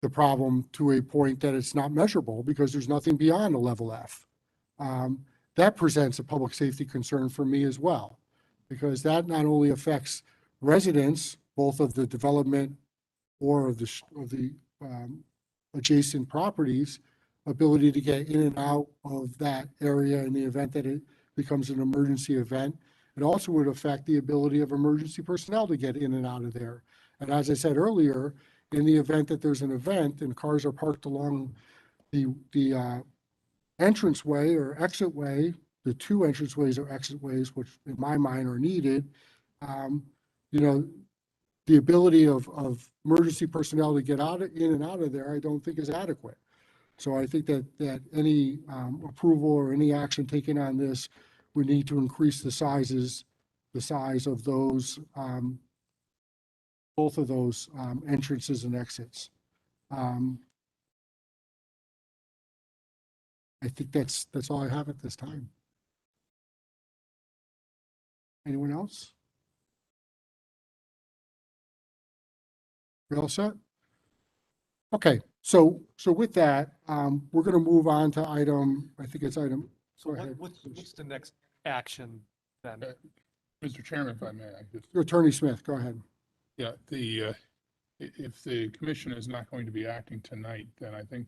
the problem to a point that it's not measurable because there's nothing beyond a level F. That presents a public safety concern for me as well, because that not only affects residents, both of the development or of the adjacent properties, ability to get in and out of that area in the event that it becomes an emergency event. It also would affect the ability of emergency personnel to get in and out of there. And as I said earlier, in the event that there's an event and cars are parked along the entranceway or exit way, the two entranceways or exit ways, which in my mind are needed, you know, the ability of emergency personnel to get in and out of there, I don't think is adequate. So I think that any approval or any action taken on this would need to increase the size of those, both of those entrances and exits. I think that's all I have at this time. Anyone else? We all set? Okay, so with that, we're going to move on to item, I think it's item, So go ahead. what's the next action then? Mr. Chairman, if I may, I just, Attorney Smith, go ahead. yeah, if the commission is not going to be acting tonight, then I think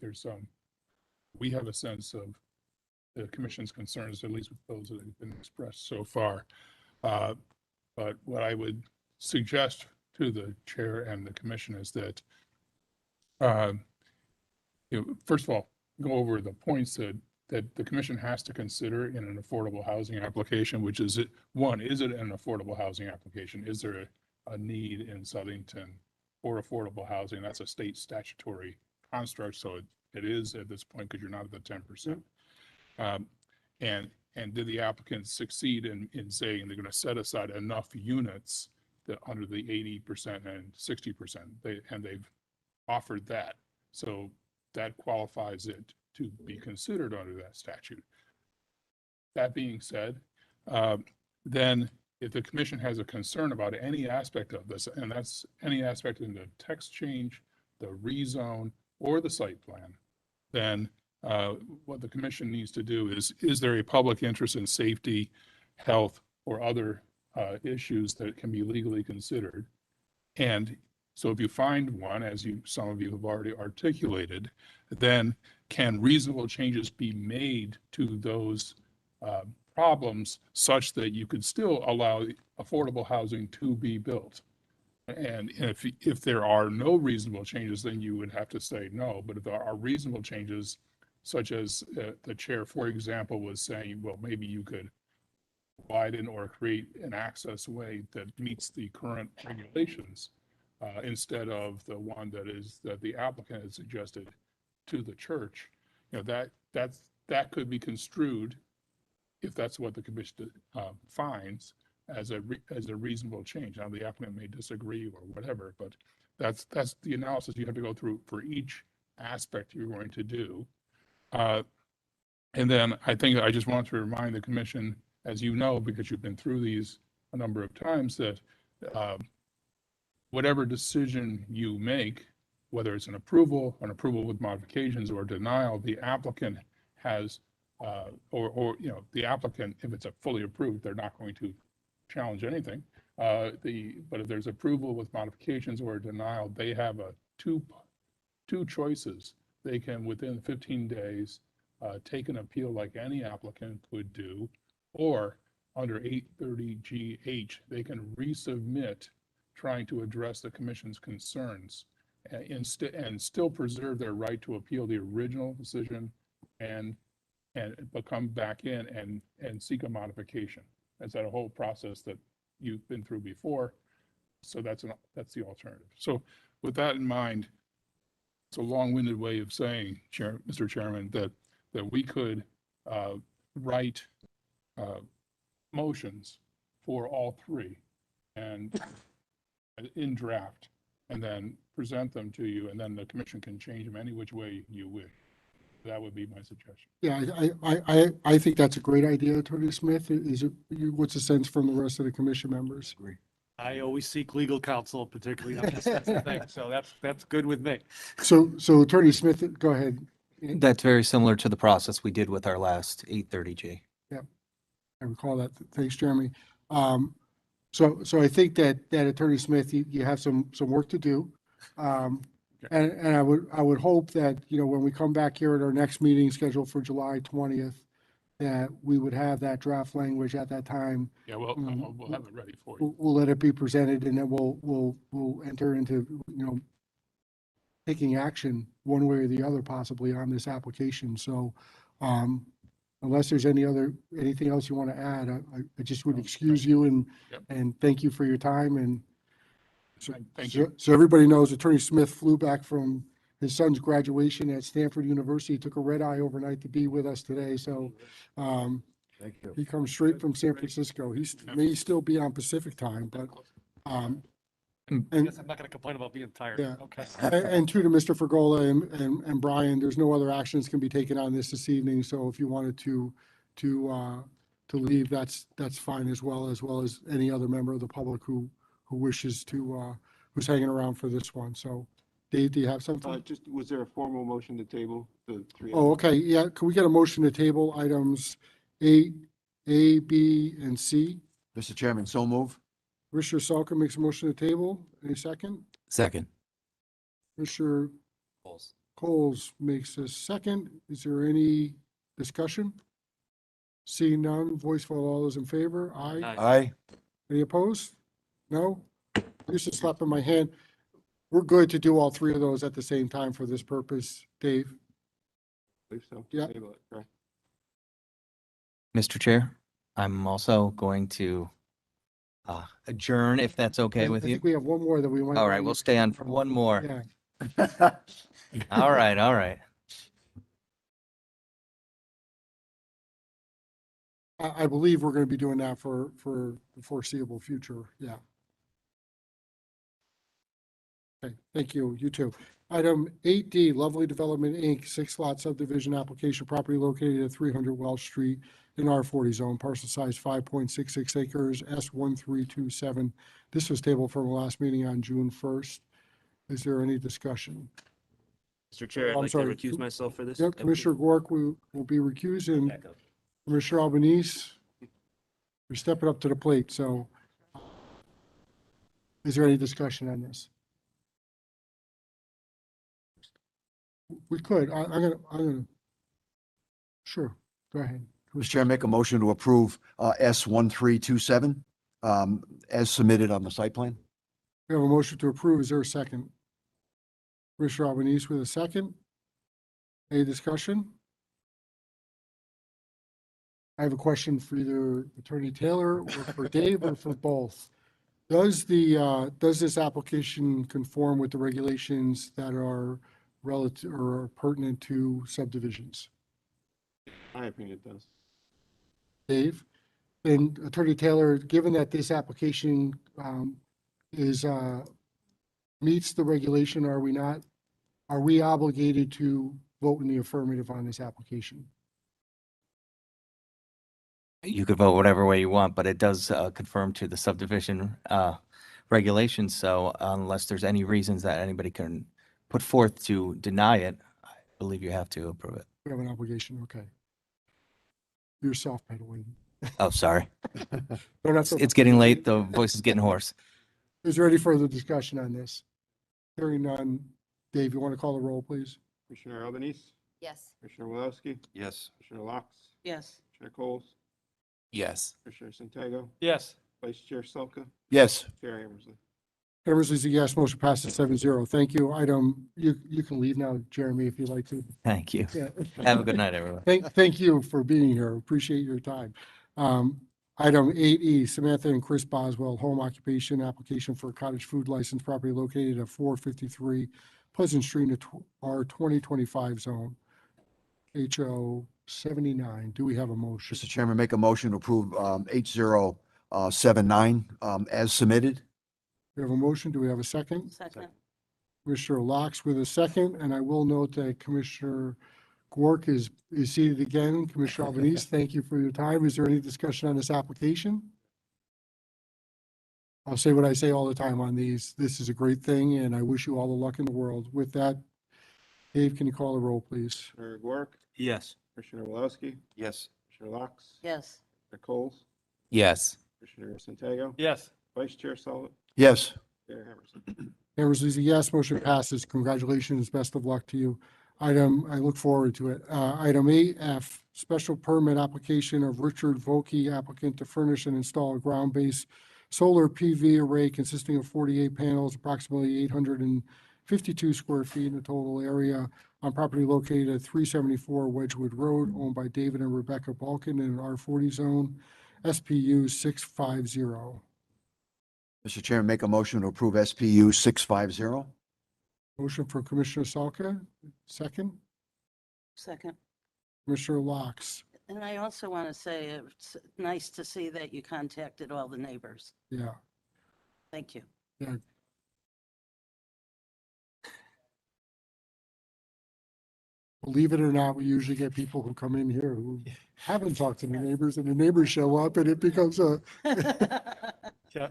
we have a sense of the commission's concerns, at least with those that have been expressed so far. But what I would suggest to the chair and the commission is that, first of all, go over the points that the commission has to consider in an affordable housing application, which is one, is it an affordable housing application? Is there a need in Southington for affordable housing? That's a state statutory construct, so it is at this point because you're not at the 10%. And did the applicants succeed in saying they're going to set aside enough units that under the 80% and 60%, they've offered that. So that qualifies it to be considered under that statute. That being said, then if the commission has a concern about any aspect of this, and that's any aspect in the text change, the rezone, or the site plan, then what the commission needs to do is there a public interest in safety, health, or other issues that can be legally considered? And so if you find one, as some of you have already articulated, then can reasonable changes be made to those problems such that you could still allow affordable housing to be built? And if there are no reasonable changes, then you would have to say no. But if there are reasonable changes, such as the chair, for example, was saying, well, maybe you could widen or create an access way that meets the current regulations instead of the one that the applicant has suggested to the church, that could be construed, if that's what the commission finds, as a reasonable change. Now, the applicant may disagree or whatever, but that's the analysis you have to go through for each aspect you're going to do. And then I think I just want to remind the commission, as you know, because you've been through these a number of times, that whatever decision you make, whether it's an approval with modifications, or denial, the applicant has, the applicant, if it's a fully approved, they're not going to challenge anything. But if there's approval with modifications or a denial, they have two choices. They can, within 15 days, take an appeal like any applicant would do, or under 830GH, they can resubmit trying to address the commission's concerns and still preserve their right to appeal the original decision and come back in and seek a modification. That's that whole process that you've been through before. So that's the alternative. So with that in mind, it's a long-winded way of saying, Mr. Chairman, that we could write motions for all three and in draft, and then present them to you, and then the commission can change them any which way you wish. That would be my suggestion. Yeah, I think that's a great idea, Attorney Smith. What's the sense from the rest of the commission members? Agree. I always seek legal counsel, particularly on this type of thing, so that's good with me. So Attorney Smith, go ahead. That's very similar to the process we did with our last 830G. Yeah, I recall that. Thanks, Jeremy. So I think that Attorney Smith, you have some work to do. And I would hope that, when we come back here at our next meeting scheduled for July 20th, that we would have that draft language at that time. Yeah, we'll have it ready for you. We'll let it be presented, and then we'll enter into, taking action one way or the other possibly on this application. So unless there's anything else you want to add, I just would excuse you and thank you for your time. And Thank you. so everybody knows Attorney Smith flew back from his son's graduation at Stanford University, took a red eye overnight to be with us today. So Thank you. he comes straight from San Francisco. He may still be on Pacific time, but I and guess I'm not going to complain about being tired. yeah. Okay. And to Mr. Fergola and Brian, there's no other actions can be taken on this evening. So if you wanted to leave, that's fine as well as any other member of the public who wishes to who's hanging around for this one. So Dave, do you have something? Was there a formal motion to table the three? Oh, okay. Yeah. Can we get a motion to table items A, B, and C? Mr. Chairman, so move. Commissioner Salka makes a motion to table. Any second? Second. Commissioner Coles makes a second. Is there any discussion? Seeing none, voice vote, all those in favor? Aye. Aye. Any opposed? No? Just a slap in my hand. We're good to do all three of those at the same time for this purpose. Dave? I believe so. Yeah. Table it, correct. Mr. Chair, I'm also going to adjourn if that's okay I with you. think we have one more that we want. All right, we'll stay on for one more. Yeah. All right, all right. I believe we're going to be doing that for the foreseeable future. Yeah. Okay, thank you. You too. Item 8D, Lovely Development, Inc., 6-lot subdivision application, property located at 300 Welsh Street in R40 zone, parcel size 5.66 acres, S1327. This was tabled from the last meeting on June 1st. Is there any discussion? Mr. Chair, I'd I'm like to sorry. recuse myself for this. Yep, Commissioner Gork will be recused, and Commissioner Albanese, you're stepping up to the plate, so is there any discussion on this? We could, I'm gonna, sure, go ahead. Mr. Chair, make a motion to approve S1327 as submitted on the site plan. We have a motion to approve. Is there a second? Commissioner Albanese with a second. Any discussion? I have a question for either Attorney Taylor or for Dave or for both. Does this application conform with the regulations that are relative or pertinent to subdivisions? In my opinion, it does. Dave? And Attorney Taylor, given that this application meets the regulation, are we obligated to vote in the affirmative on this application? You could vote whatever way you want, but it does conform to the subdivision regulations. So unless there's any reasons that anybody can put forth to deny it, I believe you have to approve it. We have an obligation, okay. You're self-pedaling. Oh, sorry. No, that's okay. It's getting late. The voice is getting hoarse. Is there any further discussion on this? Hearing none. Dave, you want to call the roll, please? Commissioner Albanese? Yes. Commissioner Wilowski? Yes. Commissioner Locke? Yes. Commissioner Coles? Yes. Commissioner Santiago? Yes. Vice Chair Selka? Yes. Chair Hammersley? Hammersley is a yes, motion passes 7-0. Thank you. You can leave now, Jeremy, if you'd like to. Thank you. Yeah. Have a good night, everyone. Thank you for being here. Appreciate your time. Item 8E, Samantha and Chris Boswell, home occupation application for a cottage food license, property located at 453 Pleasant Street in the R 2025 zone. HO 79. Do we have a motion? Mr. Chairman, make a motion to approve 8079 as submitted. We have a motion. Do we have a second? Second. Commissioner Locke with a second, and I will note that Commissioner Gork is seated again. Commissioner Albanese, thank you for your time. Is there any discussion on this application? I'll say what I say all the time on these. This is a great thing, and I wish you all the luck in the world. With that, Dave, can you call the roll, please? Commissioner Gork? Yes. Commissioner Wilowski? Yes. Commissioner Locke? Yes. Commissioner Coles? Yes. Commissioner Santiago? Yes. Vice Chair Selka? Yes. Chair Hammersley? Hammersley's a yes, motion passes. Congratulations, best of luck to you. I look forward to it. Item 8F, special permit application of Richard Volkey, applicant to furnish and install a ground-based solar PV array consisting of 48 panels, approximately 852 square feet in the total area on property located at 374 Wedgewood Road, owned by David and Rebecca Balkin in an R40 zone, SPU 650. Mr. Chairman, make a motion to approve SPU 650. Motion for Commissioner Salka, second. Second. Commissioner Locke. And I also want to say it's nice to see that you contacted all the neighbors. Yeah. Thank you. Yeah. Believe it or not, we usually get people who come in here who haven't talked to the neighbors, and the neighbors show up, and it becomes a, Yeah.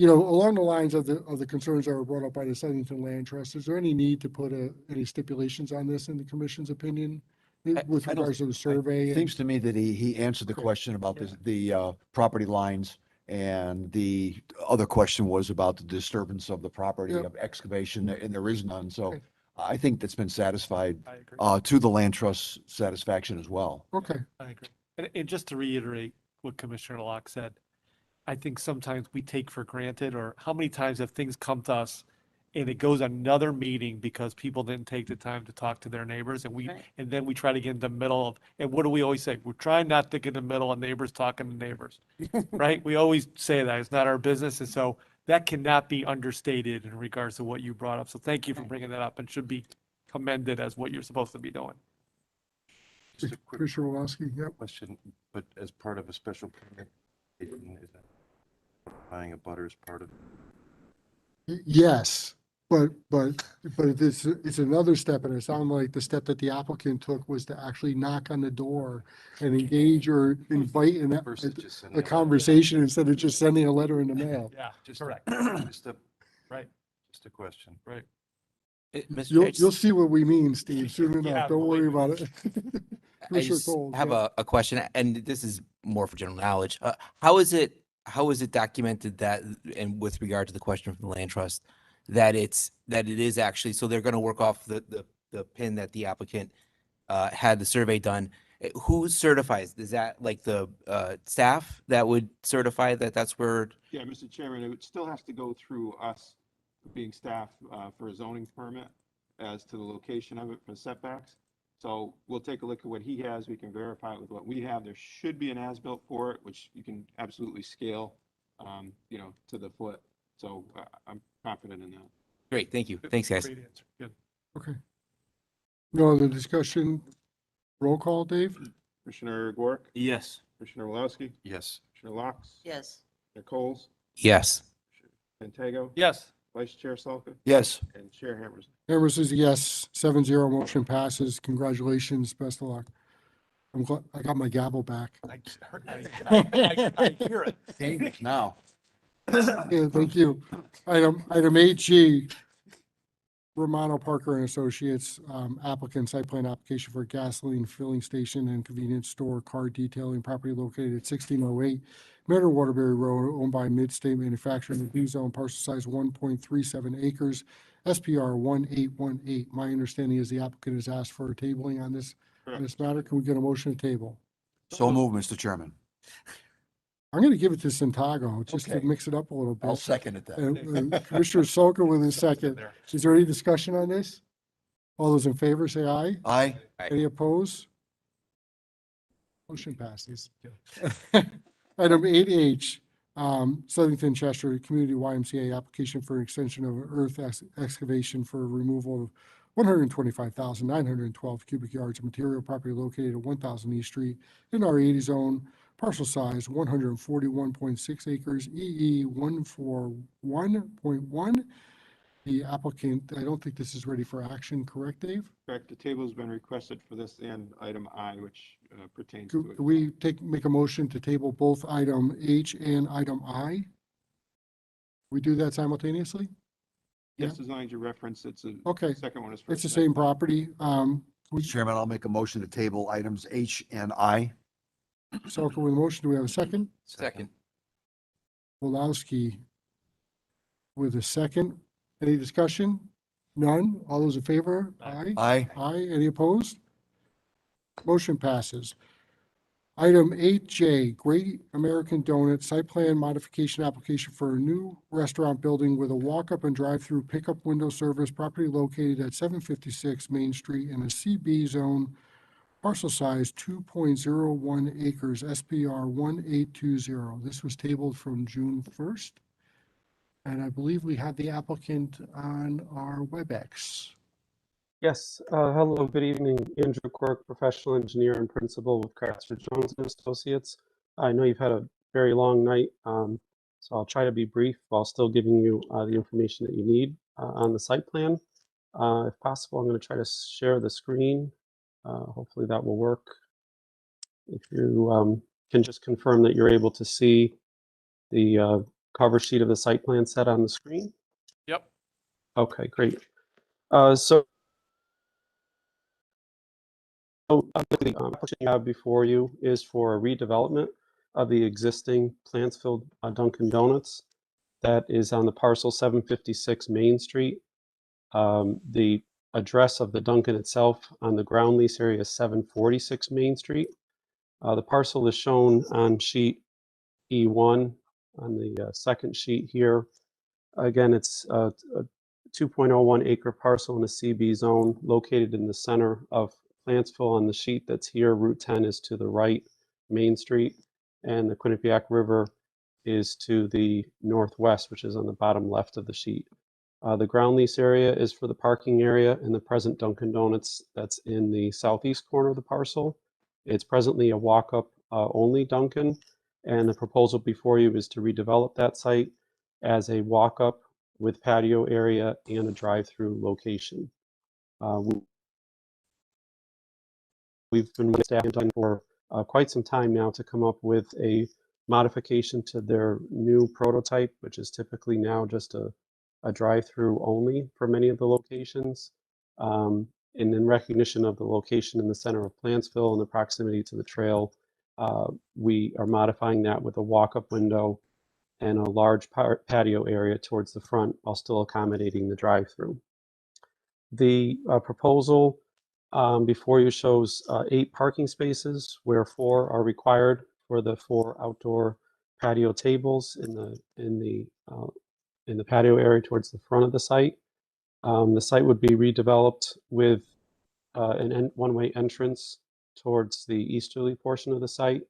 along the lines of the concerns that were brought up by the Southington Land Trust, is there any need to put any stipulations on this in the commission's opinion with I don't- regards to the survey? It seems to me that he answered the question about the property lines, and the other question was about the disturbance of the property Yep. of excavation, and there is none. So I think that's been satisfied I agree. to the land trust satisfaction as well. Okay. I agree. And just to reiterate what Commissioner Locke said, I think sometimes we take for granted, or how many times have things come to us and it goes another meeting because people didn't take the time to talk to their neighbors, and Right. and then we try to get in the middle of, and what do we always say? We're trying not to get in the middle of neighbors talking to neighbors, right? We always say that. It's not our business. And so that cannot be understated in regards to what you brought up. So thank you for bringing that up, and should be commended as what you're supposed to be doing. Just a quick Commissioner Walowski, yep. question, but as part of a special permit, is that buying a butter as part of? Yes. But it's another step, and it sounded like the step that the applicant took was to actually knock on the door and engage or invite Versus just sending a a letter. conversation instead of just sending a letter in the mail. Yeah, Just correct. Just a, Right, just a question. right. Mr. You'll, Chair, you'll see what we mean, Steve, soon Yeah, enough. Don't worry believe about it. I Commissioner just Cole. have yeah. a question, and this is more for general knowledge. How is it documented that, and with regard to the question from the land trust, that it is actually, so they're gonna work off the pin that the applicant had the survey done. Who certifies? Is that like the staff that would certify that that's where? Yeah, Mr. Chairman, it still has to go through us being staff for a zoning permit as to the location of it for setbacks. So we'll take a look at what he has. We can verify it with what we have. There should be an as-built for it, which you can absolutely scale, to the foot. So I'm confident in that. Great, thank you. Thanks, guys. Great answer. Good. Okay. No other discussion? Roll call, Dave? Commissioner Gork, Yes. Commissioner Walowski, Yes. Commissioner Locks, Yes. Commissioner Coles, Yes. Pantego, Yes. Vice Chair Salka, Yes. and Chair Hammers. Hammer says yes, 7-0, motion passes. Congratulations, best of luck. I'm glad, I got my gavel back. I hear it. Dangerous now. Yeah, thank you. Item 8G, Romano Parker and Associates, applicant site plan application for a gasoline filling station and convenience store car detailing property located at 1608 Mariner Waterbury Road, owned by Midstate Manufacturing, B zone, parcel size 1.37 acres, SPR 1818. My understanding is the applicant has asked for a tabling on this matter. Can we get a motion to table? So move, Mr. Chairman. I'm going to give it to Santago, just to Okay. mix it up a little bit. I'll second it then. And Commissioner Solka with a second. Is there any discussion on this? All those in favor, say aye. Aye. Any opposed? Motion passes. Item 8H, Southington Chester Community YMCA application for extension of earth excavation for removal of 125,912 cubic yards of material property located at 1,000 East Street in R80 zone, parcel size 141.6 acres, EE 141.1. The applicant, I don't think this is ready for action, correct, Dave? Correct, the table has been requested for this and item I, which pertains to it. Could we make a motion to table both item H and item I? We do that simultaneously? Yes, as long as you reference, it's a. Okay. Second one is. It's the first. same property. Mr. Chairman, I'll make a motion to table items H and I. Selka with a motion. Do we have a second? Second. Wolowski with a second. Any discussion? None? All those in favor? Aye. Aye. Aye. Any opposed? Motion passes. Item 8J, Great American Donut Site Plan Modification Application for a new restaurant building with a walk-up and drive-through pickup window service, property located at 756 Main Street in a CB zone, parcel size 2.01 acres, SPR 1820. This was tabled from June 1st. And I believe we have the applicant on our WebEx. Yes, hello, good evening. Andrew Quirk, professional engineer and principal with Kratzer Jones and Associates. I know you've had a very long night, so I'll try to be brief while still giving you the information that you need on the site plan. If possible, I'm going to try to share the screen. Hopefully that will work. If you can just confirm that you're able to see the cover sheet of the site plan set on the screen. Yep. Okay, great. So the application you have before you is for a redevelopment of the existing Plantsville Dunkin' Donuts that is on the parcel 756 Main Street. The address of the Dunkin' itself on the ground lease area is 746 Main Street. The parcel is shown on sheet E1 on the second sheet here. Again, it's a 2.01 acre parcel in a CB zone located in the center of Plantsville. On the sheet that's here, Route 10 is to the right, Main Street, and the Quinnipiac River is to the northwest, which is on the bottom left of the sheet. The ground lease area is for the parking area and the present Dunkin' Donuts that's in the southeast corner of the parcel. It's presently a walk-up only Dunkin', and the proposal before you is to redevelop that site as a walk-up with patio area and a drive-through location. We've been staffing for quite some time now to come up with a modification to their new prototype, which is typically now just a drive-through only for many of the locations. And in recognition of the location in the center of Plantsville and the proximity to the trail, we are modifying that with a walk-up window and a large patio area towards the front while still accommodating the drive-through. The proposal before you shows 8 parking spaces, where 4 are required for the 4 outdoor patio tables in the patio area towards the front of the site. The site would be redeveloped with an one-way entrance towards the easterly portion of the site,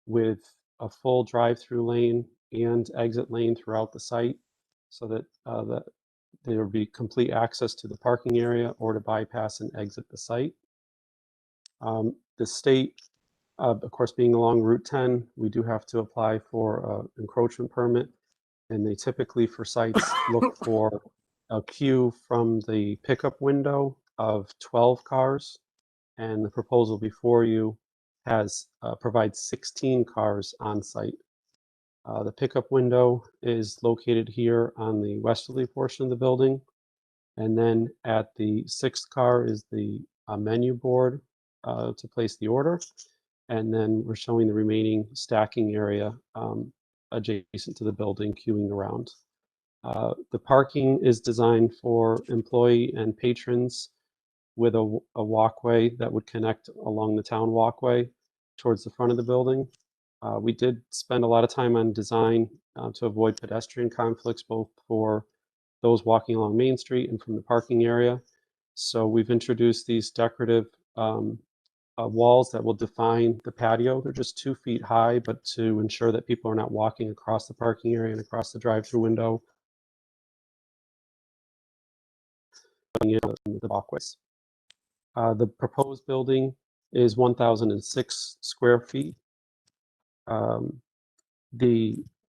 with a full drive-through lane and exit lane throughout the site, so that there would be complete access to the parking area or to bypass and exit the site. The state, of course, being along Route 10, we do have to apply for an encroachment permit, and they typically for sites look for a queue from the pickup window of 12 cars, and the proposal before you has provides 16 cars on site. The pickup window is located here on the westerly portion of the building, and then at the 6th car is the menu board to place the order, and then we're showing the remaining stacking area adjacent to the building queuing around. The parking is designed for employee and patrons with a walkway that would connect along the town walkway towards the front of the building. We did spend a lot of time on design to avoid pedestrian conflicts, both for those walking along Main Street and from the parking area. So we've introduced these decorative walls that will define the patio. They're just 2 feet high, but to ensure that people are not walking across the parking area and across the drive-through window in the walkways. The proposed building is 1,006 square feet.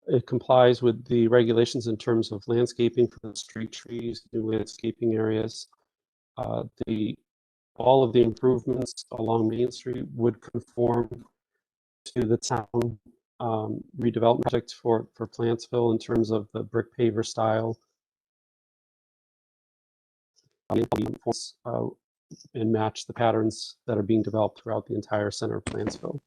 It complies with the regulations in terms of landscaping for the street trees, new landscaping areas. All of the improvements along Main Street would conform to the town redevelopment project for Plantsville in terms of the brick paver style. And match the patterns that are being developed throughout the entire center of Plantsville.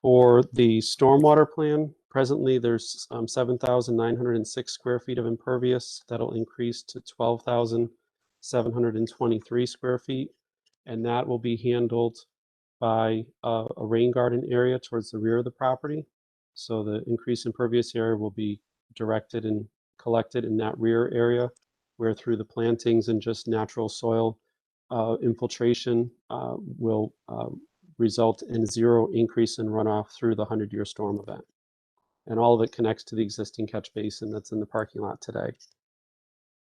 For the stormwater plan, presently there's 7,906 square feet of impervious. That'll increase to 12,723 square feet, and that will be handled by a rain garden area towards the rear of the property. So the increased impervious area will be directed and collected in that rear area, where through the plantings and just natural soil infiltration will result in 0 increase in runoff through the 100-year storm event. And all of it connects to the existing catch basin that's in the parking lot today.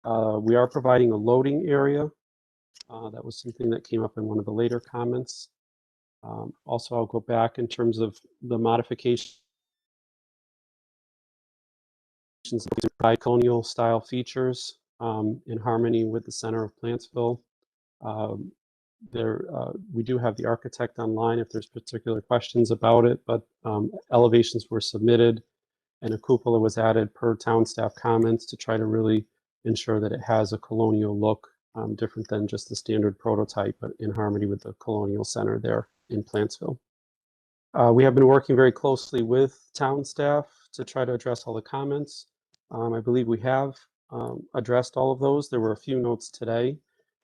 We are providing a loading area. That was something that came up in one of the later comments. Also, I'll go back in terms of the modifications by colonial style features in harmony with the center of Plantsville. We do have the architect online if there's particular questions about it, but elevations were submitted and a cupola was added per town staff comments to try to really ensure that it has a colonial look, different than just the standard prototype, but in harmony with the colonial center there in Plantsville. We have been working very closely with town staff to try to address all the comments. I believe we have addressed all of those. There were a few notes today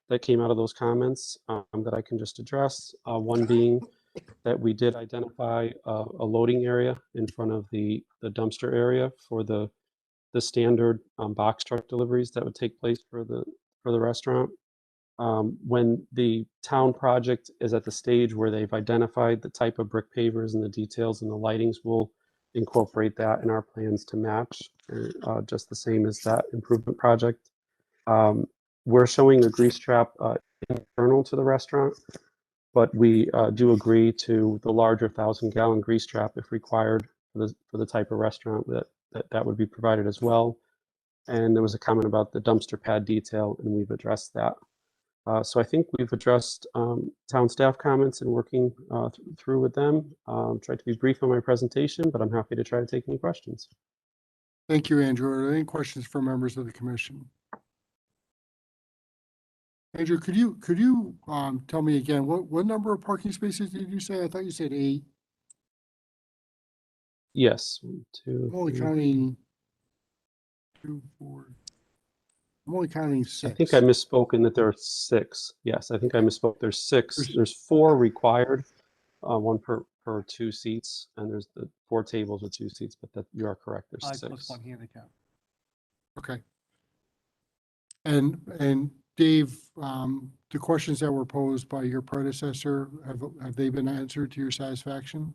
that came out of those comments that I can just address. One being that we did identify a loading area in front of the dumpster area for the standard box truck deliveries that would take place for the restaurant. When the town project is at the stage where they've identified the type of brick pavers and the details and the lightings, we'll incorporate that in our plans to match, just the same as that improvement project. We're showing a grease trap internal to the restaurant, but we do agree to the larger 1,000-gallon grease trap if required for the type of restaurant that would be provided as well. And there was a comment about the dumpster pad detail, and we've addressed that. So I think we've addressed town staff comments and working through with them. Tried to be brief on my presentation, but I'm happy to try to take any questions. Thank you, Andrew. Are there any questions for members of the commission? Andrew, could you tell me again, what number of parking spaces did you say? I thought you said 8. Yes, 1, 2, I'm only 3. counting 2, 4. I'm only counting I 6. think I misspoke in that there are 6. Yes, I think I misspoke. There's 6. There's 4 required, 1 per 2 seats, and there's the 4 tables with 2 seats. But that you are correct. There's 5 6. plus 1 handicap. Okay. And Dave, the questions that were posed by your predecessor, have they been answered to your satisfaction?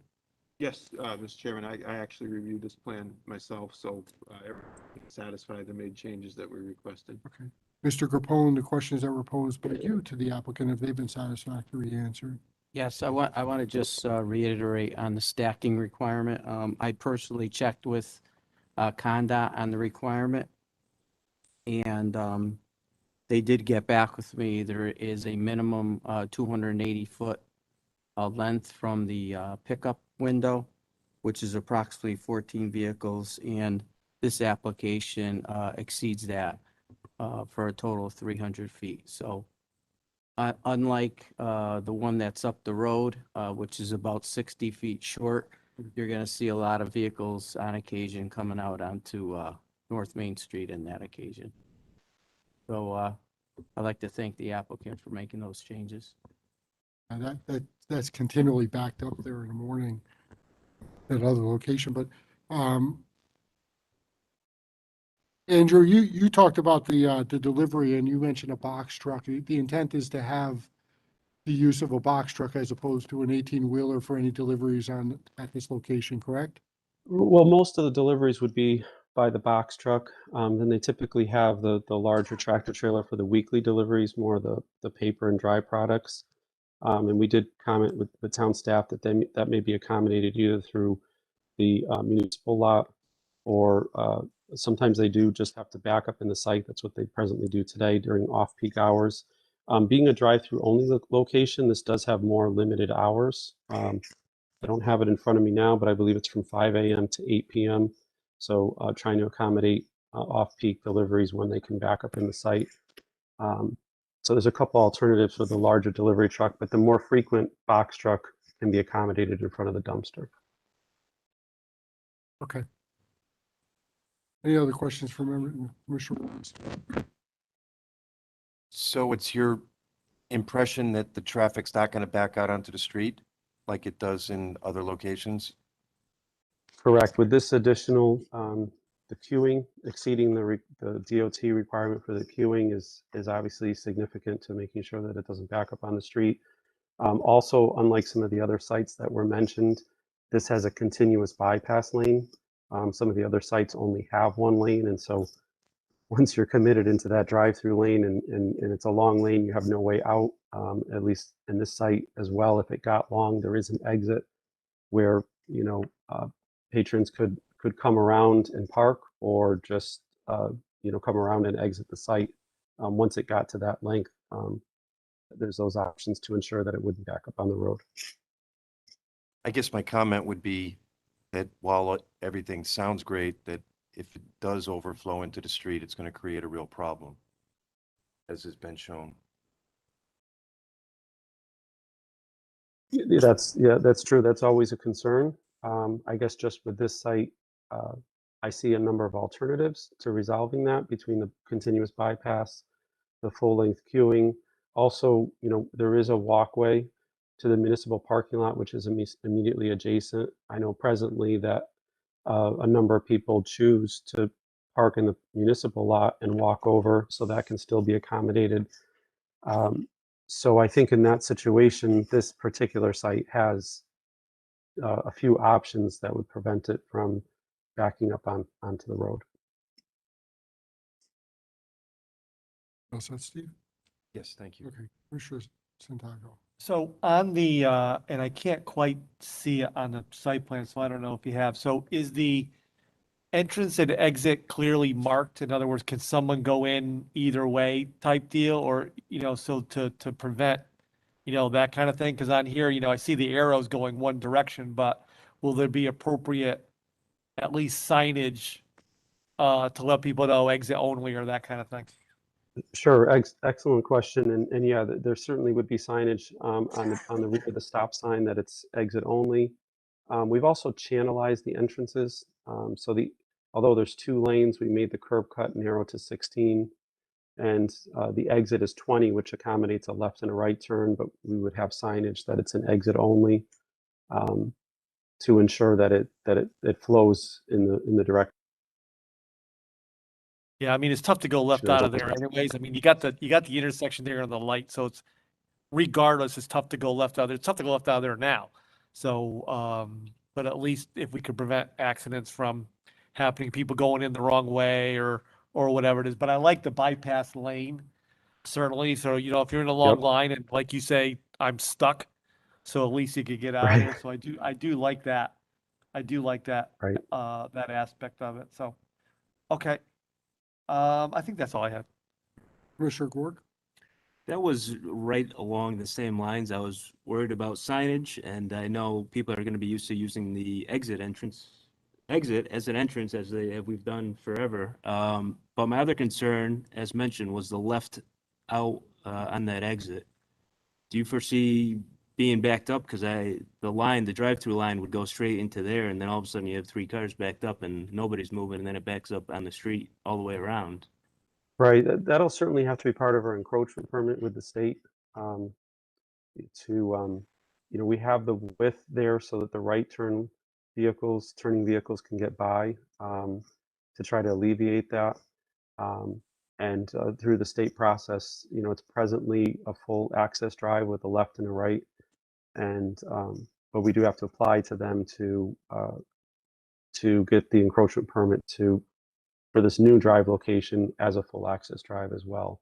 Yes, Mr. Chairman, I actually reviewed this plan myself, so everything satisfied. They made changes that we requested. Okay. Mr. Grappone, the questions that were posed by you to the applicant, have they been satisfactorily answered? Yes, I want to just reiterate on the stacking requirement. I personally checked with Conda on the requirement. And they did get back with me. There is a minimum 280-foot length from the pickup window, which is approximately 14 vehicles. And this application exceeds that for a total of 300 feet. So unlike the one that's up the road, which is about 60 feet short, you're going to see a lot of vehicles on occasion coming out onto North Main Street in that occasion. So I'd like to thank the applicant for making those changes. And that's continually backed up there in the morning at other location. But Andrew, you talked about the delivery, and you mentioned a box truck. The intent is to have the use of a box truck as opposed to an 18-wheeler for any deliveries at this location, correct? Well, most of the deliveries would be by the box truck. Then they typically have the larger tractor trailer for the weekly deliveries, more the paper and dry products. And we did comment with the town staff that that may be accommodated either through the municipal lot, or sometimes they do just have to back up in the site. That's what they presently do today during off-peak hours. Being a drive-through only location, this does have more limited hours. I don't have it in front of me now, but I believe it's from 5 a.m. to 8 p.m. So trying to accommodate off-peak deliveries when they can back up in the site. So there's a couple alternatives for the larger delivery truck, but the more frequent box truck can be accommodated in front of the dumpster. Okay. Any other questions from Commissioner Williams? So it's your impression that the traffic's not going to back out onto the street like it does in other locations? Correct. With this additional, the queuing, exceeding the DOT requirement for the queuing is obviously significant to making sure that it doesn't back up on the street. Also, unlike some of the other sites that were mentioned, this has a continuous bypass lane. Some of the other sites only have 1 lane, and so once you're committed into that drive-through lane and it's a long lane, you have no way out. At least in this site as well, if it got long, there is an exit where patrons could come around and park, or just come around and exit the site. Once it got to that length, there's those options to ensure that it wouldn't back up on the road. I guess my comment would be that while everything sounds great, that if it does overflow into the street, it's going to create a real problem, as has been shown. Yeah, that's true. That's always a concern. I guess just with this site, I see a number of alternatives to resolving that, between the continuous bypass, the full-length queuing. Also, there is a walkway to the municipal parking lot, which is immediately adjacent. I know presently that a number of people choose to park in the municipal lot and walk over, so that can still be accommodated. So I think in that situation, this particular site has a few options that would prevent it from backing up onto the road. What's that, Steve? Yes, thank you. Okay, Commissioner Santiago. So on the, and I can't quite see it on the site plan, so I don't know if you have, so is the entrance and exit clearly marked? In other words, can someone go in either way type deal, or, so to prevent, that kind of thing? Because on here, I see the arrows going one direction, but will there be appropriate, at least signage, to let people know exit only or that kind of thing? Sure, excellent question, and yeah, there certainly would be signage on the rear of the stop sign that it's exit only. We've also channelized the entrances, so although there's 2 lanes, we made the curb cut narrow to 16, and the exit is 20, which accommodates a left and a right turn, but we would have signage that it's an exit only, to ensure that it flows in the direction. Yeah, I mean, it's tough to go left Sure. out of there anyways. I mean, you got the intersection there on the light, so it's regardless, it's tough to go left out of there. It's tough to go left out of there now. So, but at least if we could prevent accidents from happening, people going in the wrong way or whatever it is. But I like the bypass lane, certainly. So, if you're in a long Yep. line and like you say, I'm stuck, so at least you could get out of there. So I do like that. I do like that, Right. that aspect of it. So, okay. I think that's all I have. Commissioner Gorg? That was right along the same lines. I was worried about signage, and I know people are going to be used to using the exit as an entrance as we've done forever. But my other concern, as mentioned, was the left out on that exit. Do you foresee being backed up? Because the drive-through line would go straight into there, and then all of a sudden you have 3 cars backed up and nobody's moving, and then it backs up on the street all the way around. Right, that'll certainly have to be part of our encroachment permit with the state, we have the width there so that the right turning vehicles can get by, to try to alleviate that. And through the state process, it's presently a full access drive with a left and a right. And, but we do have to apply to them to get the encroachment permit for this new drive location as a full access drive as well.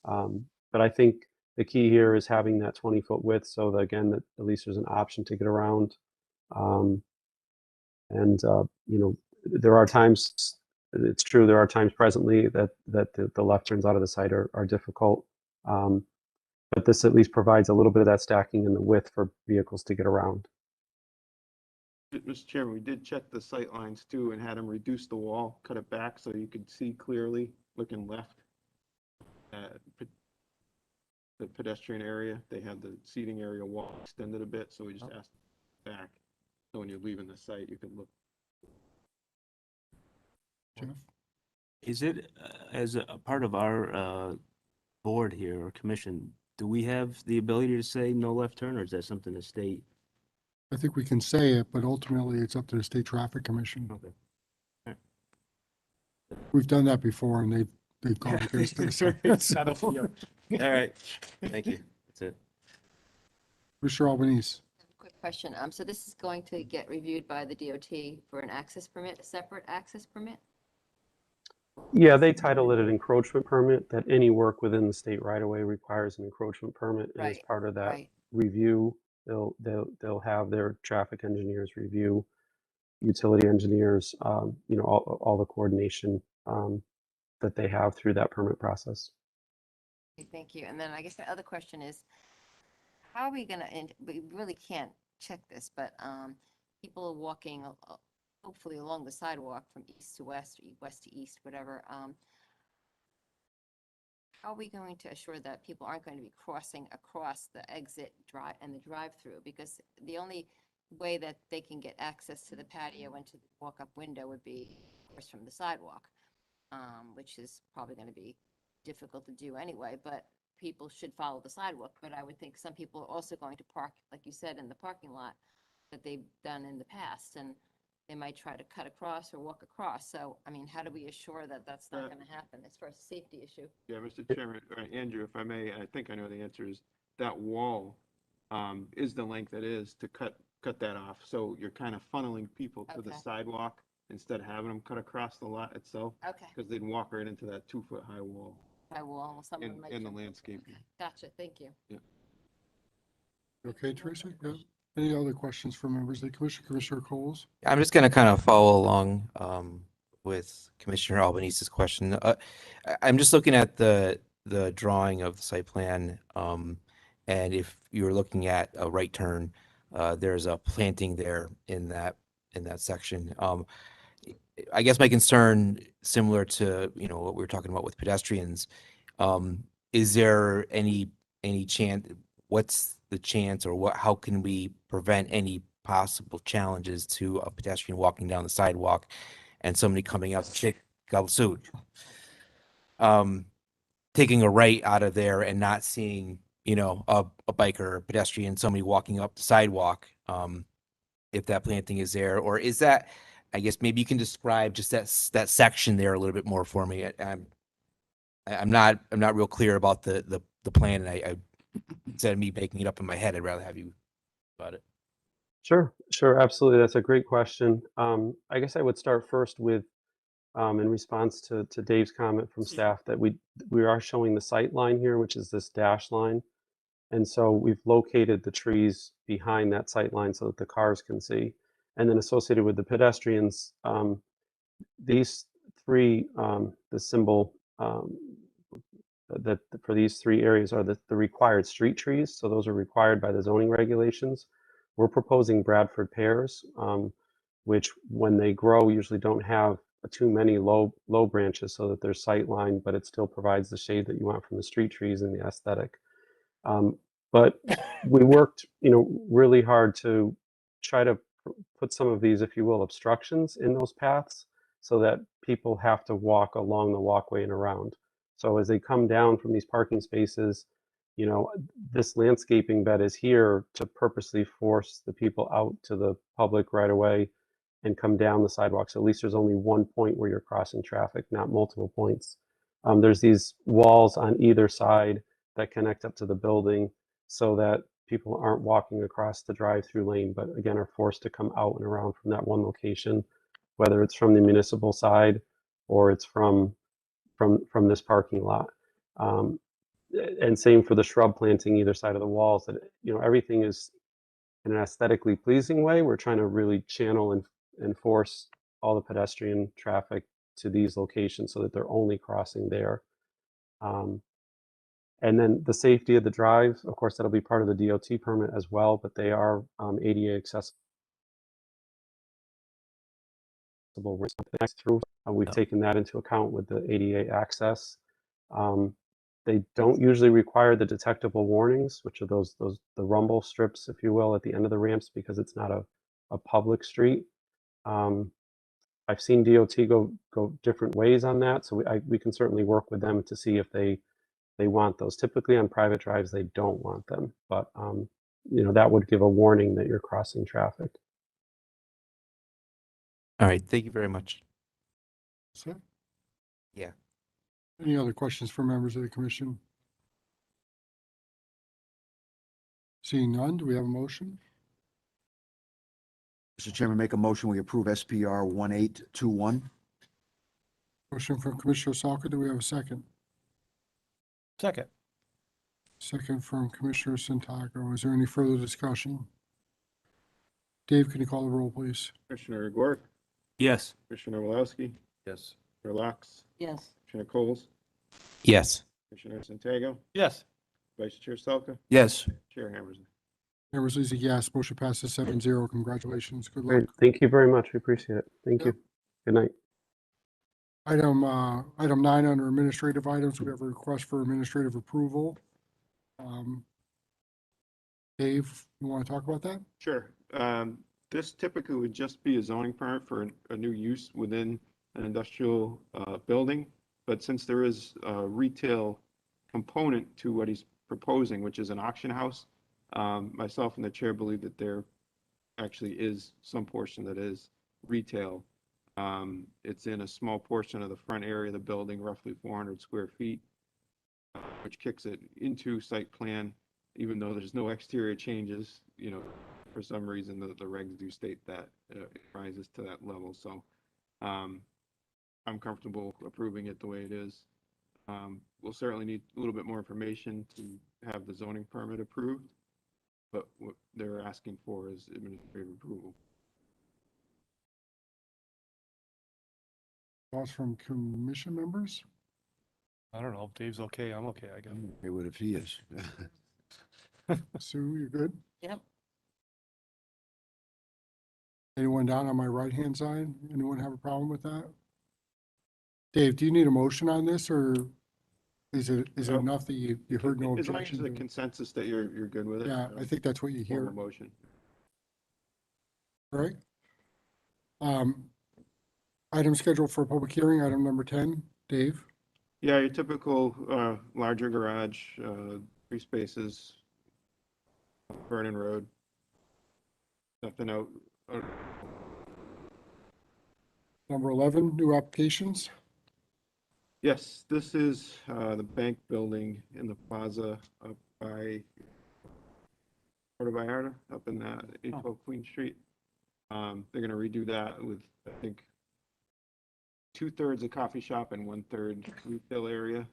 But I think the key here is having that 20-foot width so that, again, that at least there's an option to get around. There are times, it's true, there are times presently that the left turns out of the site are difficult. But this at least provides a little bit of that stacking in the width for vehicles to get around. Mr. Chairman, we did check the sight lines too and had them reduce the wall, cut it back so you could see clearly looking left at the pedestrian area. They had the seating area wall extended a bit, so we just asked back. So when you're leaving the site, you could look. Jeff? Is it, as a part of our board here or commission, do we have the ability to say no left turn, or is that something the state? I think we can say it, but ultimately it's up to the State Traffic Commission. Okay. All right. We've done that before and they've gone against us. All right, thank you. That's it. Commissioner Albanese? Quick question. So this is going to get reviewed by the DOT for an access permit, a separate access permit? Yeah, they title it an encroachment permit, that any work within the state right-of-way requires an encroachment permit. And as Right, part of that right. review, they'll have their traffic engineers review, utility engineers, all the coordination that they have through that permit process. Okay, thank you. And then I guess my other question is, how are we gonna, and we really can't check this, but people are walking hopefully along the sidewalk from east to west, or west to east, whatever. How are we going to assure that people aren't going to be crossing across the exit drive and the drive-through? Because the only way that they can get access to the patio and to the walk-up window would be, of course, from the sidewalk, which is probably going to be difficult to do anyway, but people should follow the sidewalk. But I would think some people are also going to park, like you said, in the parking lot that they've done in the past, and they might try to cut across or walk across. So, I mean, how do we assure that that's not going to happen as far as a safety issue? Yeah, Mr. Chairman, Andrew, if I may, I think I know the answer is that wall is the length it is to cut that off. So you're kind of funneling people to the Okay. sidewalk instead of having them cut across the lot itself. Okay. Because they'd walk right into that 2-foot high wall High wall, someone in might. the jump over. landscaping. Gotcha, thank you. Yeah. Okay, Teresa? Yeah. Any other questions from members of the commission? Commissioner Coles? I'm just going to kind of follow along with Commissioner Albanese's question. I'm just looking at the drawing of the site plan, and if you're looking at a right turn, there's a planting there in that section. I guess my concern, similar to, you know, what we were talking about with pedestrians, is there any chance, what's the chance, or how can we prevent any possible challenges to a pedestrian walking down the sidewalk and somebody coming up to Galsuit, taking a right out of there and not seeing, you know, a biker or pedestrian, somebody walking up the sidewalk, if that planting is there, or is that, I guess maybe you can describe just that section there a little bit more for me. I'm not real clear about the plan, and I instead of me making it up in my head, I'd rather have you about it. Sure, absolutely. That's a great question. I guess I would start first with, in response to Dave's comment from staff, that we are showing the sight line here, which is this dash line. And so we've located the trees behind that sight line so that the cars can see. And then associated with the pedestrians, these three, the symbol that for these three areas are the required street trees. So those are required by the zoning regulations. We're proposing Bradford pears, which when they grow usually don't have too many low branches so that they're sight line, but it still provides the shade that you want from the street trees and the aesthetic. But we worked, you know, really hard to try to put some of these, if you will, obstructions in those paths so that people have to walk along the walkway and around. So as they come down from these parking spaces, you know, this landscaping bed is here to purposely force the people out to the public right away and come down the sidewalk. So at least there's only one point where you're crossing traffic, not multiple points. There's these walls on either side that connect up to the building so that people aren't walking across the drive-through lane, but again, are forced to come out and around from that one location, whether it's from the municipal side or it's from this parking lot. And same for the shrub planting either side of the walls, that, you know, everything is in an aesthetically pleasing way. We're trying to really channel and force all the pedestrian traffic to these locations so that they're only crossing there. And then the safety of the drive, of course, that'll be part of the DOT permit as well, but they are ADA accessible. Through. We've taken that into account with the ADA access. They don't usually require the detectable warnings, which are the rumble strips, if you will, at the end of the ramps, because it's not a public street. I've seen DOT go different ways on that, so we can certainly work with them to see if they want those. Typically on private drives, they don't want them, but you know, that would give a warning that you're crossing traffic. All right, thank you very much. So, Yeah. any other questions for members of the commission? Seeing none, do we have a motion? Mr. Chairman, make a motion, we approve SPR 1821. Motion from Commissioner Salka, do we have a second? Second. Second from Commissioner Santago. Is there any further discussion? Dave, can you call the roll, please? Commissioner Gore, Yes. Commissioner Walowski, Yes. Commissioner Locks, Yes. Commissioner Coles, Yes. Commissioner Santago, Yes. Vice Chair Salka, Yes. Chair Hammersley. Members, is a yes. Motion passes 7-0. Congratulations. Good luck. Great. Thank you very much. We appreciate it. Thank you. Good night. Item 9 under administrative items, we have a request for administrative approval. Dave, you want to talk about that? Sure. This typically would just be a zoning permit for a new use within an industrial building. But since there is a retail component to what he's proposing, which is an auction house, myself and the chair believe that there actually is some portion that is retail. It's in a small portion of the front area of the building, roughly 400 square feet, which kicks it into site plan, even though there's no exterior changes. You know, for some reason, the regs do state that it rises to that level. So I'm comfortable approving it the way it is. We'll certainly need a little bit more information to have the zoning permit approved, but what they're asking for is administrative approval. Thoughts from commission members? I don't know. If Dave's okay. I'm okay, I guess. I'm okay with if he is. Sue, you good? Yep. Anyone down on my right-hand side? Anyone have a problem with that? Dave, do you need a motion on this, or is it enough that you heard no As long as objection? the to it? consensus that you're good with it. Yeah, I think that's what you hear. Formal motion. All right. Item scheduled for public hearing, item number 10. Dave? Yeah, your typical, larger garage, 3 spaces, Vernon Road. Nothing out. Number 11, new applications. Yes, this is, the bank building in the plaza up by Puerto Vallarta, up in, 812 Queen Street. They're gonna redo that with, I think, 2/3 a coffee shop and 1/3 retail area.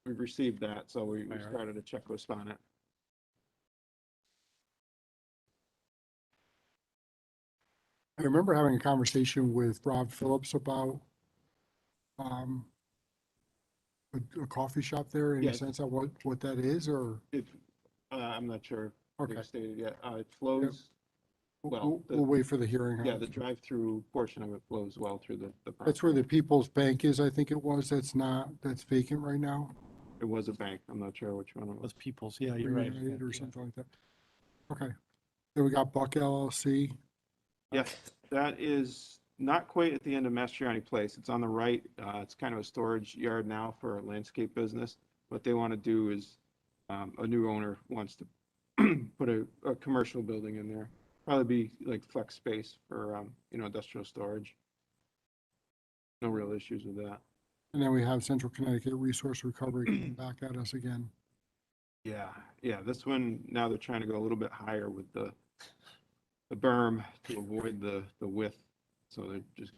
We've received that, so we started a checklist on it. I remember having a conversation with Rob Phillips about a coffee shop there, in Yeah. a sense of what that is, or? I'm not sure. Okay. They've stated yet. It flows well. We'll wait for the hearing. Yeah, the drive-through portion of it flows well through the property. That's where the People's Bank is, I think it was, that's vacant right now. It was a bank. I'm not sure which one it was. People's, yeah, you're right. United or something like that. Okay. Then we got Buck LLC. Yes, that is not quite at the end of Mastriani Place. It's on the right. It's kind of a storage yard now for a landscape business. What they want to do is, a new owner wants to put a commercial building in there. Probably be like flex space for, industrial storage. No real issues with that. And then we have Central Connecticut Resource Recovery coming back at us again. Yeah, this one, now they're trying to go a little bit higher with the berm to avoid the width. So they're just,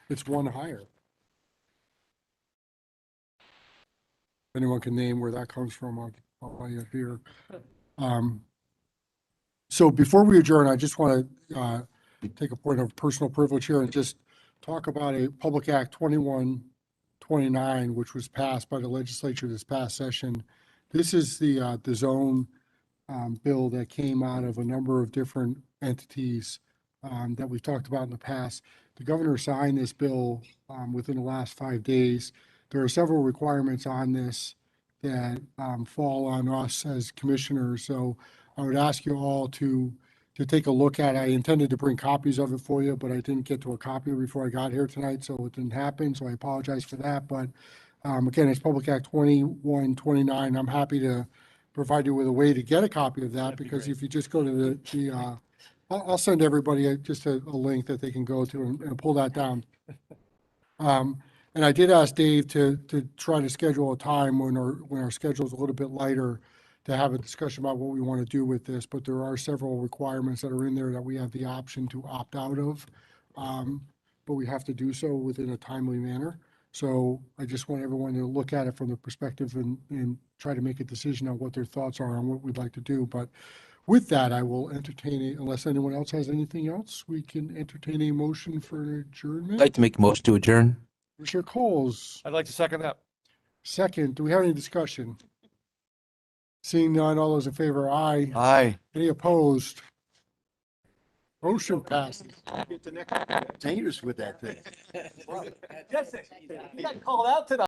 It's one higher. Anyone can name where that comes from, I'll lay it here. So before we adjourn, I just want to take a point of personal privilege here and just talk about a Public Act 2129, which was passed by the legislature this past session. This is the zone bill that came out of a number of different entities that we've talked about in the past. The governor signed this bill within the last 5 days. There are several requirements on this that fall on us as commissioners. So I would ask you all to take a look at it. I intended to bring copies of it for you, but I didn't get to a copy before I got here tonight, so it didn't happen. So I apologize for that. But again, it's Public Act 2129. I'm happy to provide you with a way to get a copy of that, because if you just go to I'll send everybody just a link that they can go to and pull that down. And I did ask Dave to try to schedule a time when our schedule is a little bit lighter to have a discussion about what we want to do with this, but there are several requirements that are in there that we have the option to opt out of. But we have to do so within a timely manner. So I just want everyone to look at it from the perspective and try to make a decision on what their thoughts are on what we'd like to do. But with that, I will entertain it, unless anyone else has anything else, we can entertain a motion for an adjournment. I'd like to make a motion to adjourn. Commissioner Coles, I'd like to second that. second. Do we have any discussion? Seeing none, all those in favor, aye. Aye. Any opposed? Motion passes. Dangerous with that thing. Jesse, you got called out tonight.